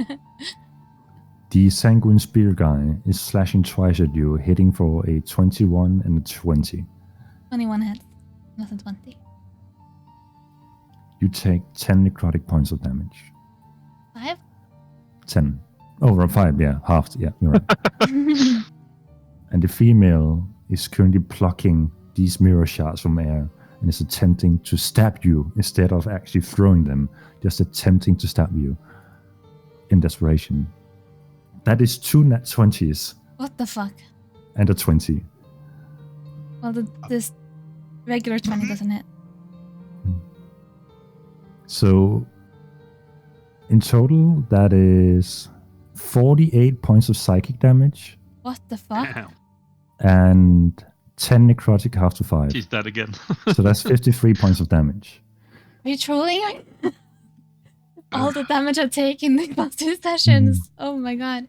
The Sanguine Spear guy is slashing twice at you, hitting for a 21 and a 20. 21 hits, not a 20. You take 10 necrotic points of damage. 5? 10. Oh, 5, yeah. Halved, yeah, you're right. And the female is currently plucking these mirror shards from air and is attempting to stab you instead of actually throwing them, just attempting to stab you in desperation. That is 2 nat 20s What the fuck? and a 20. Well, this regular 20 doesn't hit. So, in total, that is 48 points of psychic damage What the fuck? Damn. and 10 necrotic half to 5. She's dead again. So that's 53 points of damage. Are you trolling? All the damage I've taken in the past 2 sessions. Oh my god.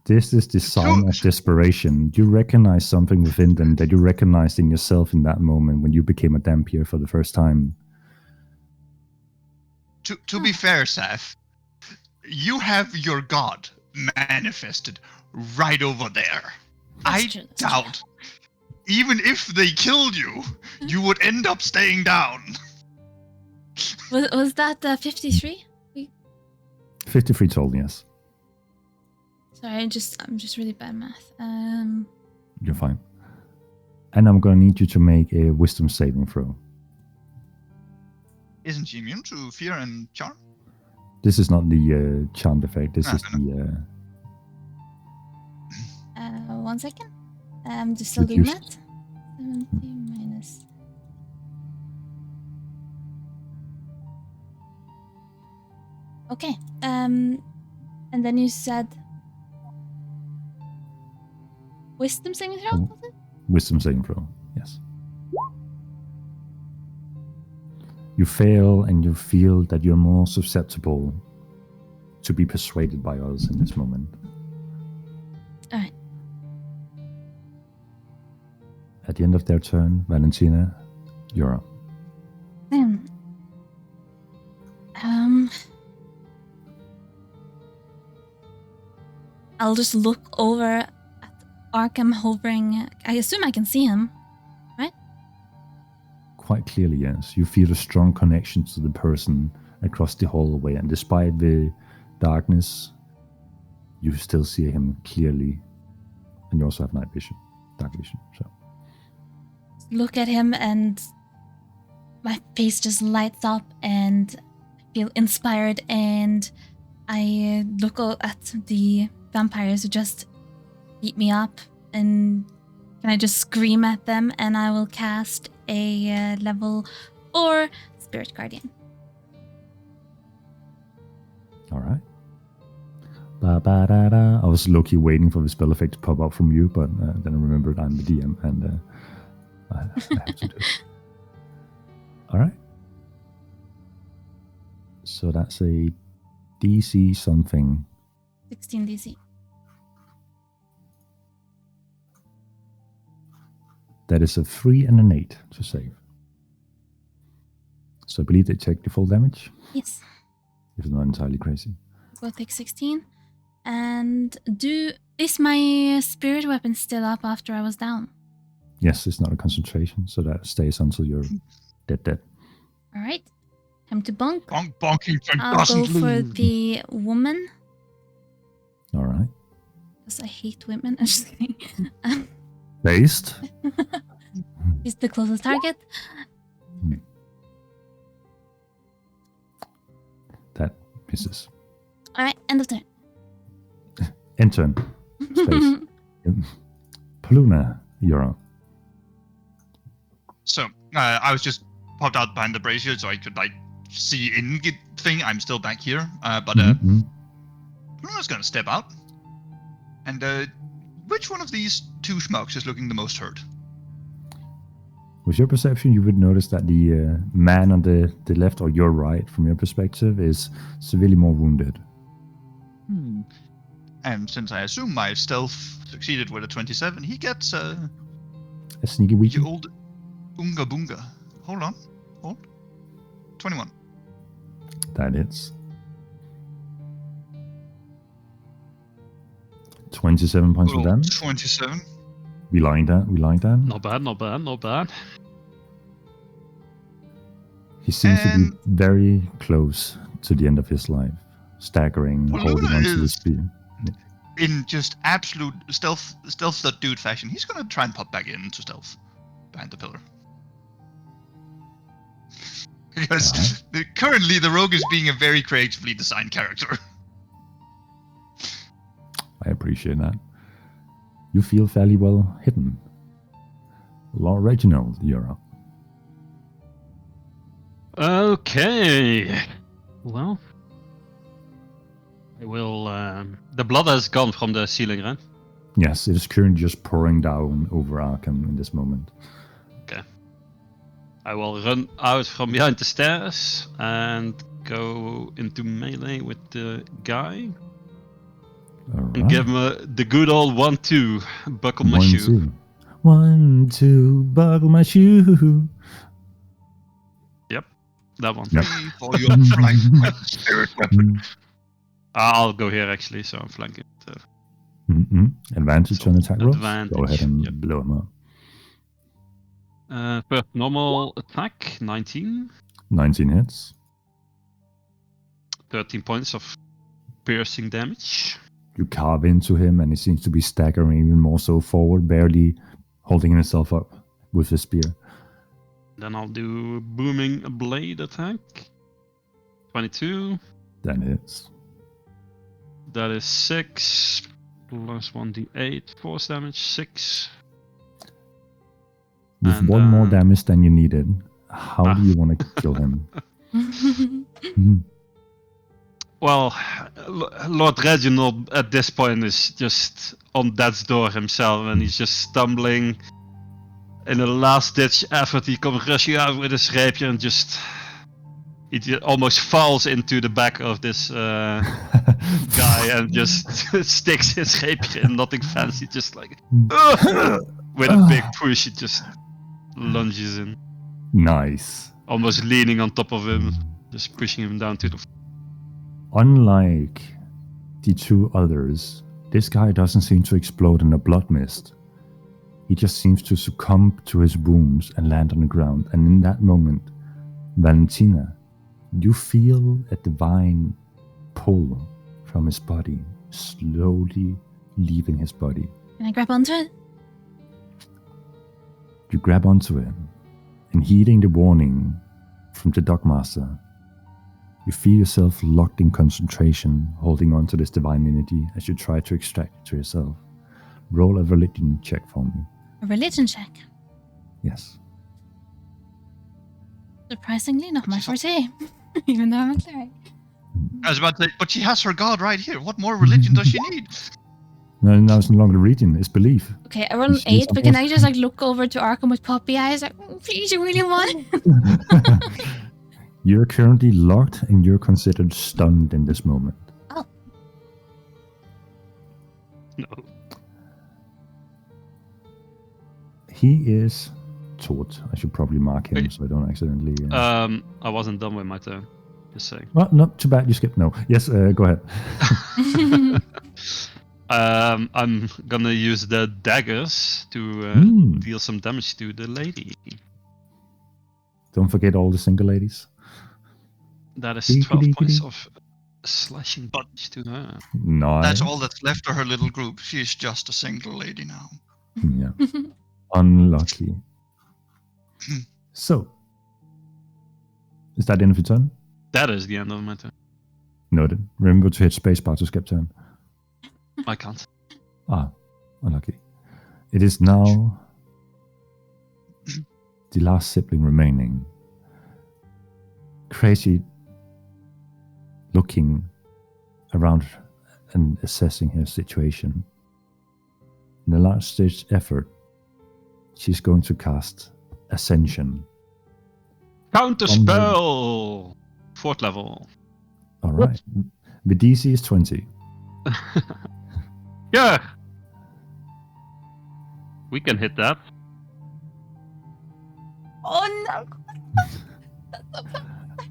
This is the sign of desperation. You recognize something within them that you recognized in yourself in that moment when you became a Dhampir for the first time. To be fair, Seth, you have your god manifested right over there. That's true, that's doubt, even if they killed you, you would end up staying down. Was that 53? 53 total, yes. Sorry, I'm just really bad at math. You're fine. And I'm going to need you to make a wisdom saving throw. Isn't she immune to fear and charm? This is not the charmed effect. This is the... 1 second. I'm just still doing Reduced. that. 70 minus... Okay. And then you said... Wisdom saving throw? Was it? Wisdom saving throw, yes. You fail and you feel that you're more susceptible to be persuaded by others in this moment. Alright. At the end of their turn, Valentina, you're up. I'll just look over at Arkham hovering. I assume I can see him, right? Quite clearly, yes. You feel a strong connection to the person across the hallway, and despite the darkness, you still see him clearly. And you also have night vision, dark vision. So Look at him and my face just lights up and I feel inspired, and I look at the vampires who just beat me up, and can I just scream at them, and I will cast a level 4 Spirit Guardian. all right. Ba-ba-da-da. I was low-key waiting for the spell effect to pop up from you, but then I remembered I'm the DM, and I have to do it. All right. So that's a DC something. 16 DC. That is a 3 and an 8 to save. So I believe they take the full damage, Yes. if it's not entirely crazy. We'll take 16. And is my spirit weapon still up after I was down? Yes, it's not a concentration, so that stays until you're dead. All right. Time to bonk. Bonking I'll doesn't go for lose. the woman, All right. because I hate women. I'm just kidding. Based. He's the closest target. That misses. All right, end of turn. End turn. Space. Paluna, you're on. So I was just popped out behind the brazier so I could see in thing. I'm still back here, but Mhm. Bruno's gonna step out. And which one of these two schmucks is looking the most hurt? With your perception, you would notice that the man on the left or your right, from your perspective, is severely more wounded. And since I assume my stealth succeeded with a 27, he gets A sneaky weak. the old Unga Bunga. Hold on. 21. That is 27 points of Good old damage. 27. We like that. Not bad, not bad, not bad. He seems to And- be very close to the end of his life, staggering, Well, holding Luna onto his is- spear. In just absolute stealth that dude fashion, he's gonna try and pop back into stealth behind the pillar. Because currently the rogue is being a very creatively designed character. I appreciate that. You feel fairly well hidden. Lord Reginald, you're up. Okay. Well, I will. The blood has gone from the ceiling, right? Yes, it is currently just pouring down over Arkham in this moment. I will run out from behind the stairs and go into melee with the guy. All And give him the good old 1-2. Buckle my shoe. 2. 1, 2, buckle my shoe. That one. Yep. For your flank, my spirit weapon. I'll go here actually, so I'm flanking. So. Advantage on attack rolls. Go Advantage, ahead and yep. blow him up. First normal attack, 19. 19 hits. 13 points of piercing damage. You carve into him, and he seems to be staggering even more so forward, barely holding himself up with his spear. Then I'll do booming blade attack. 22. Then hits. That is 6 plus 1d8 force damage. 6. With And, one more damage than you needed, how do you want to kill him? Well, Lord Reginald at this point is just on death's door himself, and he's just stumbling. In a last-ditch effort, he comes rushing out with his rapier and he almost falls into the back of this guy and just sticks his rapier in. Nothing fancy, just like with a big push, he just lunges in, Nice. almost leaning on top of him, just pushing him down to the floor. Unlike the two others, this guy doesn't seem to explode in a blood mist. He just seems to succumb to his wounds and land on the ground. And in that moment, Valentina, you feel a divine pull from his body, slowly leaving his body. Can I grab onto it? You grab onto it, and heeding the warning from the Dogmaster, you feel yourself locked in concentration, holding on to this divine energy as you try to extract it to yourself. Roll a religion check for me. A religion check. Yes. Surprisingly, not my forte, even though I'm a cleric. I was about to say, but she has her god right here. What more religion does she need? No, now it's no longer religion, it's belief. Okay, I rolled an 8, but can I just look over to Arkham with puppy eyes? Please, you really want? You're currently locked and you're considered stunned in this moment. Oh. No. He is taught. I should probably mark him Wait. so I don't accidentally... I wasn't done with my turn. Just saying. Well, not too bad, you skipped. No. Yes, go ahead. I'm gonna use the daggers to deal some damage to the lady. Don't forget all the single ladies. That is 12 points of slashing damage to her. Nice. That's all that's left of her little group. She is just a single lady now. Yeah. Unlucky. So, is that the end of your turn? That is the end of my turn. Noted. Remember to hit spacebar to skip turn. I can't. Ah, unlucky. It is now the last sibling remaining. Crazy looking around and assessing her situation. In a last stage effort, she's going to cast Ascension. Counter spell! 4th level. Alright. The DC is 20. Yeah! We can hit that. Oh no!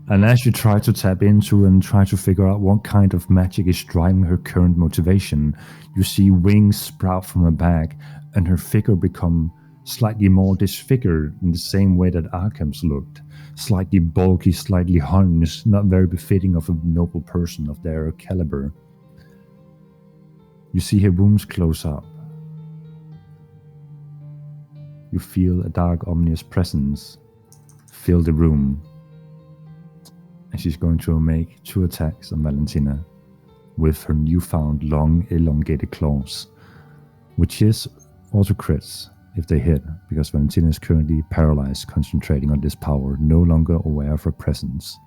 And as you try to tap into and try to figure out what kind of magic is driving her current motivation, you see wings sprout from her back and her figure become slightly more disfigured in the same way that Arkham's looked. Slightly bulky, slightly harnessed, not very befitting of a noble person of their caliber. You see her wounds close up. You feel a dark, ominous presence fill the room. And she's going to make 2 attacks on Valentina with her newfound long, elongated claws, which is auto crits if they hit, because Valentina is currently paralyzed, concentrating on this power, no longer aware of her presence.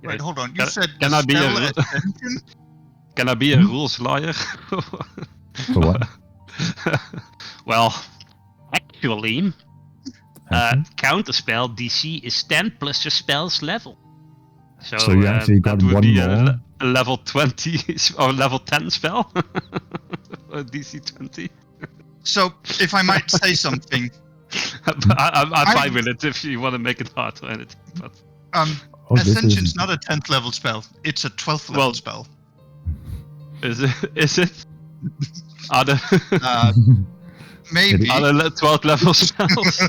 Wait, hold on. You said Can I be spell a- Ascension? Can I be a rules liar? For what? Well, actually, counterspell DC is 10 plus your spell's level. So you actually got that would one be more? a level 20 or level 10 spell. Or DC 20. So, if I might say something, I'm fine with it if you want to make it hard or anything. But Ascension's not a 10th level spell. It's a 12th level spell. is it? Are there Maybe. are there 12 level spells?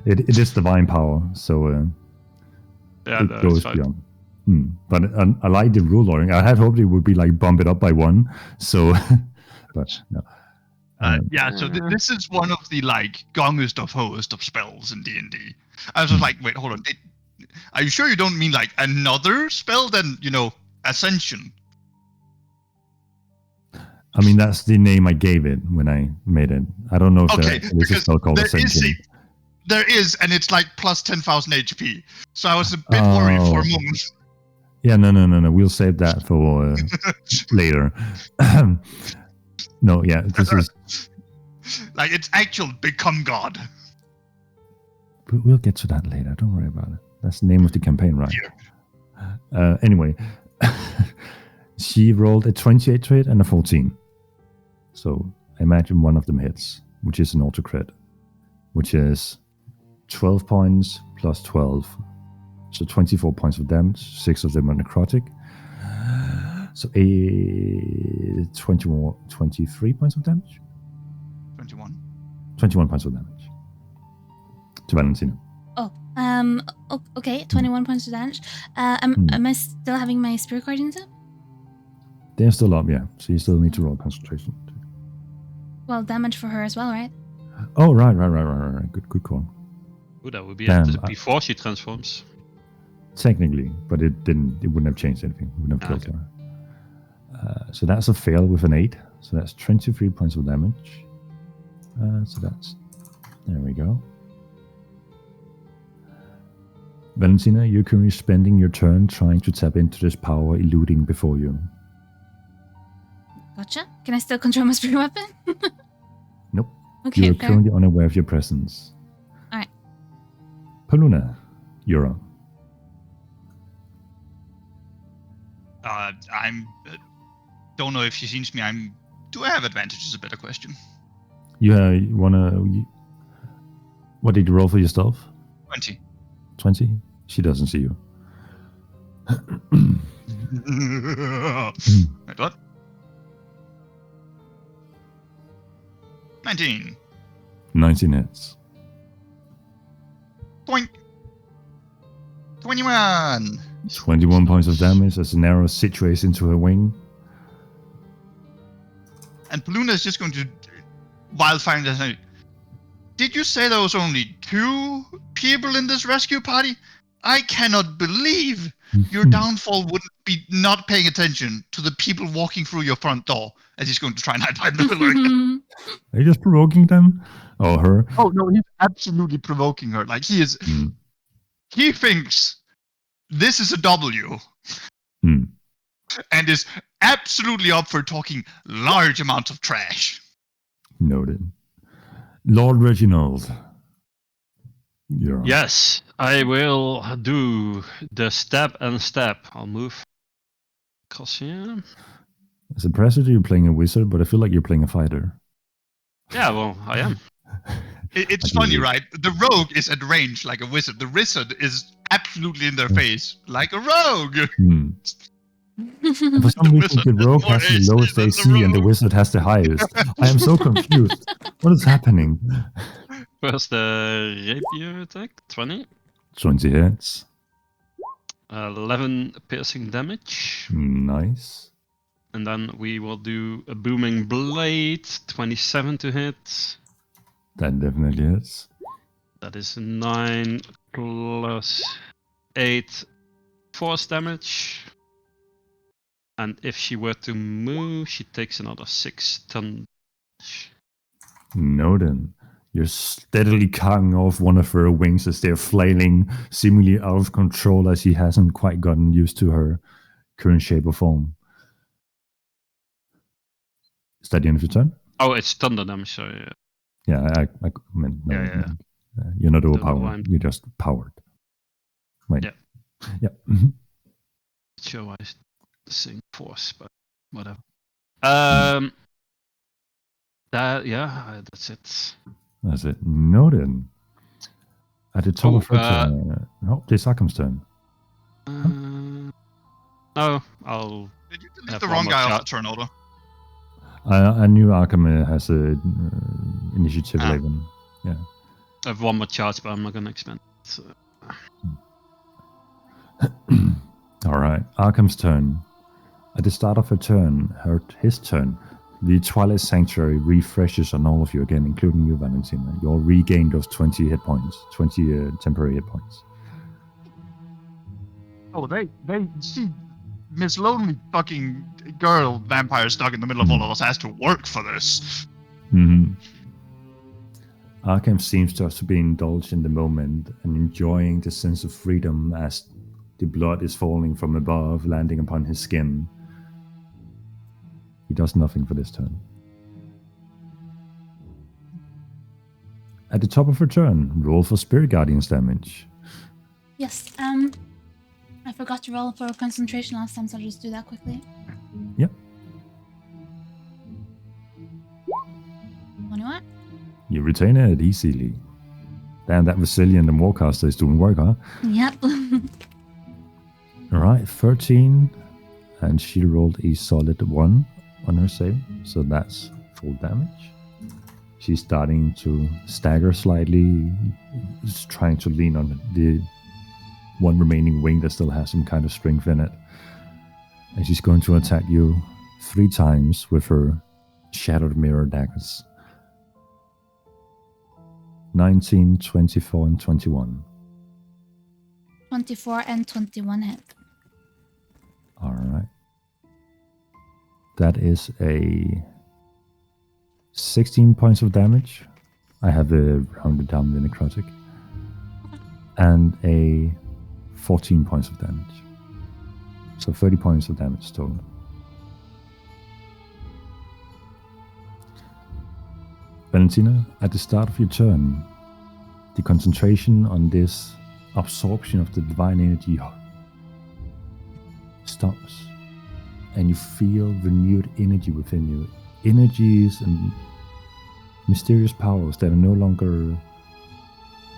It is divine power, so it goes beyond. But I like the rule ordering. I had hoped it would be like bump it up by 1. So, but no. So this is one of the like gongest of hoest of spells in D&D. I was just like, wait, hold on. Are you sure you don't mean like another spell than, Ascension? I mean, that's the name I gave it when I made it. I don't know if there's a spell called Ascension. There is, and it's like plus 10,000 HP. So I was a bit worried for a moment. Yeah, no. We'll save that for later. No, yeah, this is... Like, it's actual become God. We'll get to that later. Don't worry about it. That's the name of the campaign, right? Yeah. Anyway, she rolled a 28 to hit and a 14. So I imagine one of them hits, which is an auto crit, which is 12 points plus 12. So 24 points of damage, 6 of them are necrotic. So 23 points of damage? 21 points of damage. To Valentina. Okay, 21 points of damage. Am I still having my Spirit Guardians up? They're still up, yeah. So you still need to roll concentration. Well, damage for her as well, right? Oh, right. Good call. Oh, that would be before she transforms. Technically, but it wouldn't have changed anything. It wouldn't have killed her. So that's a fail with an 8. So that's 23 points of damage. There we go. Valentina, you're currently spending your turn trying to tap into this power eluding before you. Gotcha. Can I still control my spirit weapon? Nope. Okay, you're currently unaware of your presence. Alright. Paluna, you're up. Don't know if she sees me. Do I have advantage is a better question. What did you roll for your stealth? 20. 20? She doesn't see you. Wait, what? 19. 19 hits. Boink. 21. 21 points of damage as an arrow situates into her wing. And Paluna is just going to wildfire this. Did you say there was only 2 people in this rescue party? I cannot believe your downfall wouldn't be not paying attention to the people walking through your front door as he's going to try and hide behind the pillar again. Are you just provoking them? Or her? Oh, no, he's absolutely provoking her. Like, he is... He thinks this is a W. And is absolutely up for talking large amounts of trash. Noted. Lord Reginald. You're on. Yes, I will do the stab and stab. I'll move. Yeah. It's impressive you're playing a wizard, but I feel like you're playing a fighter. Yeah, well, I am. It's funny, right? The rogue is at range like a wizard. The wizard is absolutely in their face like a rogue. For some reason, the rogue has the lowest AC and the wizard has the highest. I am so confused. What is happening? First, the rapier attack, 20. 20 hits. 11 piercing damage. Nice. And then we will do a booming blade, 27 to hit. That definitely hits. That is 9 plus 8 force damage. And if she were to move, she takes another 6 ton. Noted. You're steadily cutting off one of her wings as they're flailing, seemingly out of control as she hasn't quite gotten used to her current shape or form. Is that the end of your turn? Oh, it's thunder damage, sorry. Yeah, I meant no. Yeah. You're not overpowered. You're just powered. Right. Yeah. Yeah. Sure. menacing force, but whatever. That's it. That's it. Noted. At the top of her turn. No, it's Arkham's turn. No, I'll. Did you Have delete the one wrong more guy off shot. the turn order? I knew Arkham has a initiative 11. Yeah. I have one more charge, but I'm not gonna expend it. So. All right. Arkham's turn. At the start of his turn, the Twilight Sanctuary refreshes on all of you again, including you, Valentina. You'll regain those 20 hit points, 20 temporary hit points. Oh, she, Miss Lonely fucking girl vampire stuck in the middle of all of us has to work for this. Mm-hmm. Arkham seems just to be indulged in the moment and enjoying the sense of freedom as the blood is falling from above, landing upon his skin. He does nothing for this turn. At the top of her turn, roll for Spirit Guardian's damage. Yes. I forgot to roll for concentration last time, so I'll just do that quickly. Yep. 21. You retain it easily. Damn, that Resilient and Warcaster is doing work, huh? Yep. Alright, 13. And she rolled a solid 1 on her save, so that's full damage. She's starting to stagger slightly, just trying to lean on the one remaining wing that still has some kind of strength in it. And she's going to attack you 3 times with her Shattered Mirror daggers. 19, 24, and 21. 24 and 21 hit. Alright. That is a 16 points of damage. I have rounded down the necrotic. And a 14 points of damage. So 30 points of damage total. Valentina, at the start of your turn, the concentration on this absorption of the divine energy stops. And you feel renewed energy within you. Energies and mysterious powers that are no longer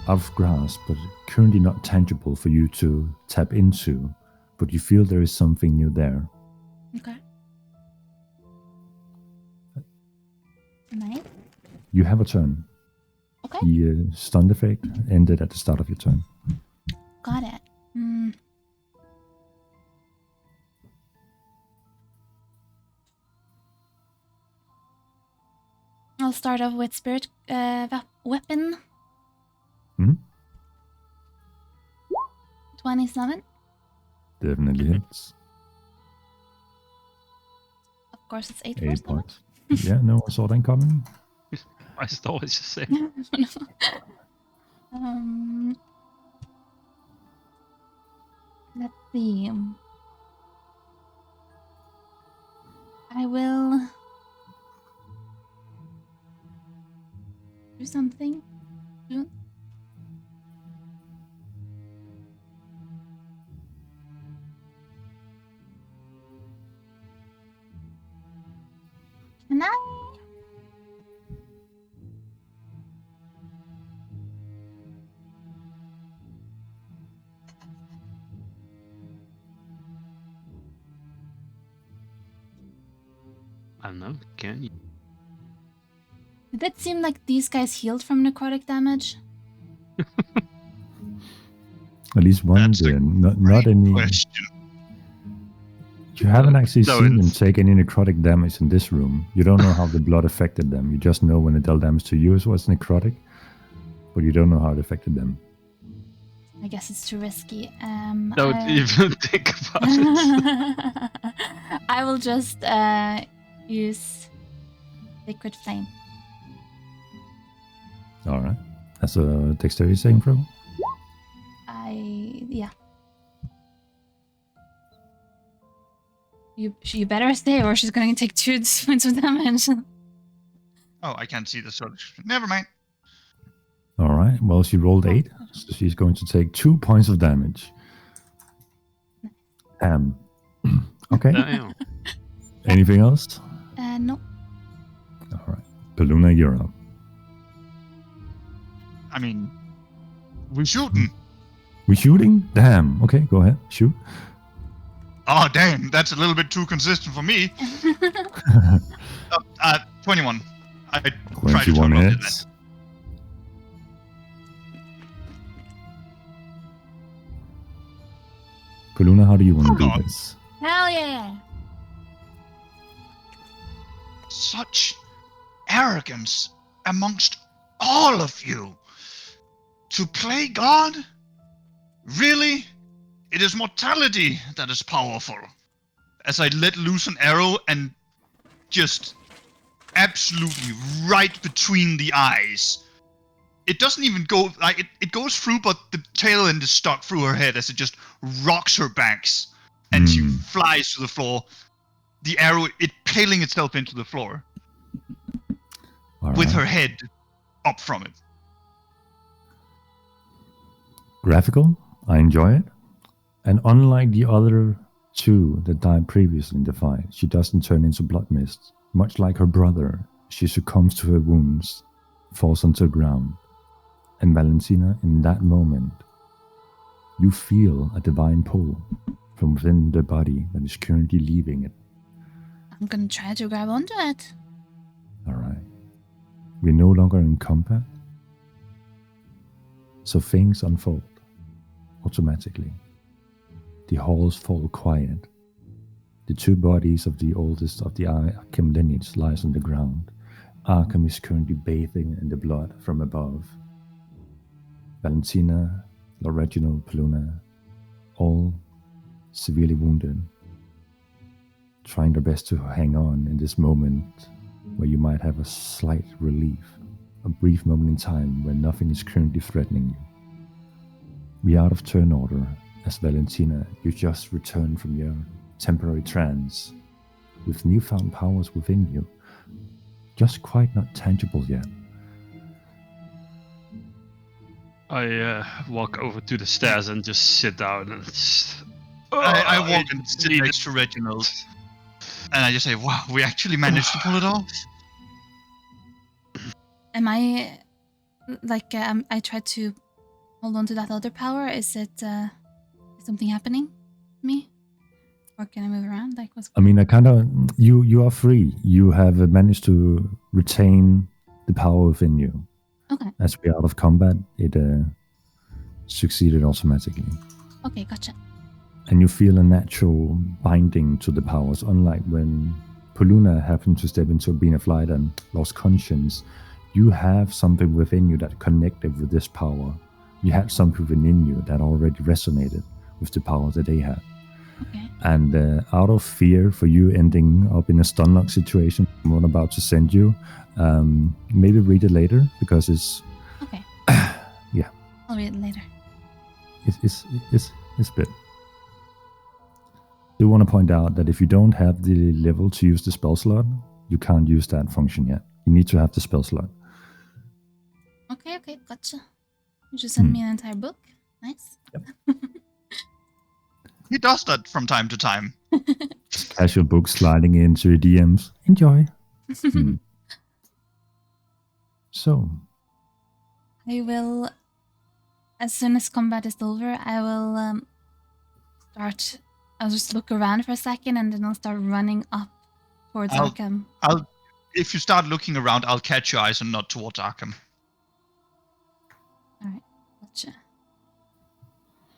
out of grasp, but currently not tangible for you to tap into. But you feel there is something new there. Okay. Nice. You have a turn. Okay. The stun effect ended at the start of your turn. Got it. I'll start off with Spirit Weapon. 27. Definitely hits. Of course, it's 8 8 points. Yeah, no one saw that coming. I thought it's the same. Let's see. I will do something soon. Can I? I don't know. Can you? Did it seem like these guys healed from necrotic damage? At least one That's a did. Not any. Question. You haven't actually No, seen them it's- take any necrotic damage in this room. You don't know how the blood affected them. You just know when it dealt damage to you it was necrotic, but you don't know how it affected them. I guess it's too risky. Don't even think about it. I will just use Liquid Flame. Alright. That's a dexterity saving throw. Yeah. You better stay, or she's going to take 2 points of damage. Oh, I can't see the search. Never mind. Alright. Well, she rolled 8, so she's going to take 2 points of damage. Okay. Damn. Anything else? No. All right. Paluna, you're up. I mean, we're shooting. We shooting? Damn. Okay, go ahead. Shoot. Oh, damn, that's a little bit too consistent for me. 21. I tried to 21 talk about hits. Paluna, how do you want to Hold do on. this? Hell yeah. Such arrogance amongst all of you. To play God? Really? It is mortality that is powerful. As I let loose an arrow and just absolutely right between the eyes. It doesn't even go, like, it goes through, but the tail end is stuck through her head as it just rocks her banks. And she flies to the floor. The arrow, it paling itself into the floor. All With right. her head up from it. Graphical. I enjoy it. And unlike the other two that died previously in the fight, she doesn't turn into blood mist. Much like her brother, she succumbs to her wounds, falls onto the ground. And Valentina, in that moment, you feel a divine pull from within the body that is currently leaving it. I'm gonna try to grab onto it. All right. We're no longer in combat. So things unfold automatically. The halls fall quiet. The two bodies of the oldest of the Arkham lineage lies on the ground. Arkham is currently bathing in the blood from above. Valentina, Lord Reginald, Paluna, all severely wounded, trying their best to hang on in this moment where you might have a slight relief, a brief moment in time where nothing is currently threatening you. We are out of turn order, as Valentina, you just returned from your temporary trance, with newfound powers within you, just quite not tangible yet. I walk over to the stairs and just sit down and I walk and sit next to Reginald. And I just say, wow, we actually managed to pull it off. Am I like I tried to hold on to that other power? Is it something happening to me? Or can I move around? Like what's I mean, I kind of, you are free. You have managed to retain the power within you. Okay. As we are out of combat, it succeeded automatically. Okay, gotcha. And you feel a natural binding to the powers, unlike when Paluna happened to step into a being of light and lost conscience. You have something within you that connected with this power. You had something within you that already resonated with the power that they had. Okay. And out of fear for you ending up in a stunlock situation, I'm about to send you, maybe read it later, because it's... Okay. Yeah. I'll read it later. It's a bit. I do want to point out that if you don't have the level to use the spell slot, you can't use that function yet. You need to have the spell slot. Okay, gotcha. You just sent me an entire book. Nice. Yep. He does that from time to time. Casual book sliding into your DMs. Enjoy. So. I will, as soon as combat is over, I will start. I'll just look around for a second and then I'll start running up towards Arkham. If you start looking around, I'll catch your eyes and nod towards Arkham. Alright, gotcha.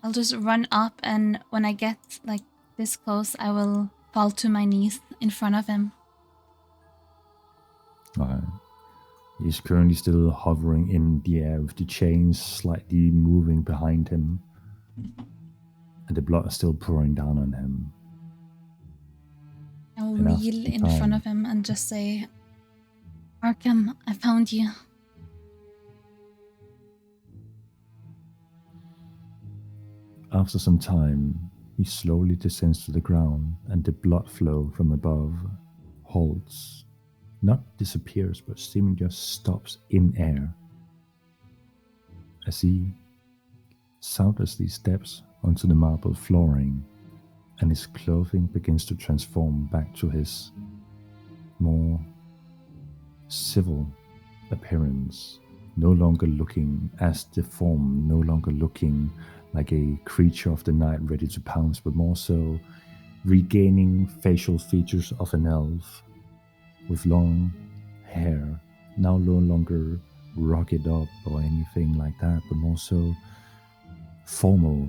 I'll just run up, and when I get like this close, I will fall to my knees in front of him. He's currently still hovering in the air with the chains slightly moving behind him. And the blood is still pouring down on him. I will reel in front of him and just say, Arkham, I found you. After some time, he slowly descends to the ground, and the blood flow from above halts. Not disappears, but seemingly just stops in air. As he soundlessly steps onto the marble flooring and his clothing begins to transform back to his more civil appearance, no longer looking as deformed, no longer looking like a creature of the night ready to pounce, but more so regaining facial features of an elf with long hair, now no longer rugged up or anything like that, but more so formal,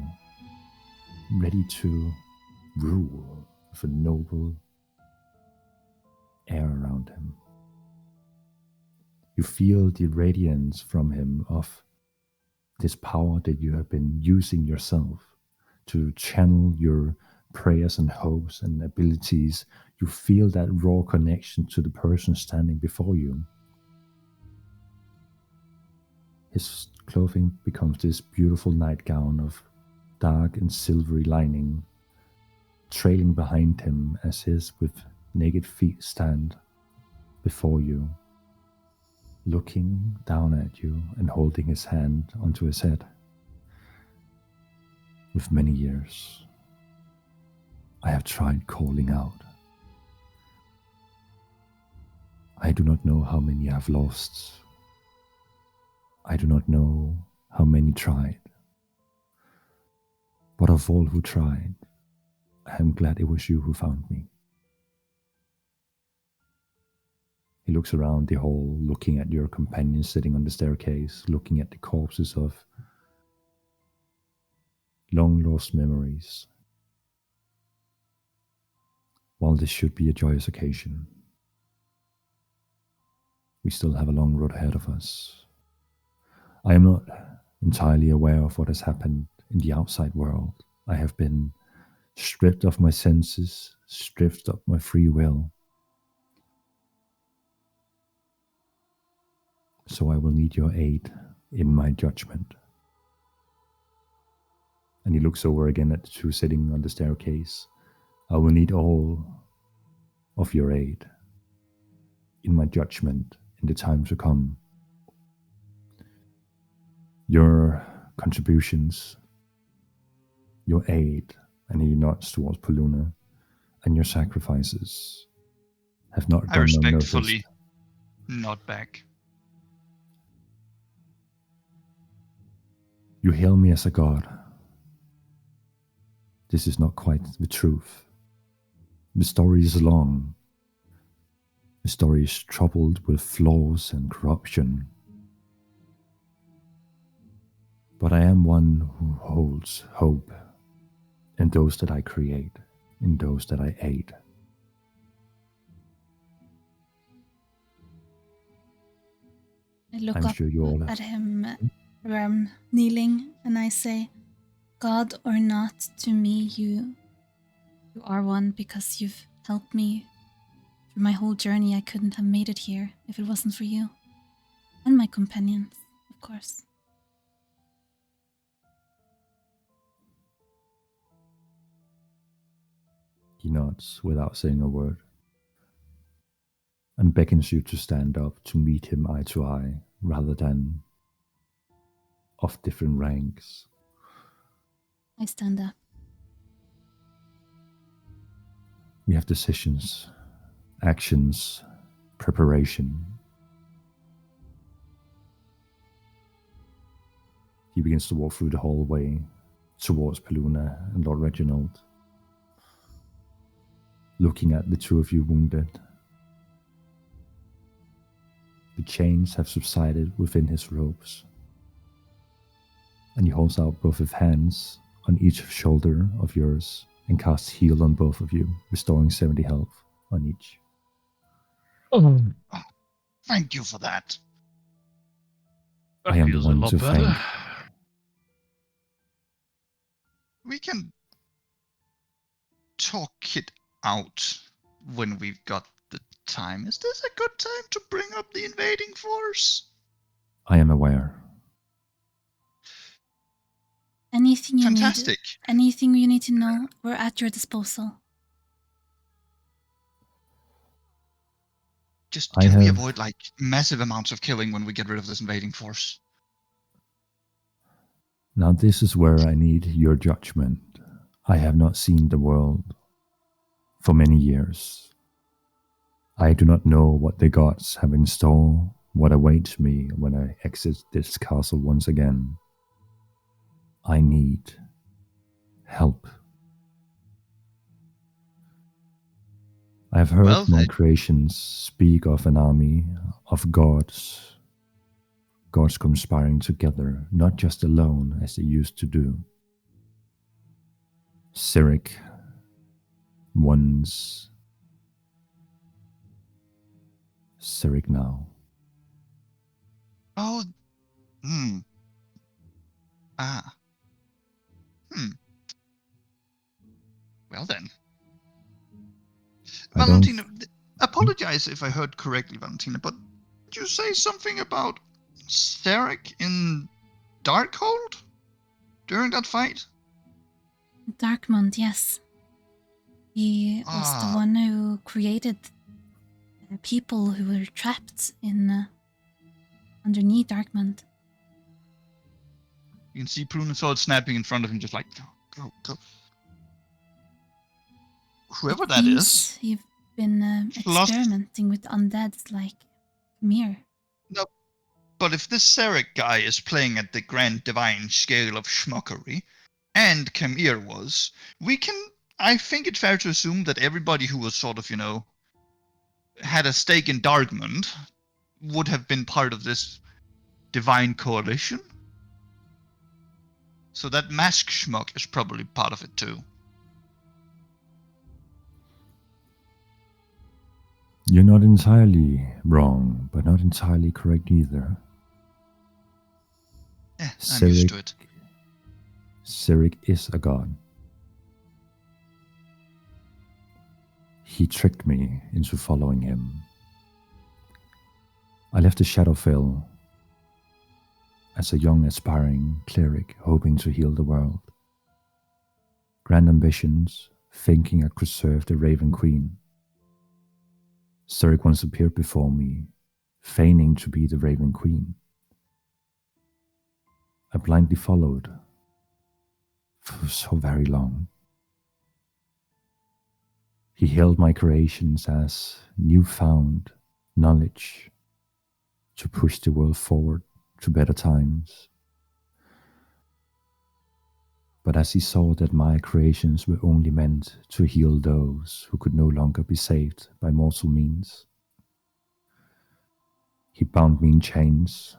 ready to rule with a noble air around him. You feel the radiance from him of this power that you have been using yourself to channel your prayers and hopes and abilities. You feel that raw connection to the person standing before you. His clothing becomes this beautiful nightgown of dark and silvery lining, trailing behind him as his with naked feet stand before you, looking down at you and holding his hand onto his head. With many years, I have tried calling out. I do not know how many I have lost. I do not know how many tried. But of all who tried, I am glad it was you who found me. He looks around the hall, looking at your companions sitting on the staircase, looking at the corpses of long lost memories. While this should be a joyous occasion, we still have a long road ahead of us. I am not entirely aware of what has happened in the outside world. I have been stripped of my senses, stripped of my free will. So I will need your aid in my judgment. And he looks over again at the two sitting on the staircase. I will need all of your aid in my judgment in the time to come. Your contributions, your aid, and he nods towards Paluna, and your sacrifices have not I gone respectfully unnoticed. nod back. You hail me as a god. This is not quite the truth. The story is long. The story is troubled with flaws and corruption. But I am one who holds hope in those that I create, in those that I aid. I look I'm up sure you all at him, where I'm kneeling, and I say, God or not, to me, you are one because you've helped me through my whole journey. I couldn't have made it here if it wasn't for you. And my companions, of course. He nods without saying a word and beckons you to stand up to meet him eye to eye rather than of different ranks. I stand up. We have decisions, actions, preparation. He begins to walk through the hallway towards Paluna and Lord Reginald, looking at the two of you wounded. The chains have subsided within his robes, and he holds out both his hands on each shoulder of yours and casts heal on both of you, restoring 70 health on each. Oh, thank you for that. I am the one to thank. We can talk it out when we've got the time. Is this a good time to bring up the invading force? I am aware. Anything you Fantastic. Anything you need to know, we're at your disposal. Just can we avoid like massive amounts of killing when we get rid of this invading force? Now this is where I need your judgment. I have not seen the world for many years. I do not know what the gods have in store, what awaits me when I exit this castle once again. I need help. I have heard Well, my creations speak of an army of gods conspiring together, not just alone as they used to do. Cyric once, Cyric now. Oh, ah, well then. I Valentina, apologize if I heard correctly, Valentina, but did you say something about Cyric in Darkhold during that fight? Darkmond, yes. He was the one who created people who were trapped in underneath Darkmond. You can see Prune Sword snapping in front of him, just like, go. Whoever that is. You've been experimenting with undeads like Khmer. No, but if this Cyric guy is playing at the grand divine scale of schmuckery, and Khmer was, I think it's fair to assume that everybody who was sort of, had a stake in Darkmond would have been part of this divine coalition. So that mask schmuck is probably part of it too. You're not entirely wrong, but not entirely correct either. I'm used to it. Cyric is a god. He tricked me into following him. I left the Shadowfell as a young aspiring cleric hoping to heal the world. Grand ambitions, thinking I could serve the Raven Queen. Cyric once appeared before me, feigning to be the Raven Queen. I blindly followed for so very long. He hailed my creations as newfound knowledge to push the world forward to better times. But as he saw that my creations were only meant to heal those who could no longer be saved by mortal means, he bound me in chains,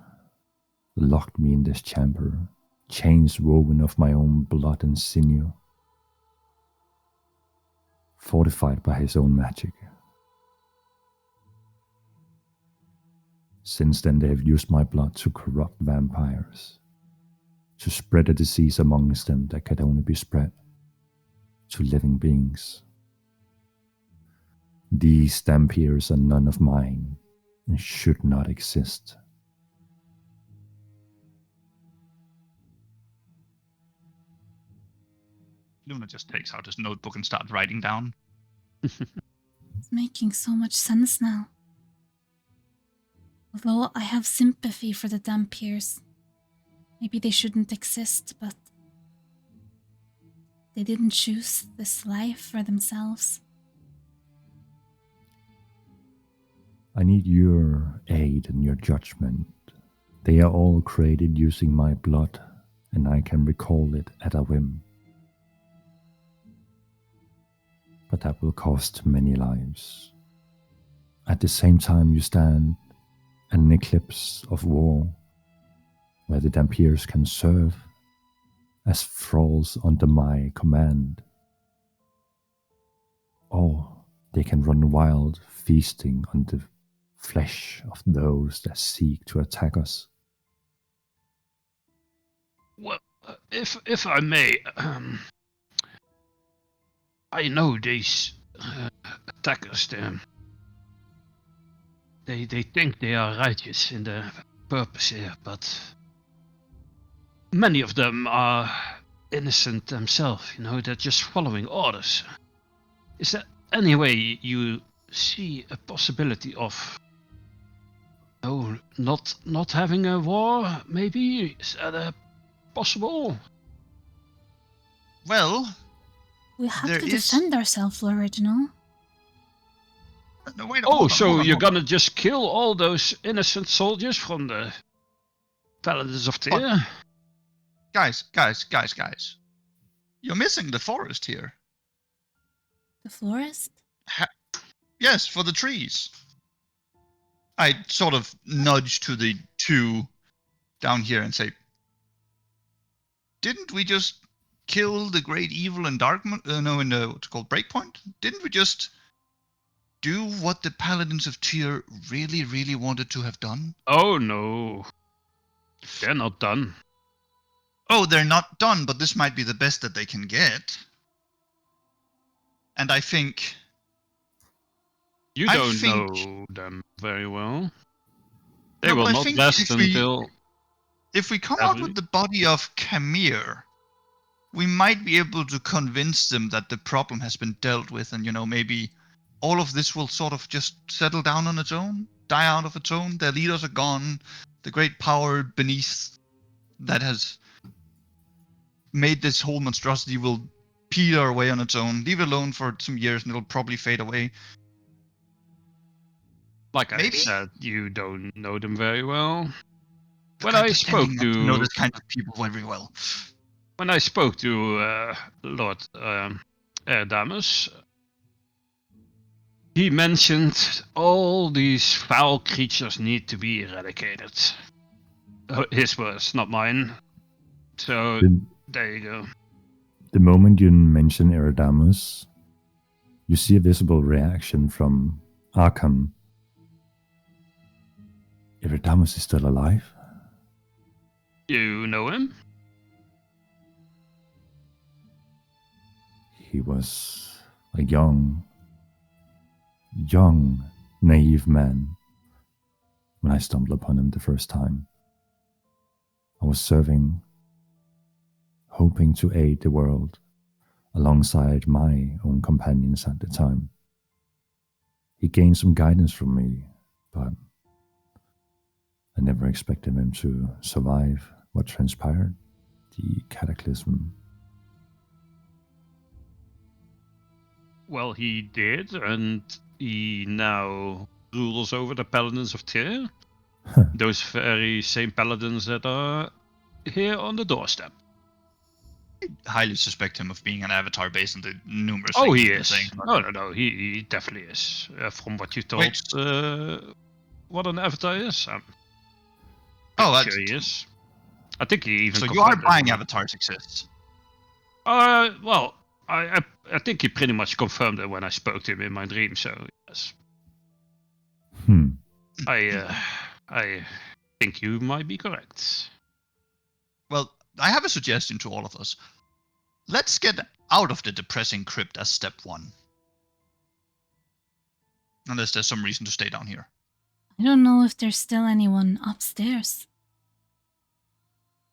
locked me in this chamber, chains woven of my own blood and sinew, fortified by his own magic. Since then they have used my blood to corrupt vampires, to spread a disease amongst them that could only be spread to living beings. These Dhampirs are none of mine and should not exist. Luna just takes out his notebook and starts writing down. It's making so much sense now. Although I have sympathy for the Dhampirs. Maybe they shouldn't exist, but they didn't choose this life for themselves. I need your aid and your judgment. They are all created using my blood, and I can recall it at a whim. But that will cost many lives. At the same time, you stand at an eclipse of war, where the Dhampirs can serve as thralls under my command. Or they can run wild, feasting on the flesh of those that seek to attack us. Well, if I may, I know these attackers. They think they are righteous in their purpose here, but many of them are innocent themselves. They're just following orders. Is there any way you see a possibility of not having a war? Maybe is that possible? Well, We have There to is- defend ourselves, Original. No, wait, Oh, hold on, so hold on, you're hold on. gonna just kill all those innocent soldiers from the Paladins of Tyr? Guys. You're missing the forest here. The forest? Yes, for the trees. I sort of nudge to the two down here and say, didn't we just kill the great evil in Darkmoon? No, in the what's it called, Breakpoint? Didn't we just do what the Paladins of Tyr really, really wanted to have done? Oh no. They're not done. Oh, they're not done, but this might be the best that they can get. And I think... You I don't think- know them very well. They No, will but I not think rest if we- until... If we come out Heavily. with the body of Camille, we might be able to convince them that the problem has been dealt with, and maybe all of this will sort of just settle down on its own, die out of its own. Their leaders are gone. The great power beneath that has made this whole monstrosity will peter away on its own. Leave it alone for some years, and it'll probably fade away. Like I Maybe? said, you don't know them very well. When I'm I pretending spoke not to know to... this kind of people very well. When I spoke to Lord Erdamus, he mentioned all these foul creatures need to be eradicated. His words, not mine. So there you go. The moment you mention Eridamus, you see a visible reaction from Arkham. Eridamus is still alive? You know him? He was a young, naive man when I stumbled upon him the first time. I was serving, hoping to aid the world alongside my own companions at the time. He gained some guidance from me, but I never expected him to survive what transpired, the cataclysm. Well, he did, and he now rules over the Paladins of Tyr. Those very same Paladins that are here on the doorstep. I highly suspect him of being an avatar based on the numerous Oh, things he he's been is. saying. No, he definitely is. From what you told, Wait. what an avatar is. I'm Oh, sure he is. I think he even. so you are confirmed that buying one. avatars exist. Well, I think he pretty much confirmed it when I spoke to him in my dream. So yes, I think you might be correct. Well, I have a suggestion to all of us. Let's get out of the depressing crypt as step one. Unless there's some reason to stay down here. I don't know if there's still anyone upstairs.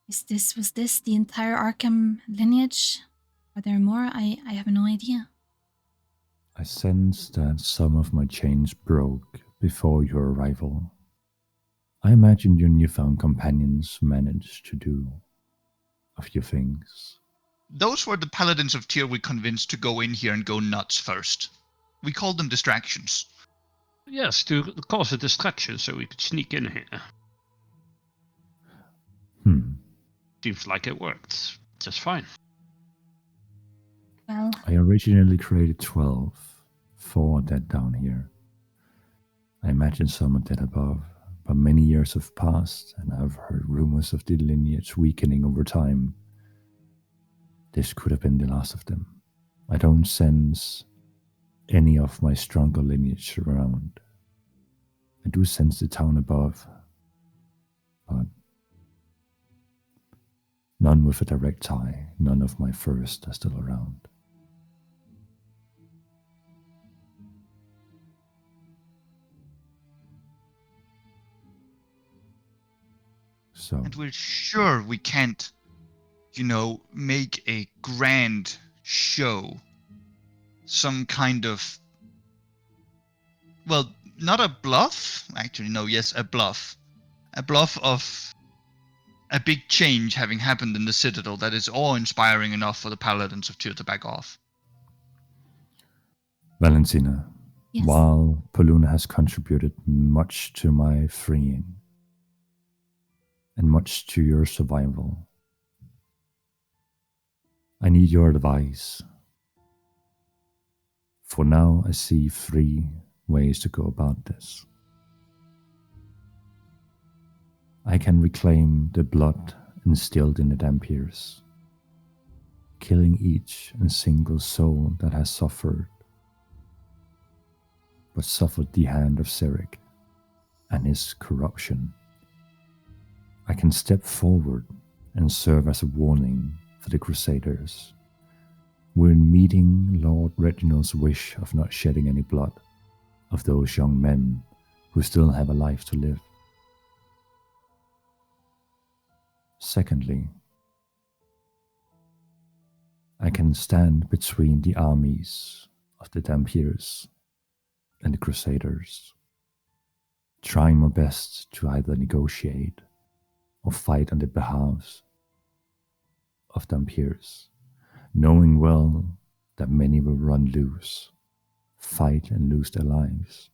Was this the entire Arkham lineage? Are there more? I have no idea. I sensed that some of my chains broke before your arrival. I imagine your newfound companions managed to do a few things. Those were the Paladins of Tyr we convinced to go in here and go nuts first. We called them distractions. Yes, to cause a distraction so we could sneak in here. Seems like it worked just fine. Well, I originally created 12, 4 dead down here. I imagine some are dead above, but many years have passed and I've heard rumors of the lineage weakening over time. This could have been the last of them. I don't sense any of my stronger lineage around. I do sense the town above, but none with a direct tie. None of my first are still around. So, And we're sure we can't, make a grand show. Some kind of... Well, not a bluff. Actually, no, yes, a bluff. A bluff of a big change having happened in the Citadel that is awe-inspiring enough for the Paladins of Tyr to back off. Valentina, Yes. while Poluna has contributed much to my freeing and much to your survival, I need your advice. For now, I see 3 ways to go about this. I can reclaim the blood instilled in the Dhampirs, killing each and single soul that has suffered, but suffered the hand of Sirik and his corruption. I can step forward and serve as a warning for the Crusaders. We're meeting Lord Reginald's wish of not shedding any blood of those young men who still have a life to live. Secondly, I can stand between the armies of the Dhampirs and the Crusaders, trying my best to either negotiate or fight on the behalf of Dhampirs, knowing well that many will run loose, fight and lose their lives.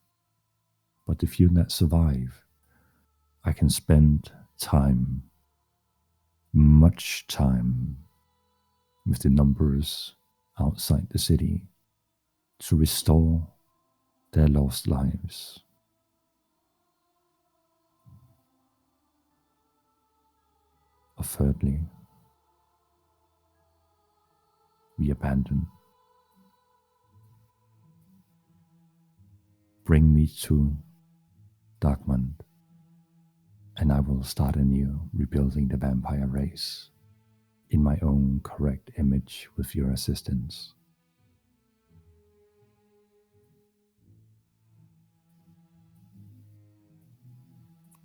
But the few that survive, I can spend time, much time, with the numbers outside the city to restore their lost lives. Or thirdly, we abandon. Bring me to Darkmund, and I will start anew, rebuilding the vampire race in my own correct image with your assistance.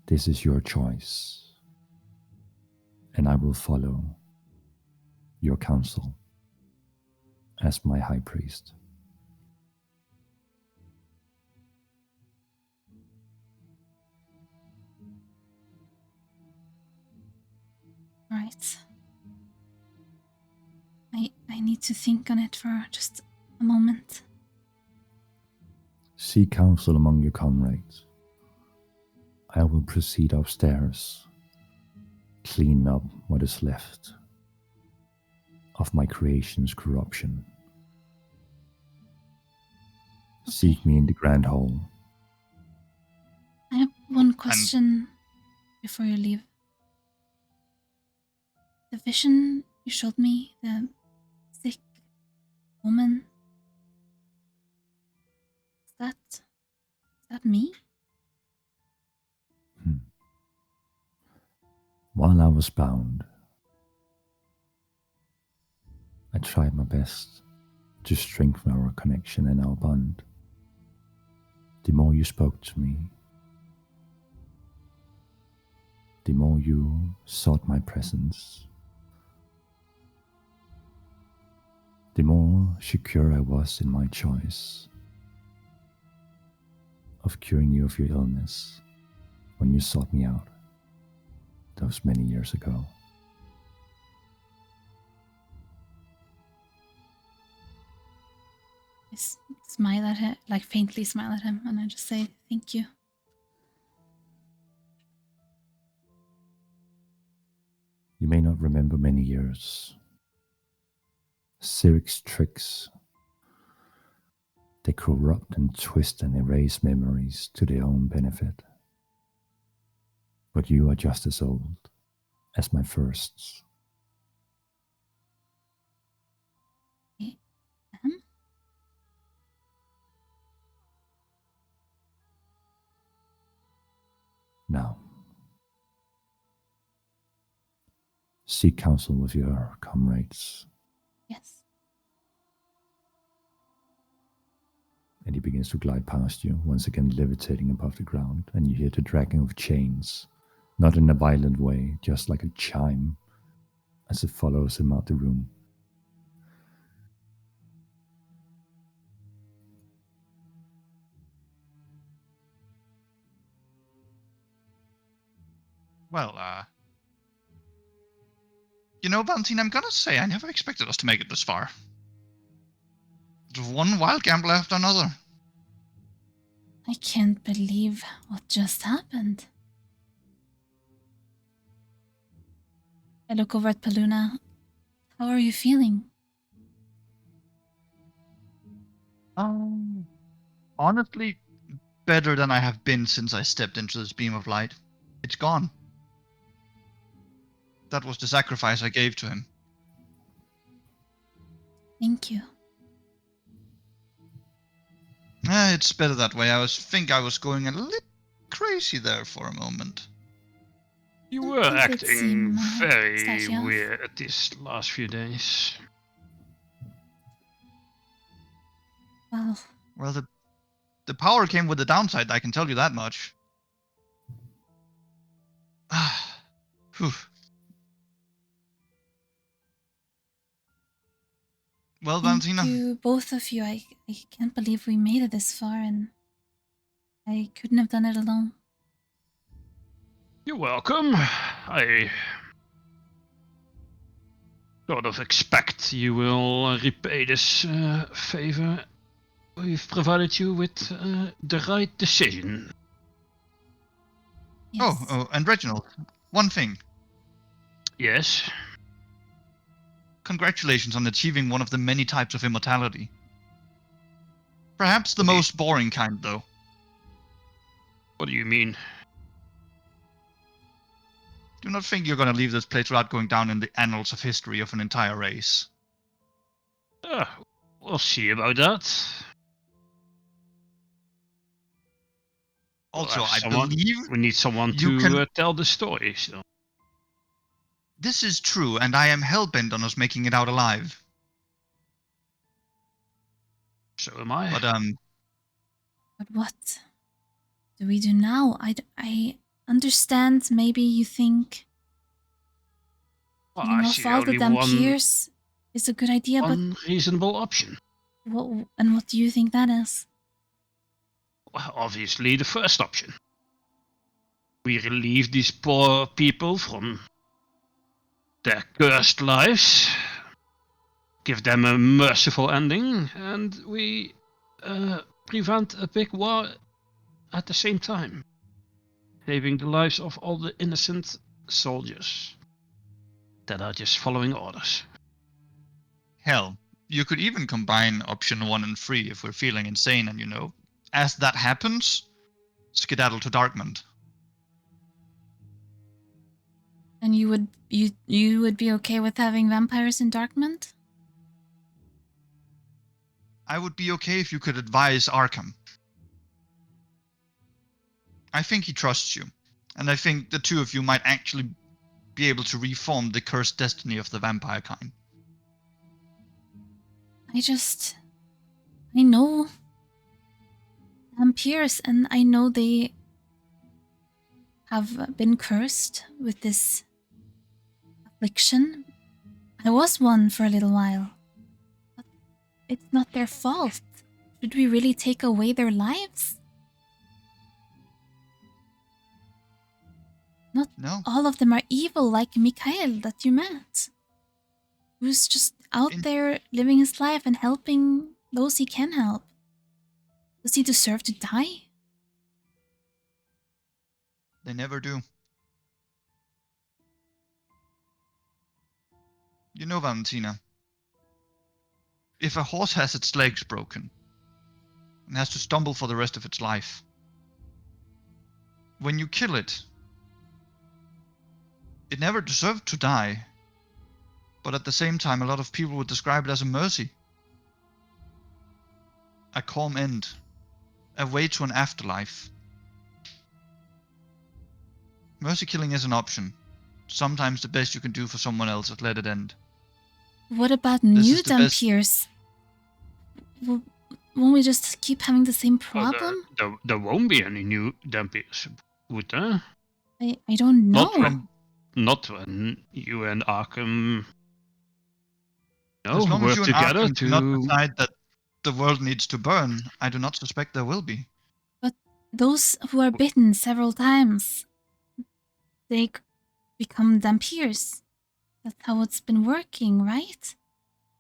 This is your choice, and I will follow your counsel as my high priest. Right. I need to think on it for just a moment. Seek counsel among your comrades. I will proceed upstairs, clean up what is left of my creation's corruption. Okay. Seek me in the Grand Hall. I have one question before you leave. The vision you showed me, the sick woman, is that me? While I was bound, I tried my best to strengthen our connection and our bond. The more you spoke to me, the more you sought my presence, the more secure I was in my choice of curing you of your illness when you sought me out those many years ago. I smile at him, like faintly smile at him, and I just say thank you. You may not remember many years. Sirik's tricks, they corrupt and twist and erase memories to their own benefit. But you are just as old as my firsts. Now, seek counsel with your comrades. Yes. And he begins to glide past you, once again levitating above the ground, and you hear the dragging of chains, not in a violent way, just like a chime, as it follows him out the room. Well, you know, Valentine, I'm gonna say I never expected us to make it this far. just one wild gamble after another. I can't believe what just happened. I look over at Paluna. How are you feeling? Honestly, better than I have been since I stepped into this beam of light. It's gone. That was the sacrifice I gave to him. Thank you. It's better that way. I was going a little crazy there for a moment. You Don't were think it acting seem, very slightly off. weird these last few days. Well, Well, the power came with the downside, I can tell you that much. Whew. Well, thank Valentina, you, both of you. I can't believe we made it this far, and I couldn't have done it alone. You're welcome. I sort of expect you will repay this favor. We've provided you with the right decision. Yes. oh, and Reginald, one thing. Yes. Congratulations on achieving one of the many types of immortality. Perhaps the Okay. most boring kind, though. What do you mean? Do not think you're going to leave this place without going down in the annals of history of an entire race. We'll see about that. Also, Well, I believe we need someone you to can- tell the story. So. this is true, and I am hell-bent on us making it out alive. So am I. But what do we do now? I understand. Maybe you think Well, killing I off see all the only Dampiers is a good idea, but one reasonable option. what do you think that is? Well, obviously the first option. We relieve these poor people from their cursed lives, give them a merciful ending, and we prevent a big war at the same time, saving the lives of all the innocent soldiers that are just following orders. Hell, you could even combine option 1 and 3 if we're feeling insane and, as that happens, skedaddle to Darkmond. And you would be okay with having vampires in Darkmond? I would be okay if you could advise Arkham. I think he trusts you, and I think the two of you might actually be able to reform the cursed destiny of the vampire kind. I know Dampiers, and I know they have been cursed with this affliction. I was one for a little while. But it's not their fault. Should we really take away their lives? Not No. all of them are evil like Mikhail that you met. Who's just out there living his life and helping those he can help. Does he deserve to die? They never do. You know, Valentina, if a horse has its legs broken and has to stumble for the rest of its life, when you kill it, it never deserved to die. But at the same time, a lot of people would describe it as a mercy. A calm end. A way to an afterlife. Mercy killing is an option. Sometimes the best you can do for someone else is let it end. What about This new is the best- Dampiers? Won't we just keep having the same Well, problem? there won't be any new Dampiers, would there? I don't know. Not when you and Arkham As long as work you and together Arkham do not to... decide that the world needs to burn, I do not suspect there will be. But those who are bitten several times, they become Dampiers. That's how it's been working, right?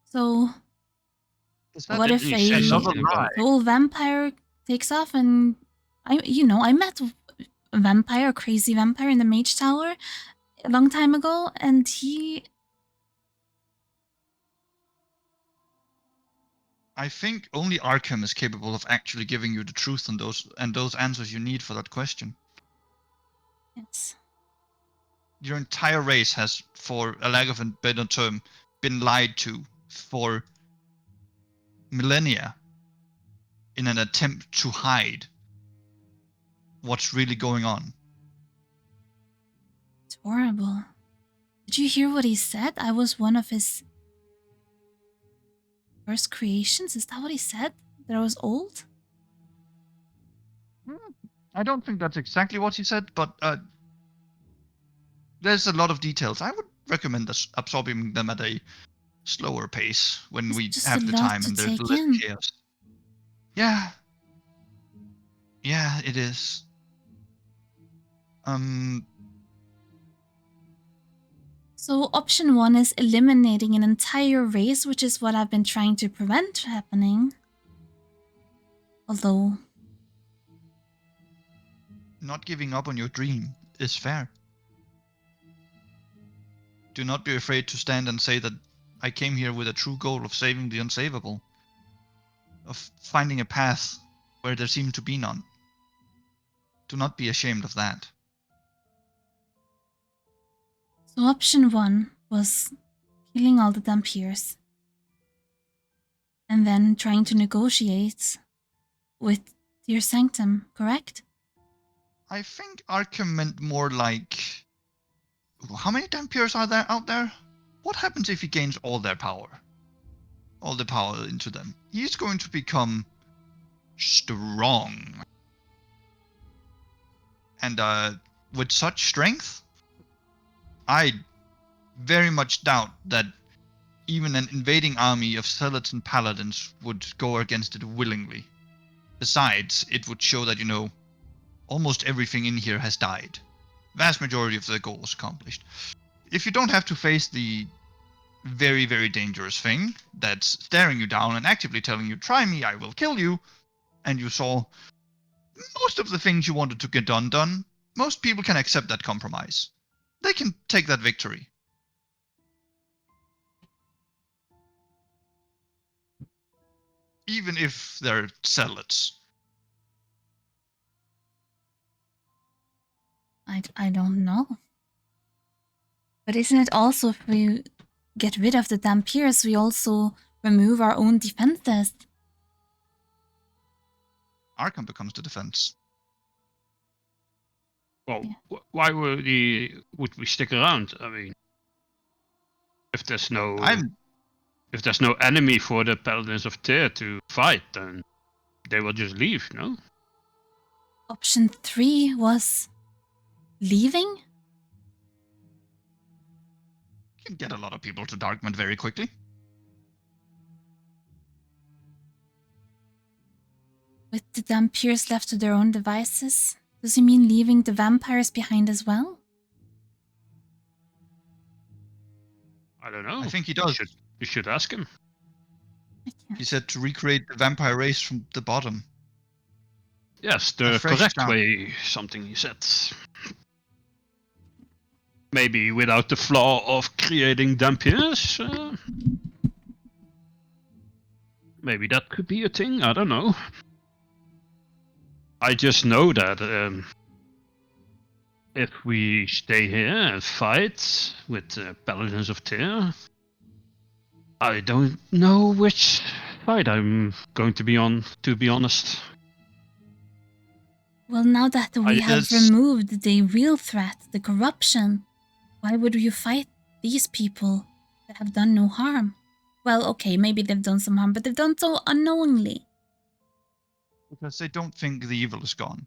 So What if Didn't you say a something about whole vampire takes off and I met a vampire, a crazy vampire in the Mage Tower a long time ago, and he I think only Arkham is capable of actually giving you the truth and those answers you need for that question. yes. Your entire race has, for a lack of a better term, been lied to for millennia in an attempt to hide what's really going on. It's horrible. Did you hear what he said? I was one of his first creations? Is that what he said? That I was old? I don't think that's exactly what he said, but there's a lot of details. I would recommend absorbing them at a slower pace when It's we just have a the lot time to and there's take less in. chaos. Yeah. Yeah, it is. So option 1 is eliminating an entire race, which is what I've been trying to prevent happening. Although, not giving up on your dream is fair. Do not be afraid to stand and say that I came here with a true goal of saving the unsavable, of finding a path where there seemed to be none. Do not be ashamed of that. so option 1 was killing all the Dampiers. And then trying to negotiate with Dear Sanctum, correct? I think Arkham meant more like... How many Dampiers are there out there? What happens if he gains all their power? All the power into them. He's going to become strong. And with such strength, I very much doubt that even an invading army of zealots and paladins would go against it willingly. Besides, it would show that, almost everything in here has died. Vast majority of the goal is accomplished. If you don't have to face the very, very dangerous thing that's staring you down and actively telling you, try me, I will kill you, and you saw most of the things you wanted to get done, most people can accept that compromise. They can take that victory. Even if they're zealots. I don't know. But isn't it also, if we get rid of the Dampiers, we also remove our own defenses? Arkham becomes the defense. Well, Yeah. why would we stick around? I mean, if there's no enemy for the Paladins of Tyr to fight, then they will just leave, no? Option 3 was leaving? You can get a lot of people to Darkmount very quickly. With the Dampiers left to their own devices? Does he mean leaving the vampires behind as well? I don't know. I think he does. You should ask him. I can't. He said to recreate the vampire race from the bottom. Yes, the A fresh correct start. way, something he said. Maybe without the flaw of creating Dampiers. Maybe that could be a thing, I don't know. I just know that if we stay here and fight with the Paladins of Tyr, I don't know which side I'm going to be on, to be honest. Well, now that we have just- removed the real threat, the corruption, why would you fight these people that have done no harm? Well, okay, maybe they've done some harm, but they've done so unknowingly. Because they don't think the evil is gone.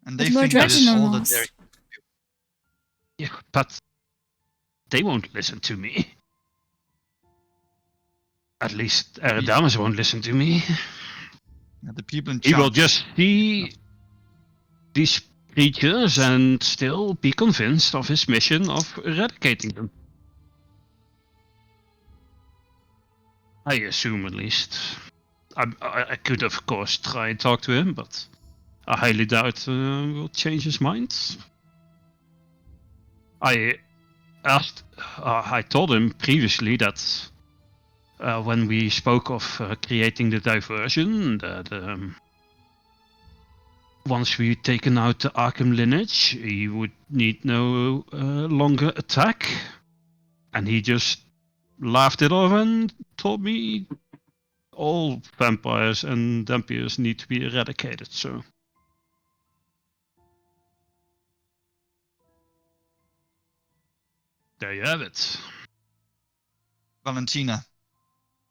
And they But Lord think that is Reginald all that knows. they're... Yeah, but they won't listen to me. At least Eradamus won't listen to me. The people in He will charge. just see these creatures and still be convinced of his mission of eradicating them. I assume, at least. I could, of course, try and talk to him, but I highly doubt we'll change his mind. I told him previously that when we spoke of creating the diversion, that once we'd taken out the Arkham lineage, he would need no longer attack. And he just laughed it off and told me all vampires and Dampiers need to be eradicated, so... There you have it. Valentina,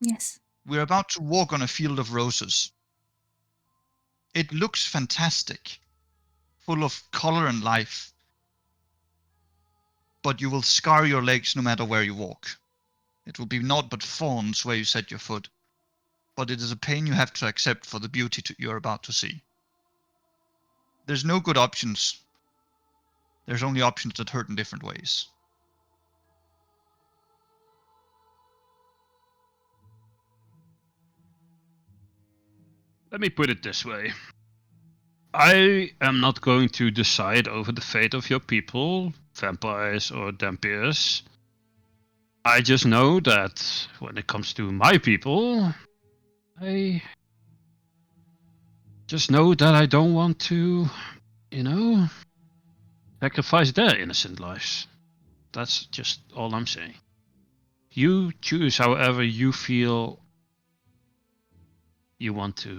Yes. we're about to walk on a field of roses. It looks fantastic, full of color and life. But you will scar your legs no matter where you walk. It will be naught but thorns where you set your foot. But it is a pain you have to accept for the beauty you are about to see. There's no good options. There's only options that hurt in different ways. Let me put it this way. I am not going to decide over the fate of your people, vampires or Dampiers. I just know that when it comes to my people, I just know that I don't want to, sacrifice their innocent lives. That's just all I'm saying. You choose however you feel you want to.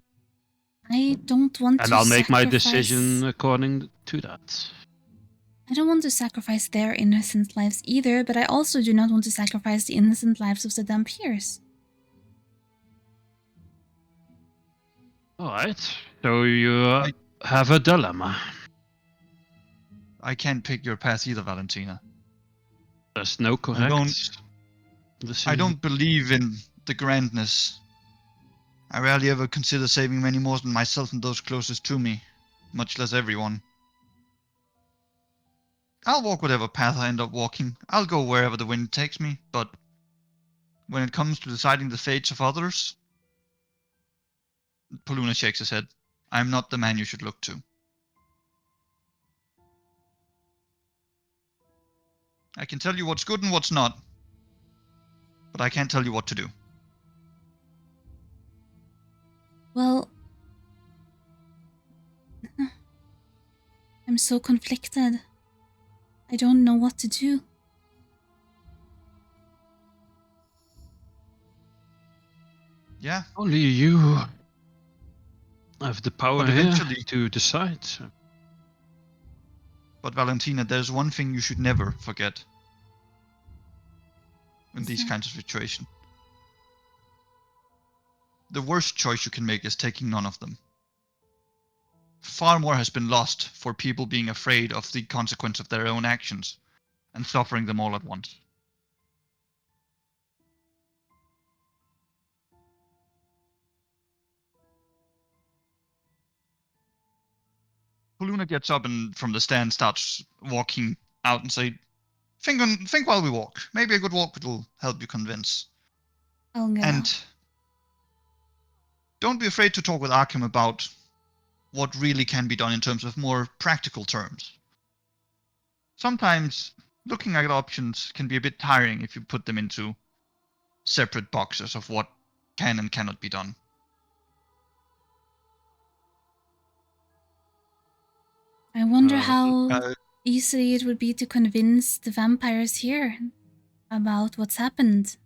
I don't want to And I'll make my sacrifice- decision according to that. I don't want to sacrifice their innocent lives either, but I also do not want to sacrifice the innocent lives of the Dampiers. Alright, so you have a dilemma. I can't pick your path either, Valentina. There's no correct decision. I don't believe in the grandness. I rarely ever consider saving many more than myself and those closest to me, much less everyone. I'll walk whatever path I end up walking. I'll go wherever the wind takes me, but when it comes to deciding the fates of others... Poluna shakes his head. I'm not the man you should look to. I can tell you what's good and what's not, but I can't tell you what to do. Well, I'm so conflicted. I don't know what to do. Yeah, Only you have the power But here eventually- to decide. but Valentina, there's one thing you should never forget in What's these that? kinds of situations. The worst choice you can make is taking none of them. Far more has been lost for people being afraid of the consequence of their own actions and suffering them all at once. Poluna gets up and from the stand starts walking out and say, think while we walk. Maybe a good walk will help you convince. I'll go. And don't be afraid to talk with Arkham about what really can be done in terms of more practical terms. Sometimes looking at options can be a bit tiring if you put them into separate boxes of what can and cannot be done. I wonder Uh, how easily it would be to convince the vampires here about what's happened.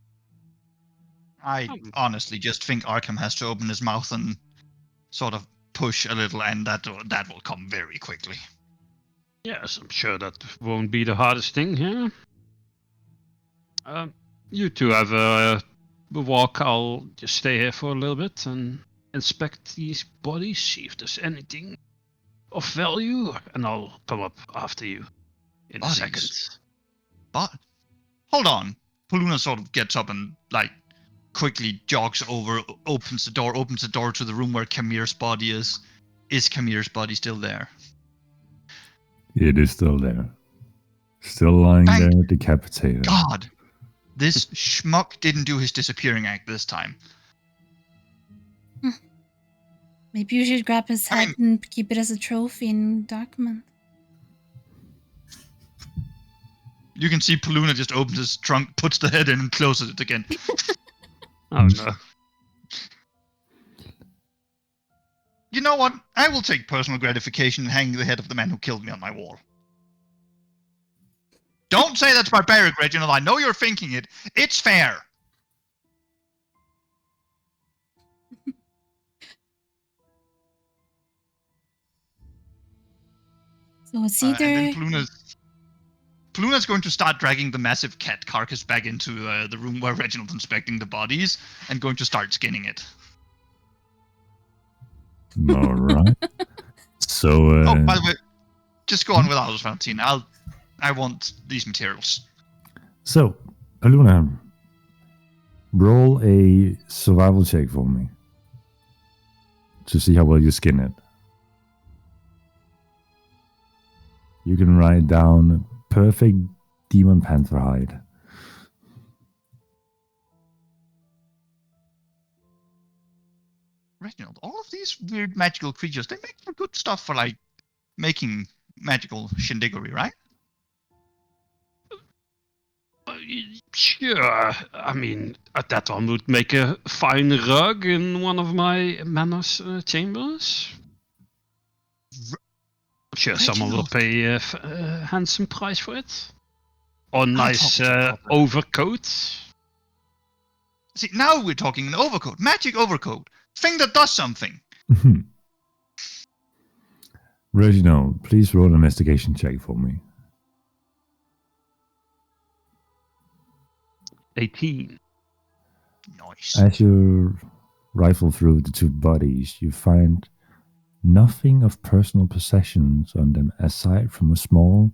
I honestly just think Arkham has to open his mouth and sort of push a little, and that will come very quickly. Yes, I'm sure that won't be the hardest thing here. You two have a walk. I'll just stay here for a little bit and inspect these bodies, see if there's anything of value, and I'll come up after you in Bodies? a second. But hold on. Poluna sort of gets up and quickly jogs over, opens the door to the room where Kamir's body is. Is Kamir's body still there? It is still there. Still lying Thank there, decapitated. God! This schmuck didn't do his disappearing act this time. Maybe you should grab his head and keep it as a trophy in Darkman. You can see Paluna just opens his trunk, puts the head in, and closes it again. Oh no. You know what? I will take personal gratification in hanging the head of the man who killed me on my wall. Don't say that's barbaric, Reginald. I know you're thinking it. It's fair. So it's And then either... Paluna's going to start dragging the massive cat carcass back into the room where Reginald's inspecting the bodies and going to start skinning it. All right. So. Oh, by the way, just go on without us, Valentina. I want these materials. So, Paluna, roll a survival check for me to see how well you skin it. You can write down perfect demon panther hide. Reginald, all of these weird magical creatures, they make for good stuff for, like, making magical shindiggery, right? Sure. I mean, that one would make a fine rug in one of my manor's chambers. I'm sure someone will pay a handsome price for it. Or nice overcoat. See, now we're talking an overcoat. Magic overcoat. Thing that does something. Reginald, please roll an investigation check for me. 18. Nice. As you rifle through the two bodies, you find nothing of personal possessions on them aside from a small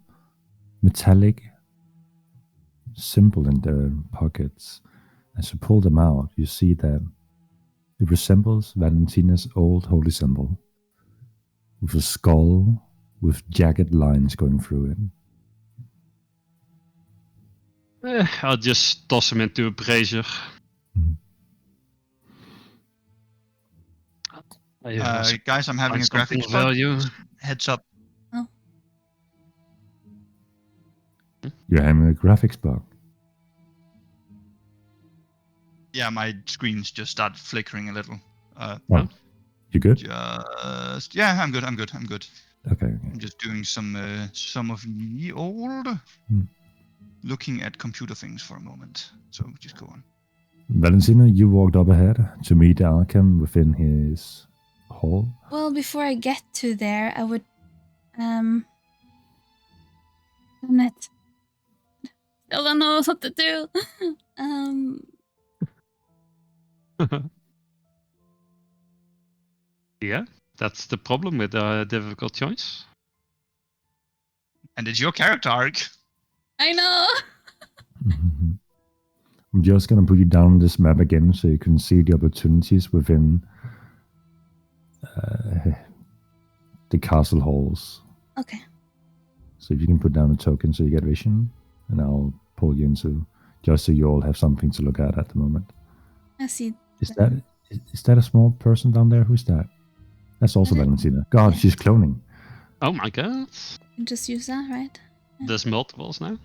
metallic symbol in their pockets. As you pull them out, you see that it resembles Valentina's old holy symbol, with a skull with jagged lines going through it. I'll just toss him into a brazier. Guys, I'm having a graphics bug. Heads up. Oh. You're having a graphics bug. Yeah, my screens just started flickering a little. You good? Yeah, I'm good. Okay. I'm just doing some of the old looking at computer things for a moment. So just go on. Valentina, you walked up ahead to meet Arkham within his hall. Well, before I get to there, I would... Damn it. Still don't know what to do. Yeah, that's the problem with a difficult choice. And it's your character arc. I know. I'm just going to put you down on this map again so you can see the opportunities within the castle halls. Okay. So if you can put down a token so you get vision, and I'll pull you into, just so you all have something to look at the moment. I see. Is that a small person down there? Who's that? That's also Valentina. God, she's cloning. Oh my god. You just use that, right? Yeah. There's multiples now.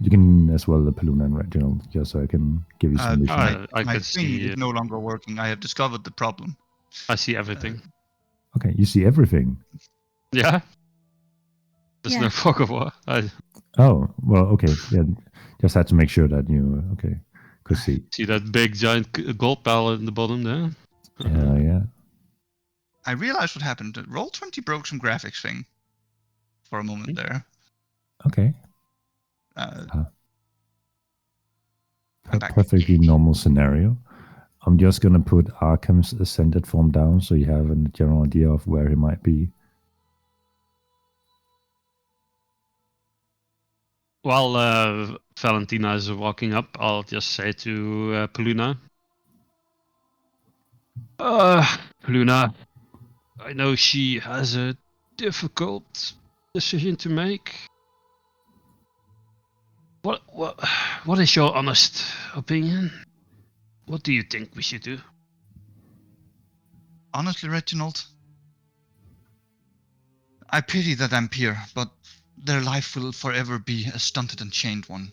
You can as well the Paluna and Reginald, just so I can give you some vision. My thing is no longer working. I have discovered the problem. I see everything. Okay, you see everything. Yeah. There's no fog of war. Oh, well, okay. Yeah, just had to make sure that you could see. See that big giant gold pal in the bottom there? Yeah. I realized what happened. Roll20 broke some graphics thing for a moment there. Okay. Perfectly normal scenario. I'm just going to put Arkham's ascended form down so you have a general idea of where he might be. While Valentina is walking up, I'll just say to Paluna. Paluna, I know she has a difficult decision to make. What is your honest opinion? What do you think we should do? Honestly, Reginald, I pity that Ampere, but their life will forever be a stunted and chained one.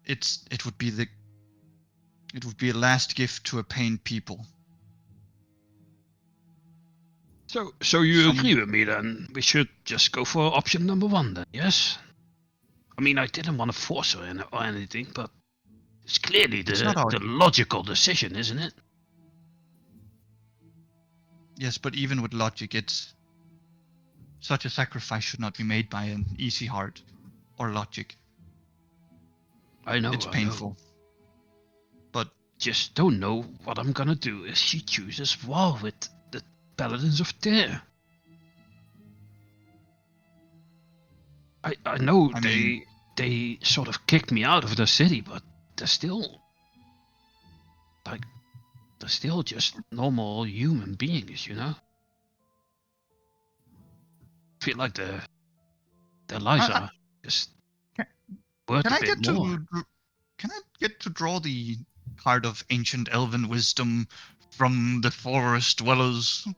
It would be a last gift to a pained people. So you agree with me then? We should just go for option number 1 then, yes? I mean, I didn't want to force her or anything, but it's clearly the logical decision, isn't it? Yes, but even with logic, such a sacrifice should not be made by an easy heart or logic. I know. It's painful. But just don't know what I'm gonna do if she chooses war with the Paladins of Tyr. I know they sort of kicked me out of the city, but they're still just normal human beings, you know? I feel like their lives are just worth a bit more. Can I get to draw the card of ancient elven wisdom from the forest dwellers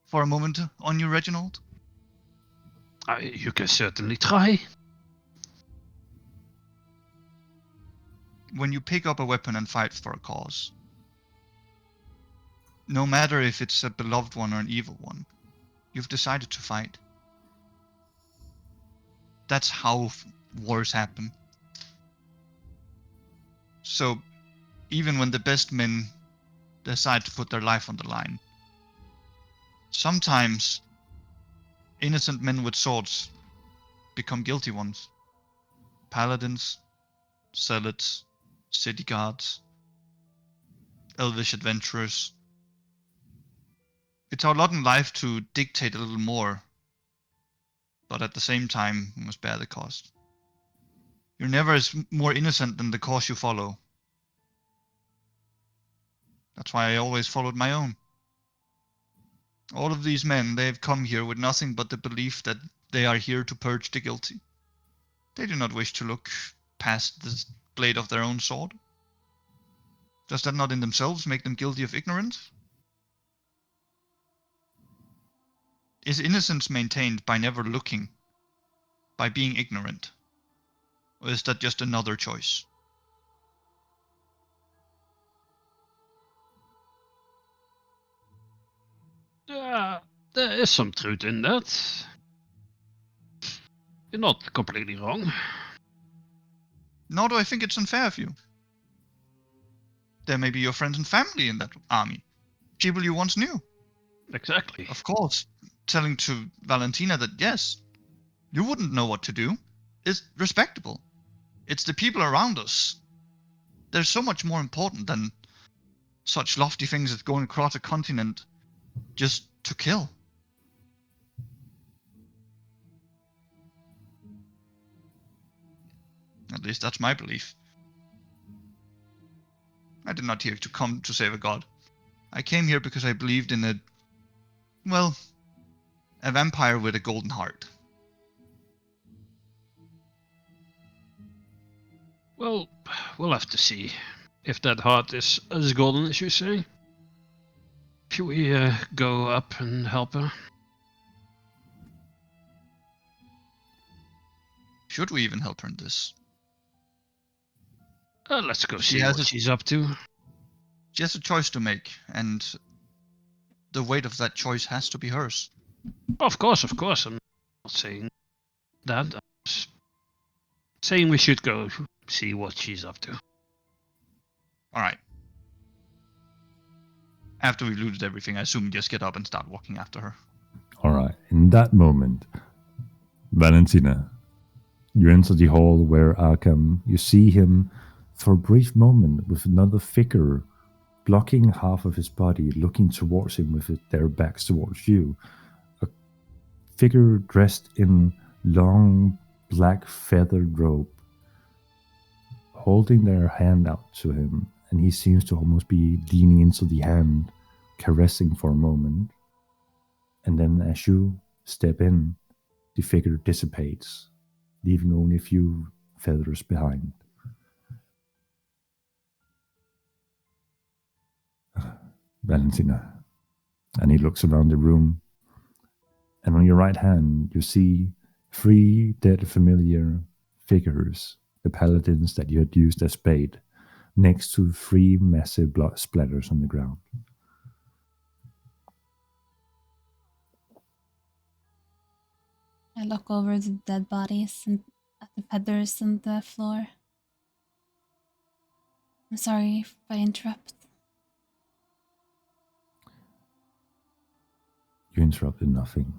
for a moment on you, Reginald? You can certainly try. When you pick up a weapon and fight for a cause, no matter if it's a beloved one or an evil one, you've decided to fight. That's how wars happen. So, even when the best men decide to put their life on the line, sometimes innocent men with swords become guilty ones. Paladins, zealots, city guards, elvish adventurers. It's our lot in life to dictate a little more, but at the same time, we must bear the cost. You're never more innocent than the cause you follow. That's why I always followed my own. All of these men, they've come here with nothing but the belief that they are here to purge the guilty. They do not wish to look past the blade of their own sword. Does that not in themselves make them guilty of ignorance? Is innocence maintained by never looking, by being ignorant? Or is that just another choice? There is some truth in that. You're not completely wrong. Nor do I think it's unfair of you. There may be your friends and family in that army. People you once knew. Exactly. Of course, telling to Valentina that yes, you wouldn't know what to do is respectable. It's the people around us. They're so much more important than such lofty things as going across a continent just to kill. At least that's my belief. I did not here to come to save a god. I came here because I believed in a vampire with a golden heart. Well, we'll have to see if that heart is as golden as you say. Should we go up and help her? Should we even help her in this? Let's go see what she's up to. She has a choice to make, and the weight of that choice has to be hers. Of course. I'm not saying that. I'm just saying we should go see what she's up to. Alright. After we've looted everything, I assume we just get up and start walking after her. Alright, in that moment, Valentina, you enter the hall where Arkham, you see him for a brief moment with another figure blocking half of his body, looking towards him with their backs towards you. A figure dressed in long black feathered robe, holding their hand out to him, and he seems to almost be leaning into the hand, caressing for a moment. And then as you step in, the figure dissipates leaving only a few feathers behind. Valentina. And he looks around the room, and on your right hand you see 3 dead familiar figures, the paladins that you had used as bait, next to 3 massive blood splatters on the ground. I look over the dead bodies and at the feathers on the floor. I'm sorry if I interrupt. You interrupted nothing.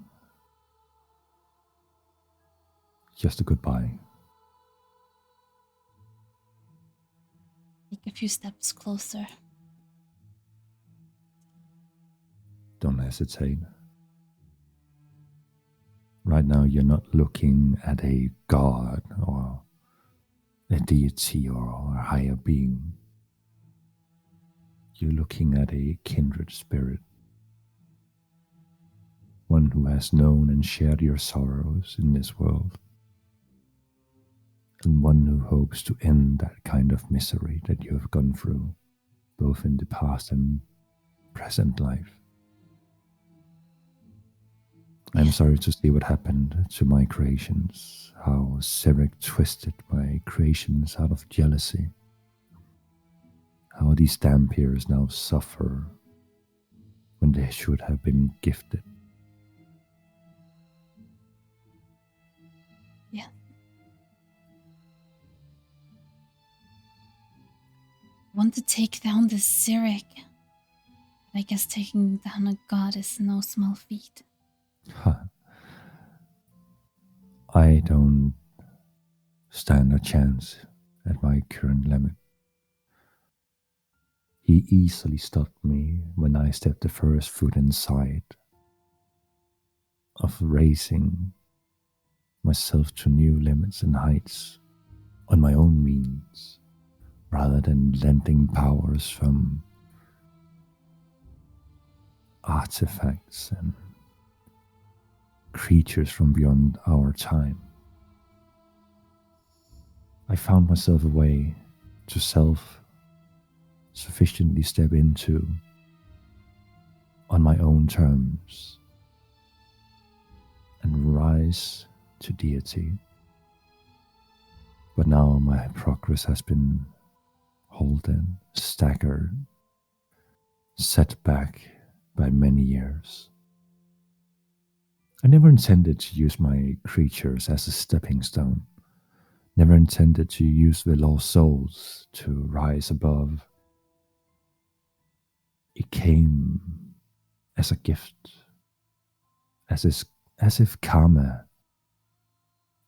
Just a goodbye. Take a few steps closer. Don't hesitate. Right now, you're not looking at a god or a deity or a higher being. You're looking at a kindred spirit. One who has known and shared your sorrows in this world. And one who hopes to end that kind of misery that you have gone through, both in the past and present life. I'm sorry to see what happened to my creations, how Serac twisted my creations out of jealousy, how these Dhampirs now suffer when they should have been gifted. Yeah. I want to take down the Serac. I guess taking down a god is no small feat. I don't stand a chance at my current limit. He easily stopped me when I stepped the first foot inside of raising myself to new limits and heights on my own means, rather than lending powers from artifacts and creatures from beyond our time. I found myself a way to sufficiently step into on my own terms and rise to deity. But now my progress has been halted, staggered, set back by many years. I never intended to use my creatures as a stepping stone, never intended to use the lost souls to rise above. It came as a gift, as if karma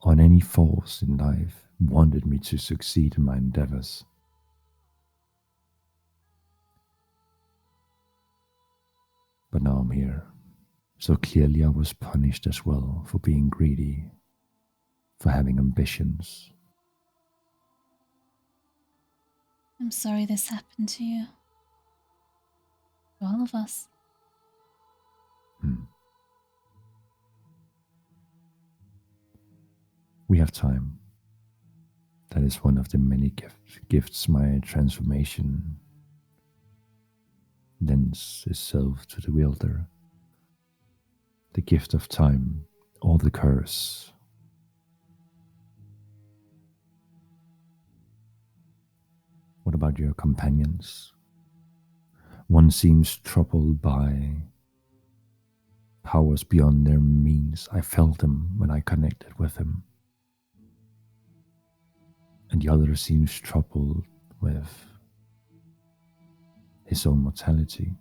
on any force in life wanted me to succeed in my endeavors. But now I'm here. So clearly I was punished as well for being greedy, for having ambitions. I'm sorry this happened to you. To all of us. We have time. That is one of the many gifts my transformation lends itself to the wielder. The gift of time, or the curse. What about your companions? One seems troubled by powers beyond their means. I felt them when I connected with him. And the other seems troubled with his own mortality.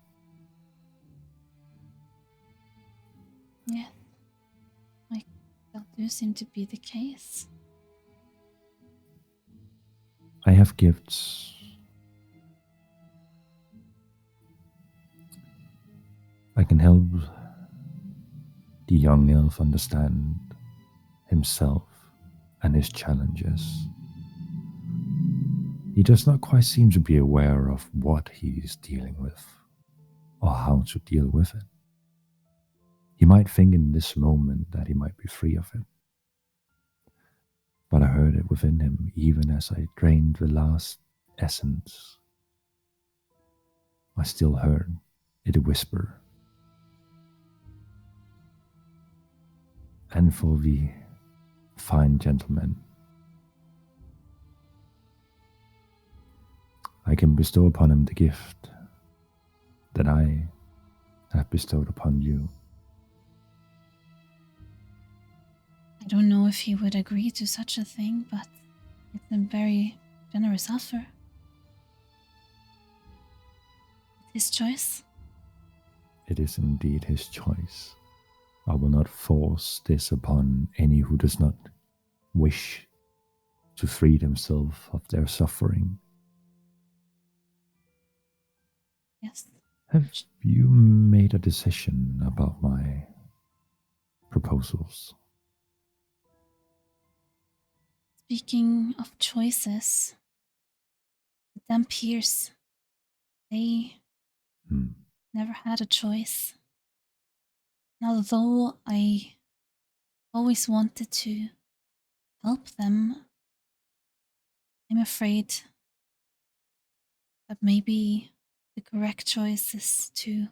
Yeah. That do seem to be the case. I have gifts. I can help the young elf understand himself and his challenges. He does not quite seem to be aware of what he is dealing with or how to deal with it. He might think in this moment that he might be free of it. but I heard it within him even as I drained the last essence. I still heard it whisper. And for the fine gentleman, I can bestow upon him the gift that I have bestowed upon you. I don't know if he would agree to such a thing, but it's a very generous offer. It's his choice. It is indeed his choice. I will not force this upon any who does not wish to free themselves of their suffering. Yes. Have you made a decision about my proposals? Speaking of choices, the Dampiers, they never had a choice. And although I always wanted to help them, I'm afraid that maybe the correct choice is to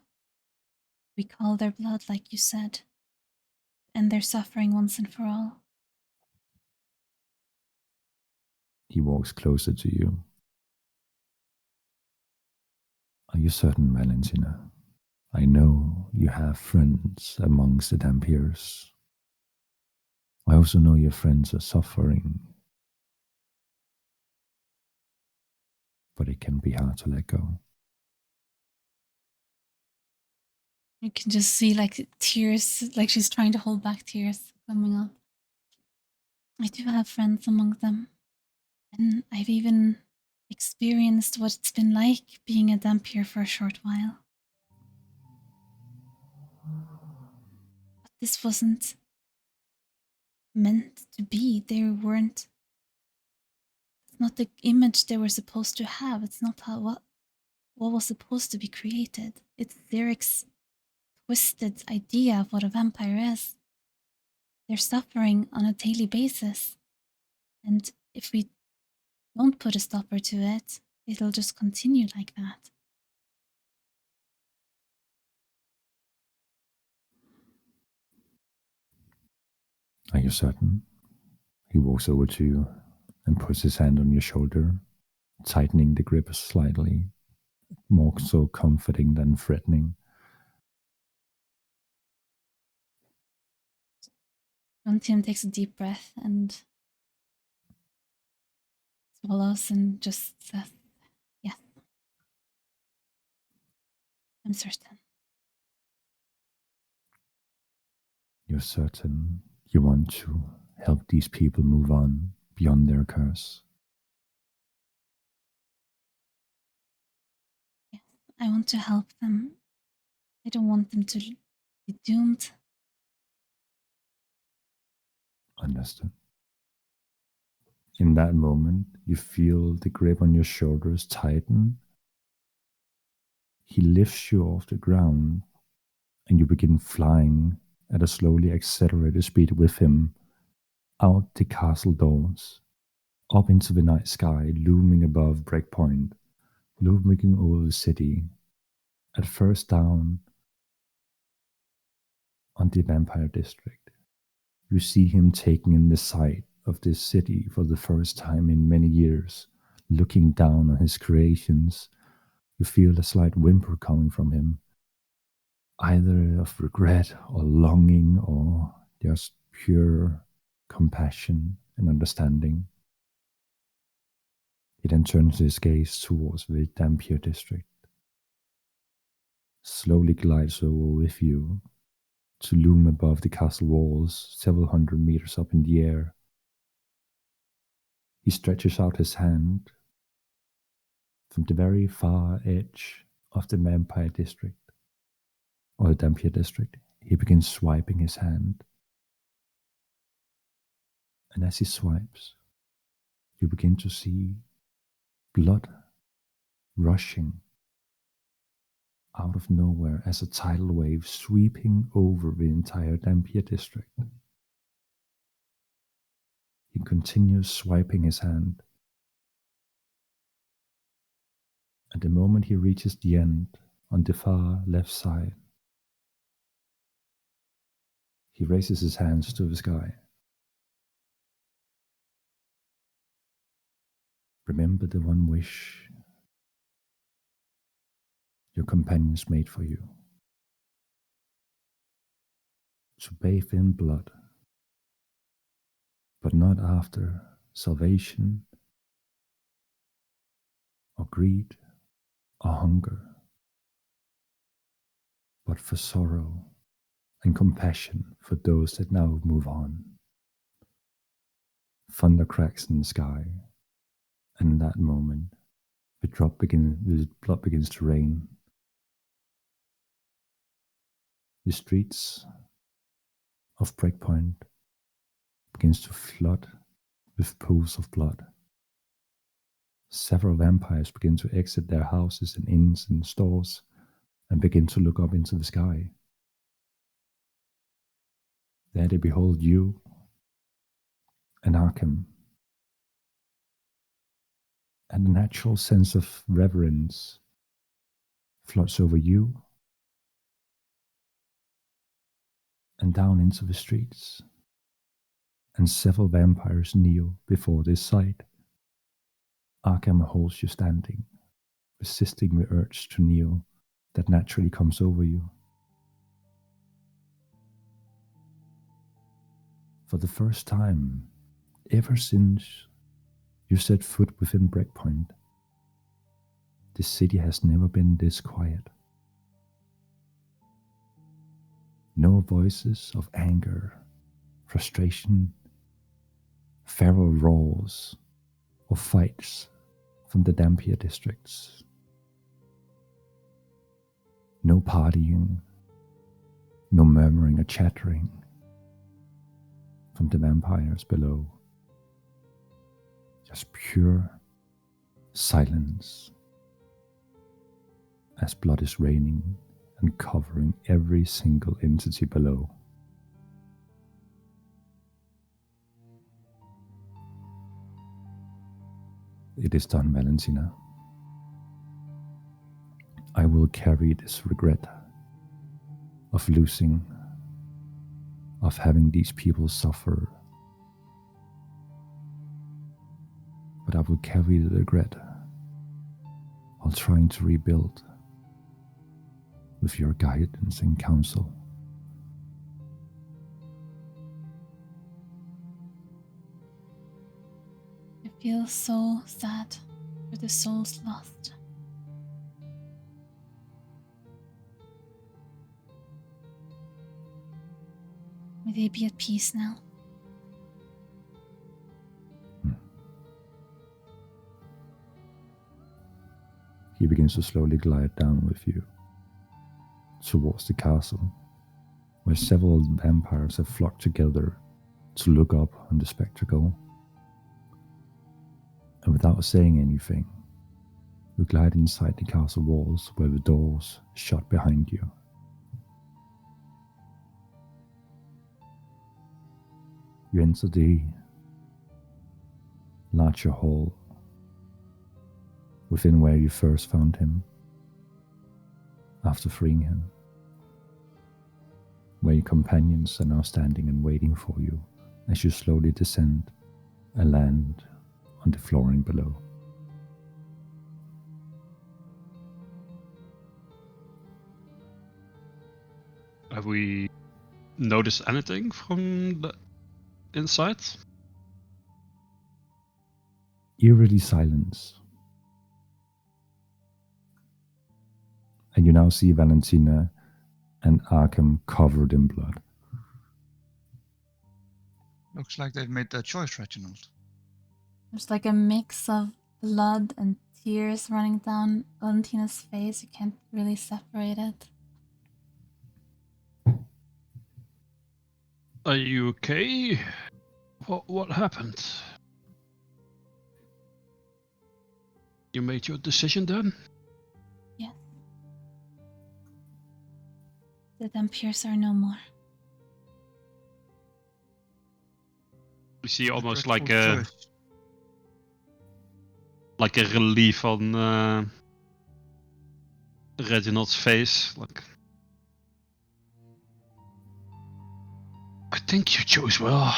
recall their blood, like you said, end their suffering once and for all. He walks closer to you. Are you certain, Valentina? I know you have friends amongst the Dampiers. I also know your friends are suffering, but it can be hard to let go. You can just see like tears, like she's trying to hold back tears coming up. I do have friends among them, and I've even experienced what it's been like being a Dampier for a short while. But this wasn't meant to be. They weren't. It's not the image they were supposed to have. It's not how what was supposed to be created. It's Zeric's twisted idea of what a vampire is. They're suffering on a daily basis, and if we don't put a stopper to it, it'll just continue like that. Are you certain? He walks over to you and puts his hand on your shoulder, tightening the grip slightly, more so comforting than threatening. Tim takes a deep breath and swallows and just says, yes, I'm certain. You're certain you want to help these people move on beyond their curse? Yes, I want to help them. I don't want them to be doomed. Understood. In that moment, you feel the grip on your shoulders tighten. He lifts you off the ground, and you begin flying at a slowly accelerated speed with him out the castle doors, up into the night sky, looming above Breakpoint, looming over the city, at first down on the Vampire District. You see him taking in the sight of this city for the first time in many years, looking down on his creations. You feel a slight whimper coming from him, either of regret or longing or just pure compassion and understanding. He then turns his gaze towards the Dampier district, slowly glides over with you to loom above the castle walls several hundred meters up in the air. He stretches out his hand from the very far edge of the Vampire district, or the Dampier district. He begins swiping his hand. And as he swipes, you begin to see blood rushing out of nowhere as a tidal wave sweeping over the entire Dampier district. He continues swiping his hand. At the moment he reaches the end, on the far left side, he raises his hands to the sky. Remember the one wish your companions made for you. To bathe in blood, but not after salvation or greed or hunger, but for sorrow and compassion for those that now move on. Thunder cracks in the sky, and in that moment, the blood begins to rain. The streets of Breakpoint begins to flood with pools of blood. Several vampires begin to exit their houses and inns and stores and begin to look up into the sky. There they behold you and Arkham, and a natural sense of reverence floods over you and down into the streets, and several vampires kneel before this sight. Arkham holds you standing, resisting the urge to kneel that naturally comes over you. For the first time, ever since you set foot within Breakpoint, the city has never been this quiet. No voices of anger, frustration, feral roars, or fights from the Dampier districts. No partying, no murmuring or chattering from the vampires below. Just pure silence as blood is raining and covering every single entity below. It is done, Valentina. I will carry this regret of losing, of having these people suffer. But I will carry the regret while trying to rebuild with your guidance and counsel. I feel so sad for the souls lost. May they be at peace now. He begins to slowly glide down with you towards the castle, where several vampires have flocked together to look up on the spectacle. And without saying anything, you glide inside the castle walls where the doors shut behind you. You enter the larger hall within where you first found him after freeing him, where your companions are now standing and waiting for you as you slowly descend and land on the flooring below. Have we noticed anything from the inside? Eerily silence. And you now see Valentina and Arkham covered in blood. Looks like they've made their choice, Reginald. There's like a mix of blood and tears running down Valentina's face. You can't really separate it. Are you okay? What happened? You made your decision then? Yes. The Dampiers are no more. We see almost Dreadful like choice. a relief on Reginald's face. Like, I think you chose well.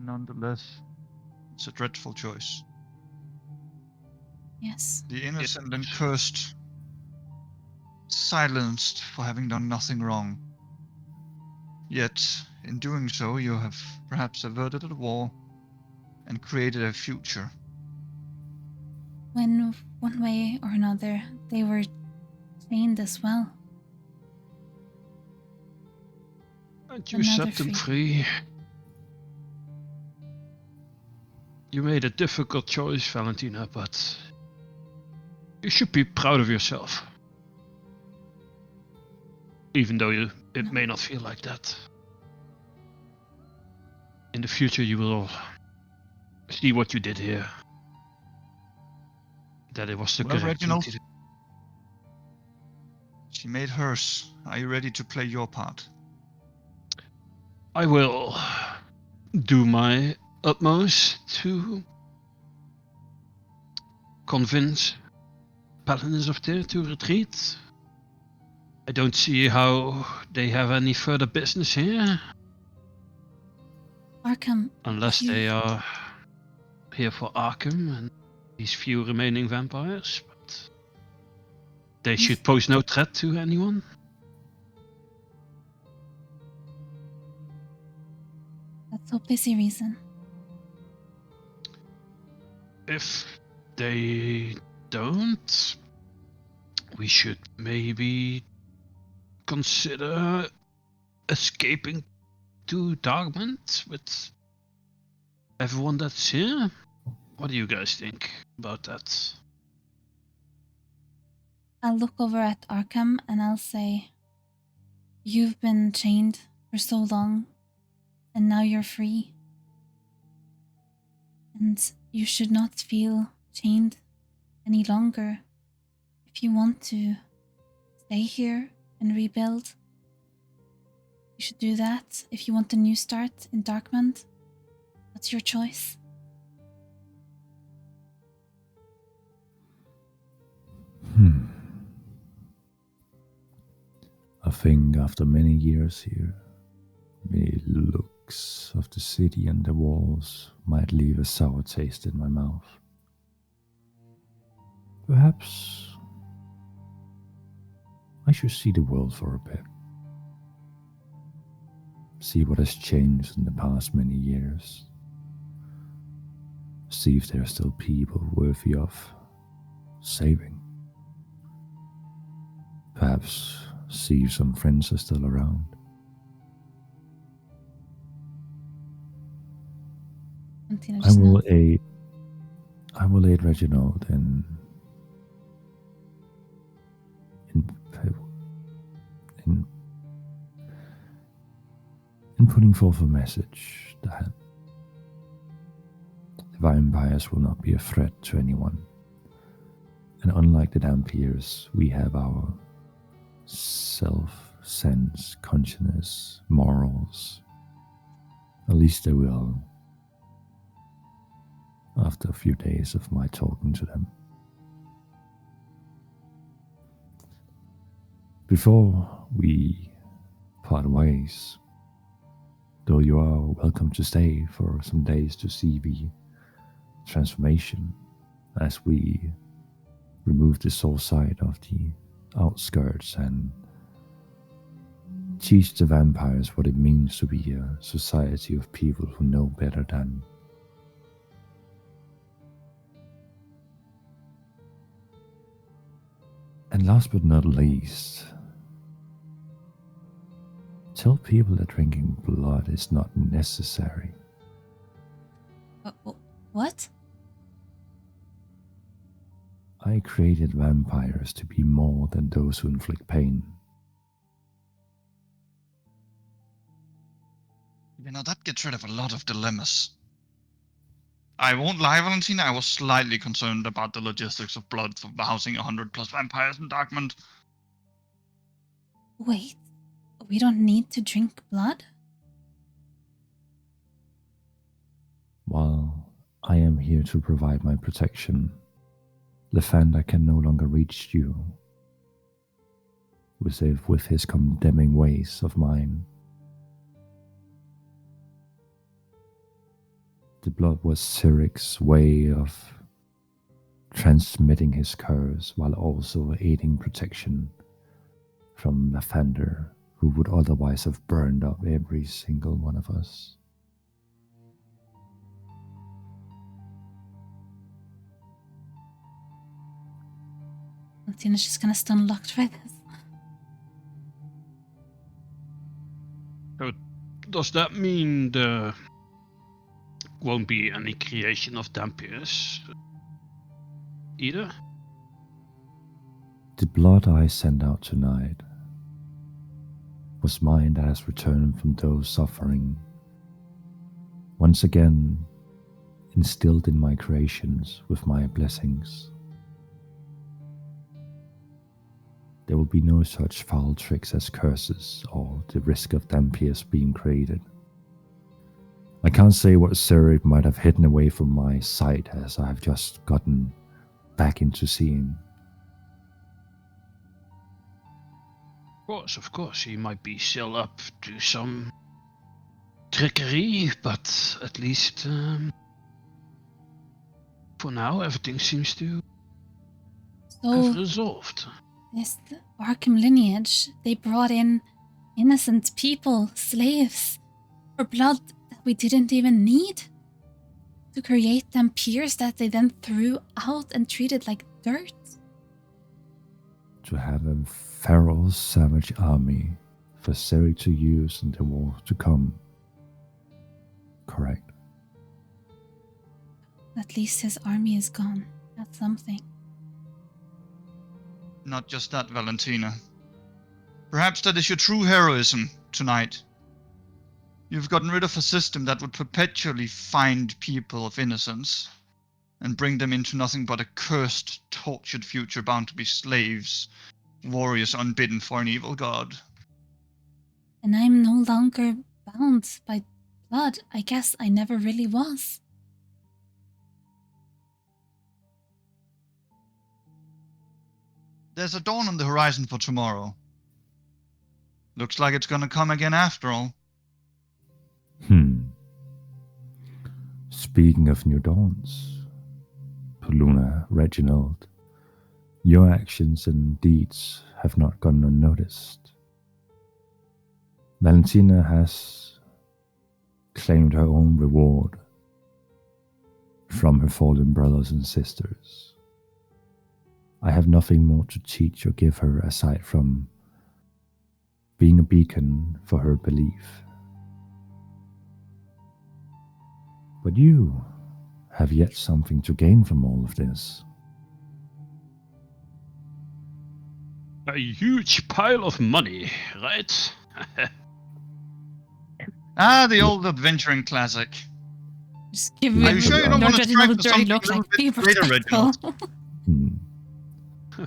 Nonetheless, it's a dreadful choice. Yes. The innocent and cursed, silenced for having done nothing wrong. Yet, in doing so, you have perhaps averted a war and created a future. When one way or another they were chained as well. And you Another set them free. free. You made a difficult choice, Valentina, but you should be proud of yourself. Even though it may not feel like that. In the future you will see what you did here. That it was the Well, correct thing Reginald, to do. she made hers. Are you ready to play your part? I will do my utmost to convince Paladins of Tyr to retreat. I don't see how they have any further business here. Arkham. Unless they are here for Arkham and these few remaining vampires. But they should pose no threat to anyone. Let's hope they see reason. If they don't, we should maybe consider escaping to Darkmount with everyone that's here. What do you guys think about that? I'll look over at Arkham and I'll say, you've been chained for so long, and now you're free. And you should not feel chained any longer. If you want to stay here and rebuild, you should do that. If you want a new start in Darkmount, that's your choice. I think after many years here, the looks of the city and the walls might leave a sour taste in my mouth. Perhaps I should see the world for a bit. See what has changed in the past many years. See if there are still people worthy of saving. Perhaps see if some friends are still around. I will aid Reginald in putting forth a message that the vampires will not be a threat to anyone. And unlike the Dampiers, we have our self-sense, consciousness, morals. At least they will, after a few days of my talking to them. Before we part ways, though you are welcome to stay for some days to see the transformation as we remove the soul side of the outskirts and teach the vampires what it means to be a society of people who know better than. And last but not least, tell people that drinking blood is not necessary. What? I created vampires to be more than those who inflict pain. You know, that gets rid of a lot of dilemmas. I won't lie, Valentina, I was slightly concerned about the logistics of blood for housing 100 plus vampires in Darkmount. Wait, we don't need to drink blood? While I am here to provide my protection, Lathander can no longer reach you with his condemning ways of mine. The blood was Cyric's way of transmitting his curse while also aiding protection from Lathander, who would otherwise have burned up every single one of us. Tina's just kind of stun locked by this. So does that mean there won't be any creation of Dampiers either? The blood I sent out tonight was mine that has returned from those suffering, once again instilled in my creations with my blessings. There will be no such foul tricks as curses or the risk of Dampiers being created. I can't say what Cyric might have hidden away from my sight, as I have just gotten back into seeing. Of course, he might be still up to some trickery, but at least for now everything seems to have resolved. This Arkham lineage, they brought in innocent people, slaves, for blood that we didn't even need to create Dampiers that they then threw out and treated like dirt. To have a feral, savage army for Cyric to use in the war to come. Correct. At least his army is gone. That's something. Not just that, Valentina. Perhaps that is your true heroism tonight. You've gotten rid of a system that would perpetually find people of innocence and bring them into nothing but a cursed, tortured future bound to be slaves, warriors unbidden for an evil god. And I'm no longer bound by blood. I guess I never really was. There's a dawn on the horizon for tomorrow. Looks like it's gonna come again after all. Speaking of new dawns, Palluna, Reginald, your actions and deeds have not gone unnoticed. Valentina has claimed her own reward from her fallen brothers and sisters. I have nothing more to teach or give her aside from being a beacon for her belief. But you have yet something to gain from all of this. A huge pile of money, right? The old adventuring classic. Just give Are you sure you don't want to strive for something a little bit greater, Reginald?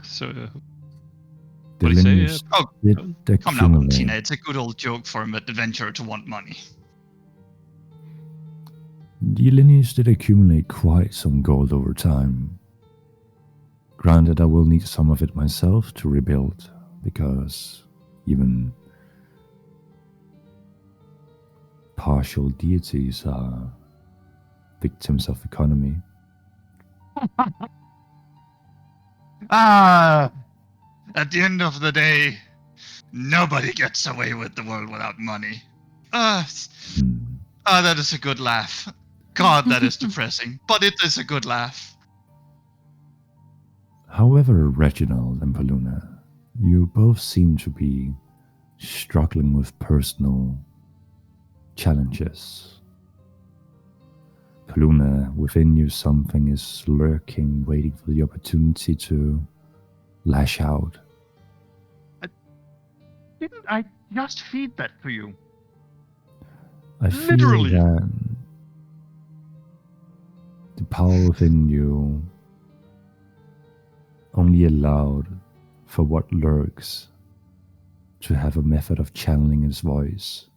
So, The what do you say? lineage did Come now, accumulate. Valentina. It's a good old joke for an adventurer to want money. The lineage did accumulate quite some gold over time. Granted, I will need some of it myself to rebuild, because even partial deities are victims of economy. At the end of the day, nobody gets away with the world without money. That is a good laugh. God, that is depressing, but it is a good laugh. However, Reginald and Palluna, you both seem to be struggling with personal challenges. Palluna, within you something is lurking, waiting for the opportunity to lash out. Didn't I just feed that to you? I feel Literally. that the power within you only allowed for what lurks to have a method of channeling its voice.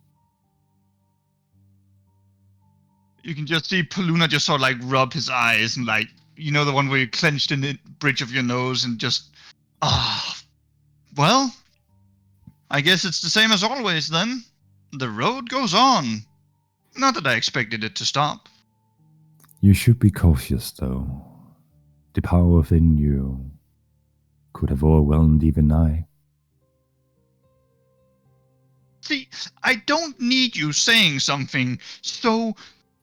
You can just see Paluna just sort of like rub his eyes and like, you know, the one where you're clenched in the bridge of your nose and just, well, I guess it's the same as always then. The road goes on. Not that I expected it to stop. You should be cautious, though. The power within you could have overwhelmed even I. See, I don't need you saying something so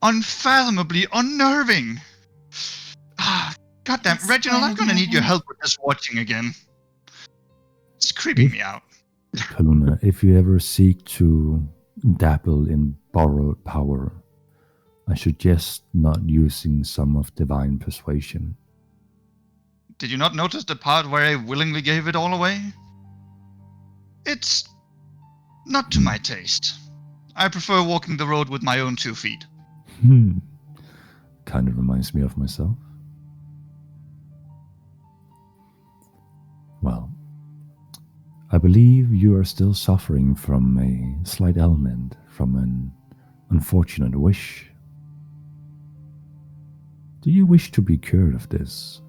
unfathomably unnerving. Goddamn, That's Reginald, I'm gonna need your unnerving. help with this watching again. It's creeping me out. Paluna, if you ever seek to dabble in borrowed power, I suggest not using some of divine persuasion. Did you not notice the part where I willingly gave it all away? It's not to my taste. I prefer walking the road with my own 2 feet. Kind of reminds me of myself. Well, I believe you are still suffering from a slight ailment from an unfortunate wish. Do you wish to be cured of this?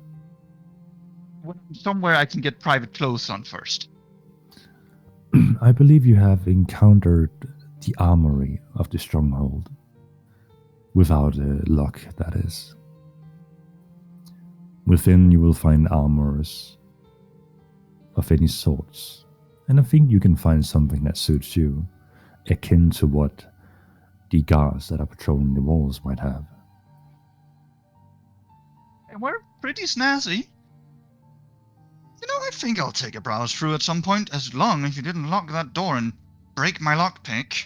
Somewhere I can get private clothes on first. I believe you have encountered the armory of the stronghold. Without a lock, that is. Within you will find armors of any sorts, and I think you can find something that suits you, akin to what the guards that are patrolling the walls might have. And we're pretty snazzy. You know, I think I'll take a browse through at some point, as long as you didn't lock that door and break my lockpick.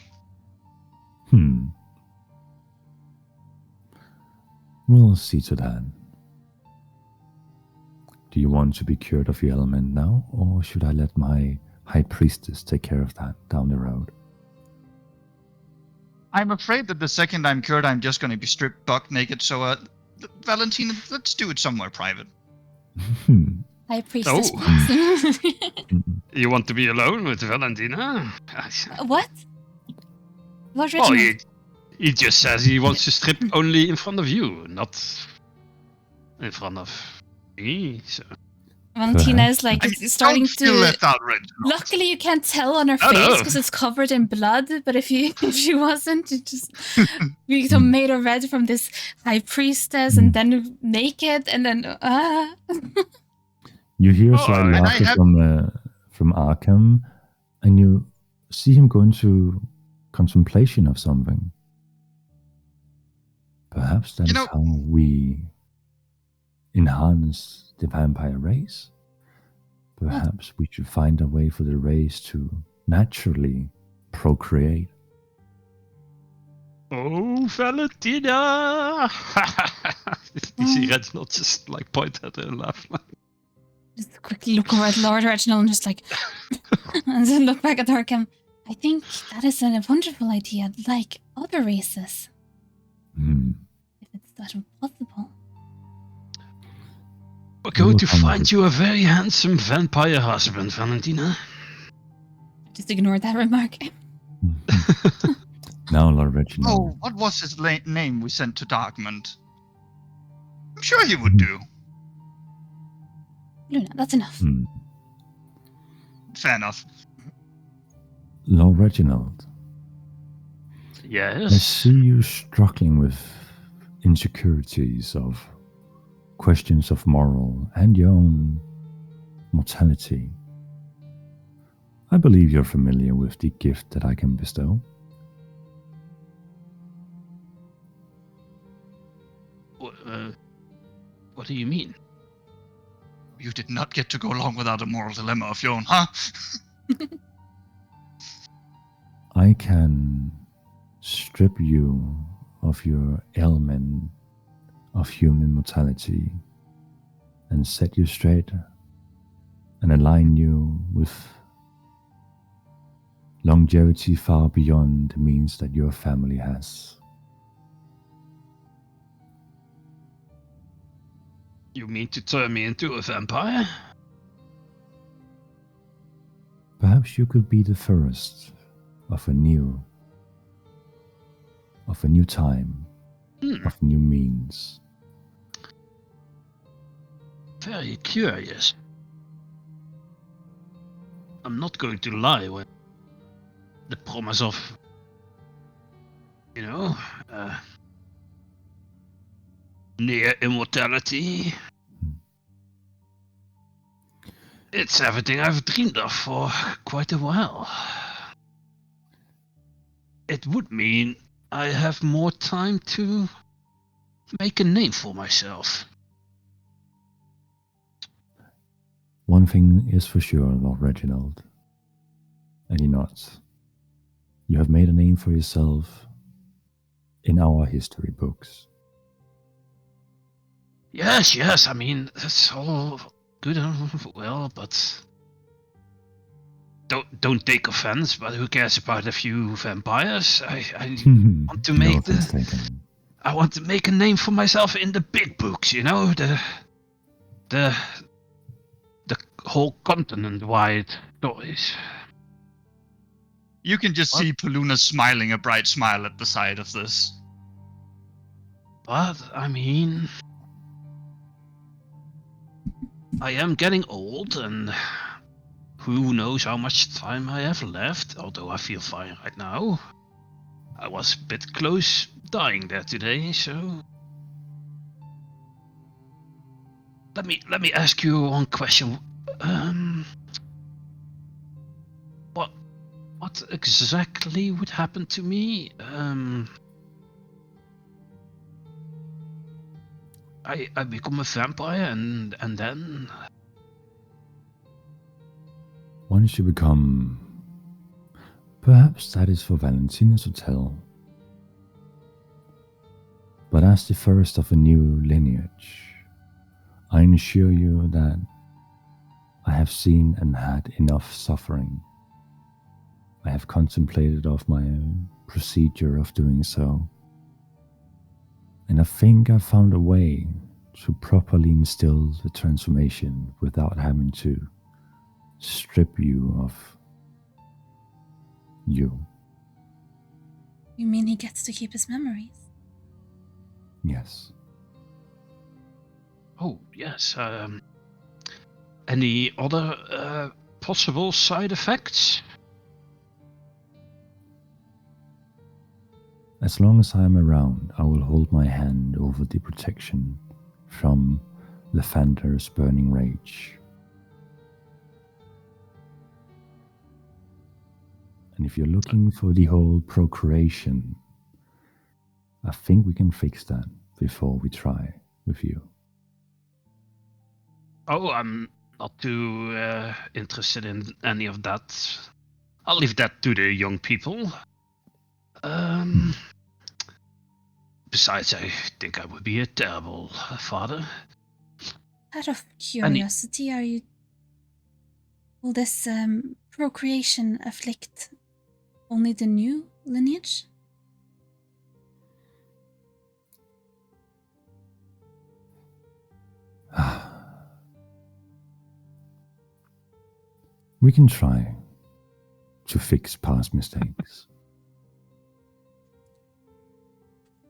We'll see to that. Do you want to be cured of your ailment now, or should I let my high priestess take care of that down the road? I'm afraid that the second I'm cured, I'm just going to be stripped buck naked, so, Valentina, let's do it somewhere private. High priestess. Oh. You want to be alone with Valentina? What? Lord Well, Reginald. he just says he wants to strip only in front of you, not in front of me. So. Valentina is like starting don't feel to. left out, Reginald. Luckily, you can't tell on her Oh, face no. because it's covered in blood. But if she wasn't, you just we sort of made her red from this high priestess, and then naked, and then You hear a Oh, slight and I laughter have- from Arkham, and you see him go into contemplation of something. Perhaps that You is know- how we enhance the vampire race. Perhaps we should find a way for the race to naturally procreate. Oh, Valentina! You see Reginald just like point at her and laugh. just quickly look over at Lord Reginald and just like, and then look back at Arkham. I think that is a wonderful idea, like other races, if it's that possible. We're going to Come find with- you a very handsome vampire husband, Valentina. Just ignore that remark. Now, Lord Reginald. Oh, what was his name we sent to Darkmont? I'm sure he would do. Luna, that's enough. Fair enough. Lord Reginald, I Yes. see you struggling with insecurities of questions of moral and your own mortality. I believe you're familiar with the gift that I can bestow. What do you mean? You did not get to go long without a moral dilemma of your own, huh? I can strip you of your ailment of human mortality and set you straight and align you with longevity far beyond the means that your family has. You mean to turn me into a vampire? Perhaps you could be the first of a new time of new means. Very curious. I'm not going to lie when the promise of, near immortality. It's everything I've dreamed of for quite a while. It would mean I have more time to make a name for myself. One thing is for sure, Lord Reginald, and he nods. You have made a name for yourself in our history books. Yes, I mean, that's all good and well, but don't take offense, but who cares about a few vampires? I want to make I want to make a name for myself in the big books, the whole continent-wide stories. You can just see Paluna smiling a bright smile at the sight of this. But, I mean, I am getting old, and who knows how much time I have left, although I feel fine right now. I was a bit close dying there today, so... Let me ask you one question. What exactly would happen to me? I become a vampire and then... Once you become... Perhaps that is for Valentina to tell. But as the first of a new lineage, I assure you that I have seen and had enough suffering. I have contemplated of my own procedure of doing so. And I think I found a way to properly instill the transformation without having to strip you of you. You mean he gets to keep his memories? Yes. Oh, yes. Any other possible side effects? As long as I am around, I will hold my hand over the protection from Lathander's burning rage. And if you're looking for the whole procreation, I think we can fix that before we try with you. Oh, I'm not too interested in any of that. I'll leave that to the young people. Besides, I think I would be a terrible father. Out of curiosity, will this procreation afflict only the new lineage? We can try to fix past mistakes.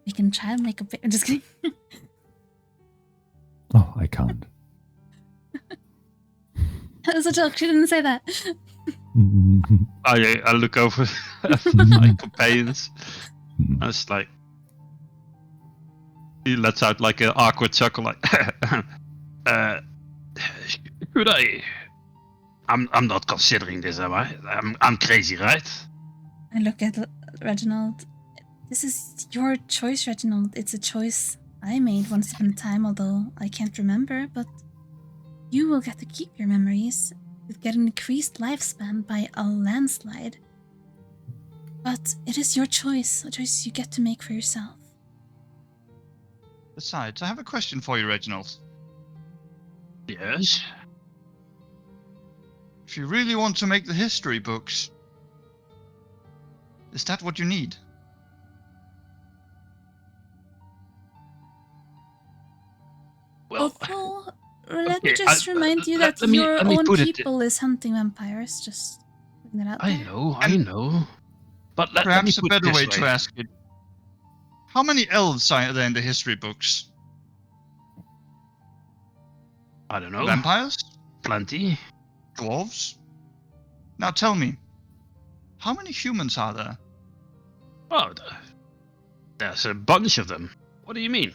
We can try and make a bit. I'm just kidding. Oh, I can't. That was a joke. She didn't say that. I look over at my companions. I was like, he lets out like an awkward chuckle, like, should I? I'm not considering this, am I? I'm crazy, right? I look at Reginald. This is your choice, Reginald. It's a choice I made once upon a time, although I can't remember, but you will get to keep your memories. You'll get an increased lifespan by a landslide. But it is your choice, a choice you get to make for yourself. Besides, I have a question for you, Reginald. Yes? If you really want to make the history books, is that what you need? Well, Although, let me just remind you that let me your own put it- people is hunting vampires. Just putting that out I there. know. But let me Perhaps a put it better this way to ask it. How many elves are there in the history books? I don't know. Vampires? Plenty. Dwarves? Now tell me, how many humans are there? Oh, there's a bunch of them. What do you mean?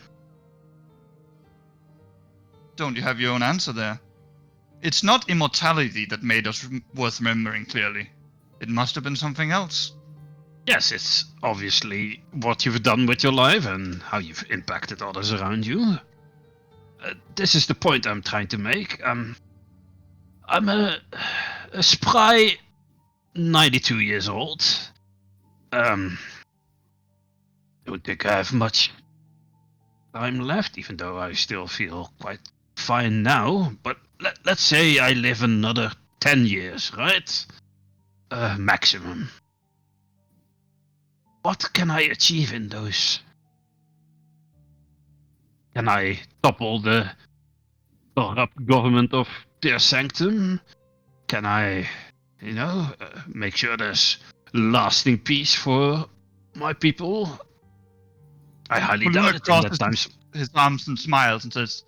Don't you have your own answer there? It's not immortality that made us worth remembering clearly. It must have been something else. Yes, it's obviously what you've done with your life and how you've impacted others around you. This is the point I'm trying to make. I'm a spry 92 years old. Don't think I have much time left, even though I still feel quite fine now. But let's say I live another 10 years, right? Maximum. What can I achieve in those? Can I topple the corrupt government of Dear Sanctum? Can I, make sure there's lasting peace for my people? I highly doubt it in that times. His arms and smiles and says,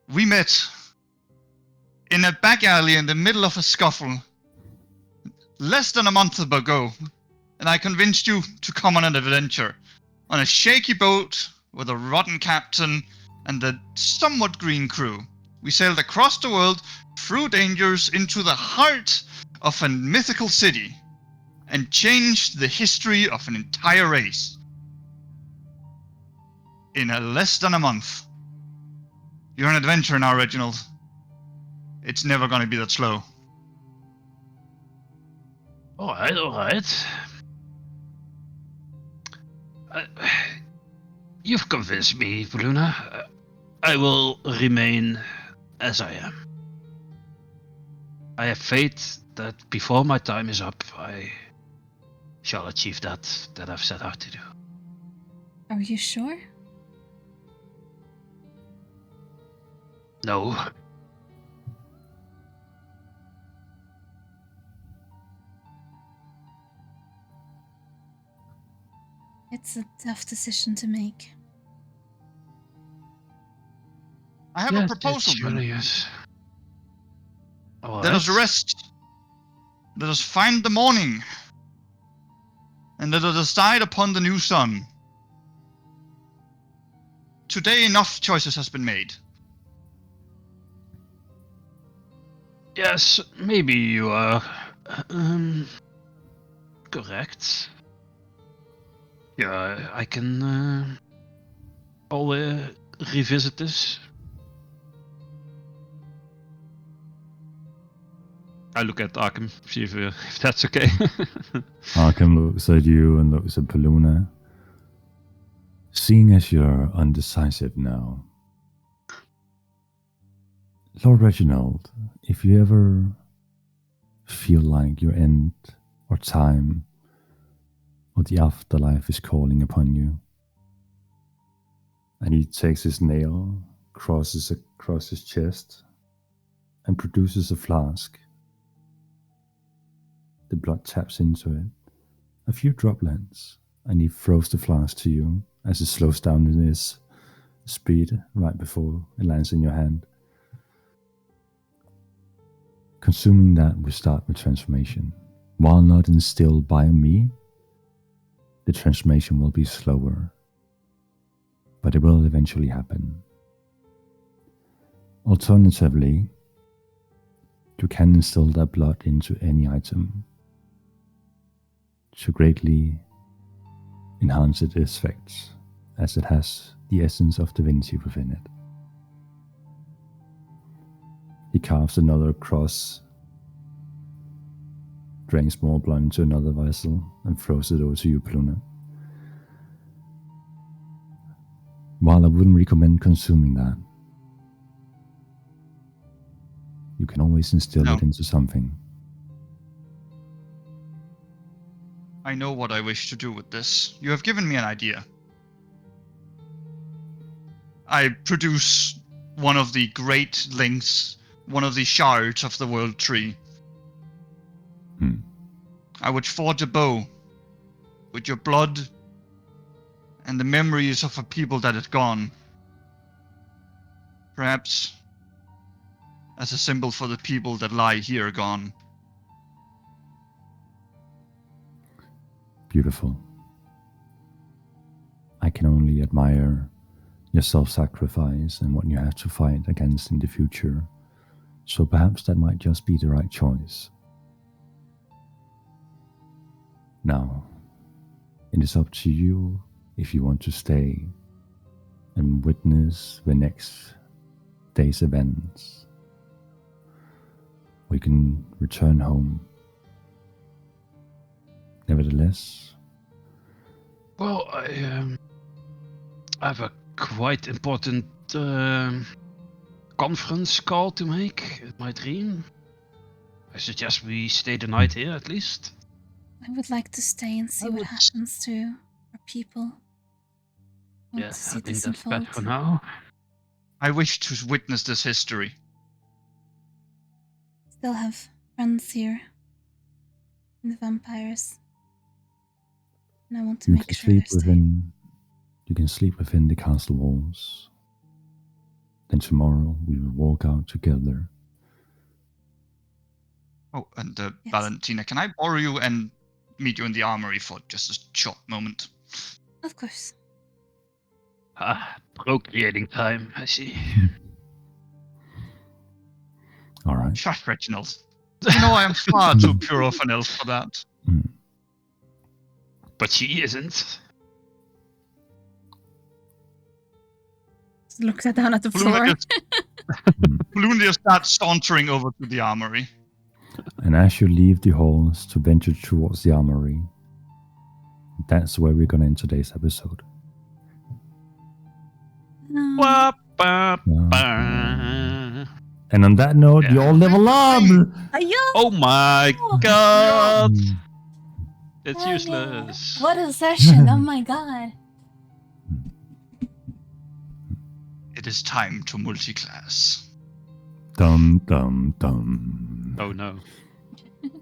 "We met in a back alley in the middle of a scuffle less than a month ago, and I convinced you to come on an adventure on a shaky boat with a rotten captain and a somewhat green crew. We sailed across the world, through dangers, into the heart of a mythical city, and changed the history of an entire race. In less than a month. You're an adventurer now, Reginald. It's never gonna be that slow." Alright. You've convinced me, Bruna. I will remain as I am. I have faith that before my time is up, I shall achieve that I've set out to do. Are you sure? No. It's a tough decision to make. I have a proposal. It really is. Let us rest. Let us find the morning. And let us decide upon the new sun. Today enough choices has been made. Yes, maybe you are correct. Yeah, I can always revisit this. I look at Arkham, see if that's okay. Arkham looks at you and looks at Paluna. Seeing as you're undecisive now, Lord Reginald, if you ever feel like your end or time or the afterlife is calling upon you, and he takes his nail, crosses across his chest, and produces a flask. The blood taps into it, a few droplets, and he throws the flask to you as it slows down in his speed right before it lands in your hand. Consuming that will start the transformation. While not instilled by me, the transformation will be slower, but it will eventually happen. Alternatively, you can instill that blood into any item to greatly enhance its effects, as it has the essence of divinity within it. He carves another cross, drains more blood into another vessel, and throws it over to you, Paluna. While I wouldn't recommend consuming that, you can always instill it into something. I know what I wish to do with this. You have given me an idea. I produce one of the great links, one of the shards of the world tree. I would forge a bow with your blood and the memories of a people that is gone. Perhaps as a symbol for the people that lie here gone. Beautiful. I can only admire your self-sacrifice and what you have to fight against in the future. So perhaps that might just be the right choice. Now, it is up to you if you want to stay and witness the next day's events. We can return home. Nevertheless, Well, I have a quite important conference call to make at my dream. I suggest we stay the night here at least. I would like to stay and see what happens to our people. I want to see I think this that's better unfold. for now. I wish to witness this history. Still have friends here in the vampires. And I want to you make can sure they're sleep safe. you can sleep within the castle walls. Then tomorrow we will walk out together. Oh, and Yes. Valentina, can I borrow you and meet you in the armory for just a short moment? Of course. Procreating time, I see. All right. Shush, Reginald. You know I am far too pure of an elf for that. Mm. But she isn't. Just looks down at the Bloom floor. just starts sauntering over to the armory. And as you leave the halls to venture towards the armory, that's where we're going to end today's episode. No. Wah, ba, Wow. ba. And on that note, Yeah. you all level up! Ayo! Oh my god! Mm. It's Oh, useless. What a session! Oh my god! It is time to multi-class. Dum, dum, dum. Oh no.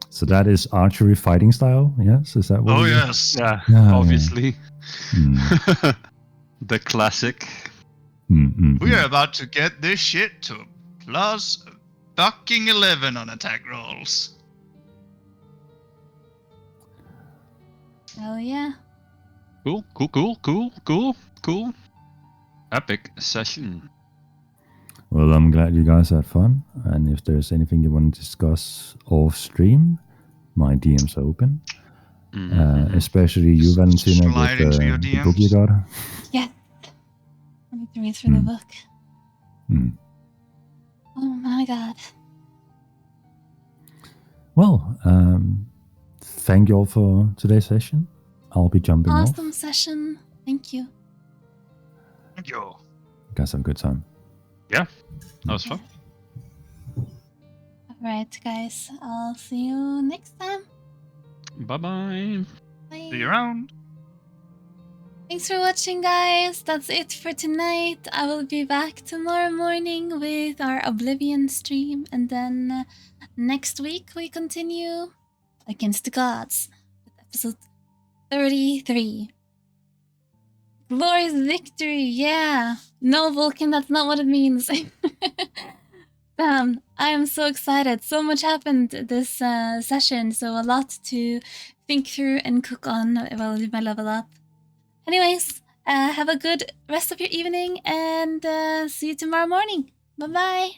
So that is archery fighting style, yes? Is that what Oh it is? yes. Yeah, Yeah, obviously. Mm, The classic. We are about to get this shit to plus fucking 11 on attack rolls. Oh yeah. Cool. Epic session. Well, I'm glad you guys had fun. And if there's anything you want to discuss off stream, my DM's are open. Especially you, Valentina, Slide with into your the book you DMs. got. Yeah. I need to read through the book. Mm. Oh my god. Well, thank you all for today's session. I'll be jumping off. Awesome session. Thank you. Yo. You guys have a good time. That was fun. Alright, guys. I'll see you next time. Bye-bye. Bye. See you around. Thanks for watching, guys. That's it for tonight. I will be back tomorrow morning with our Oblivion stream. And then next week we continue Against the Gods with episode 33. Glorious victory, yeah. No, Vulcan, that's not what it means. Damn, I am so excited. So much happened this session, so a lot to think through and cook on while I do my level up. Anyways, have a good rest of your evening and see you tomorrow morning. Bye-bye.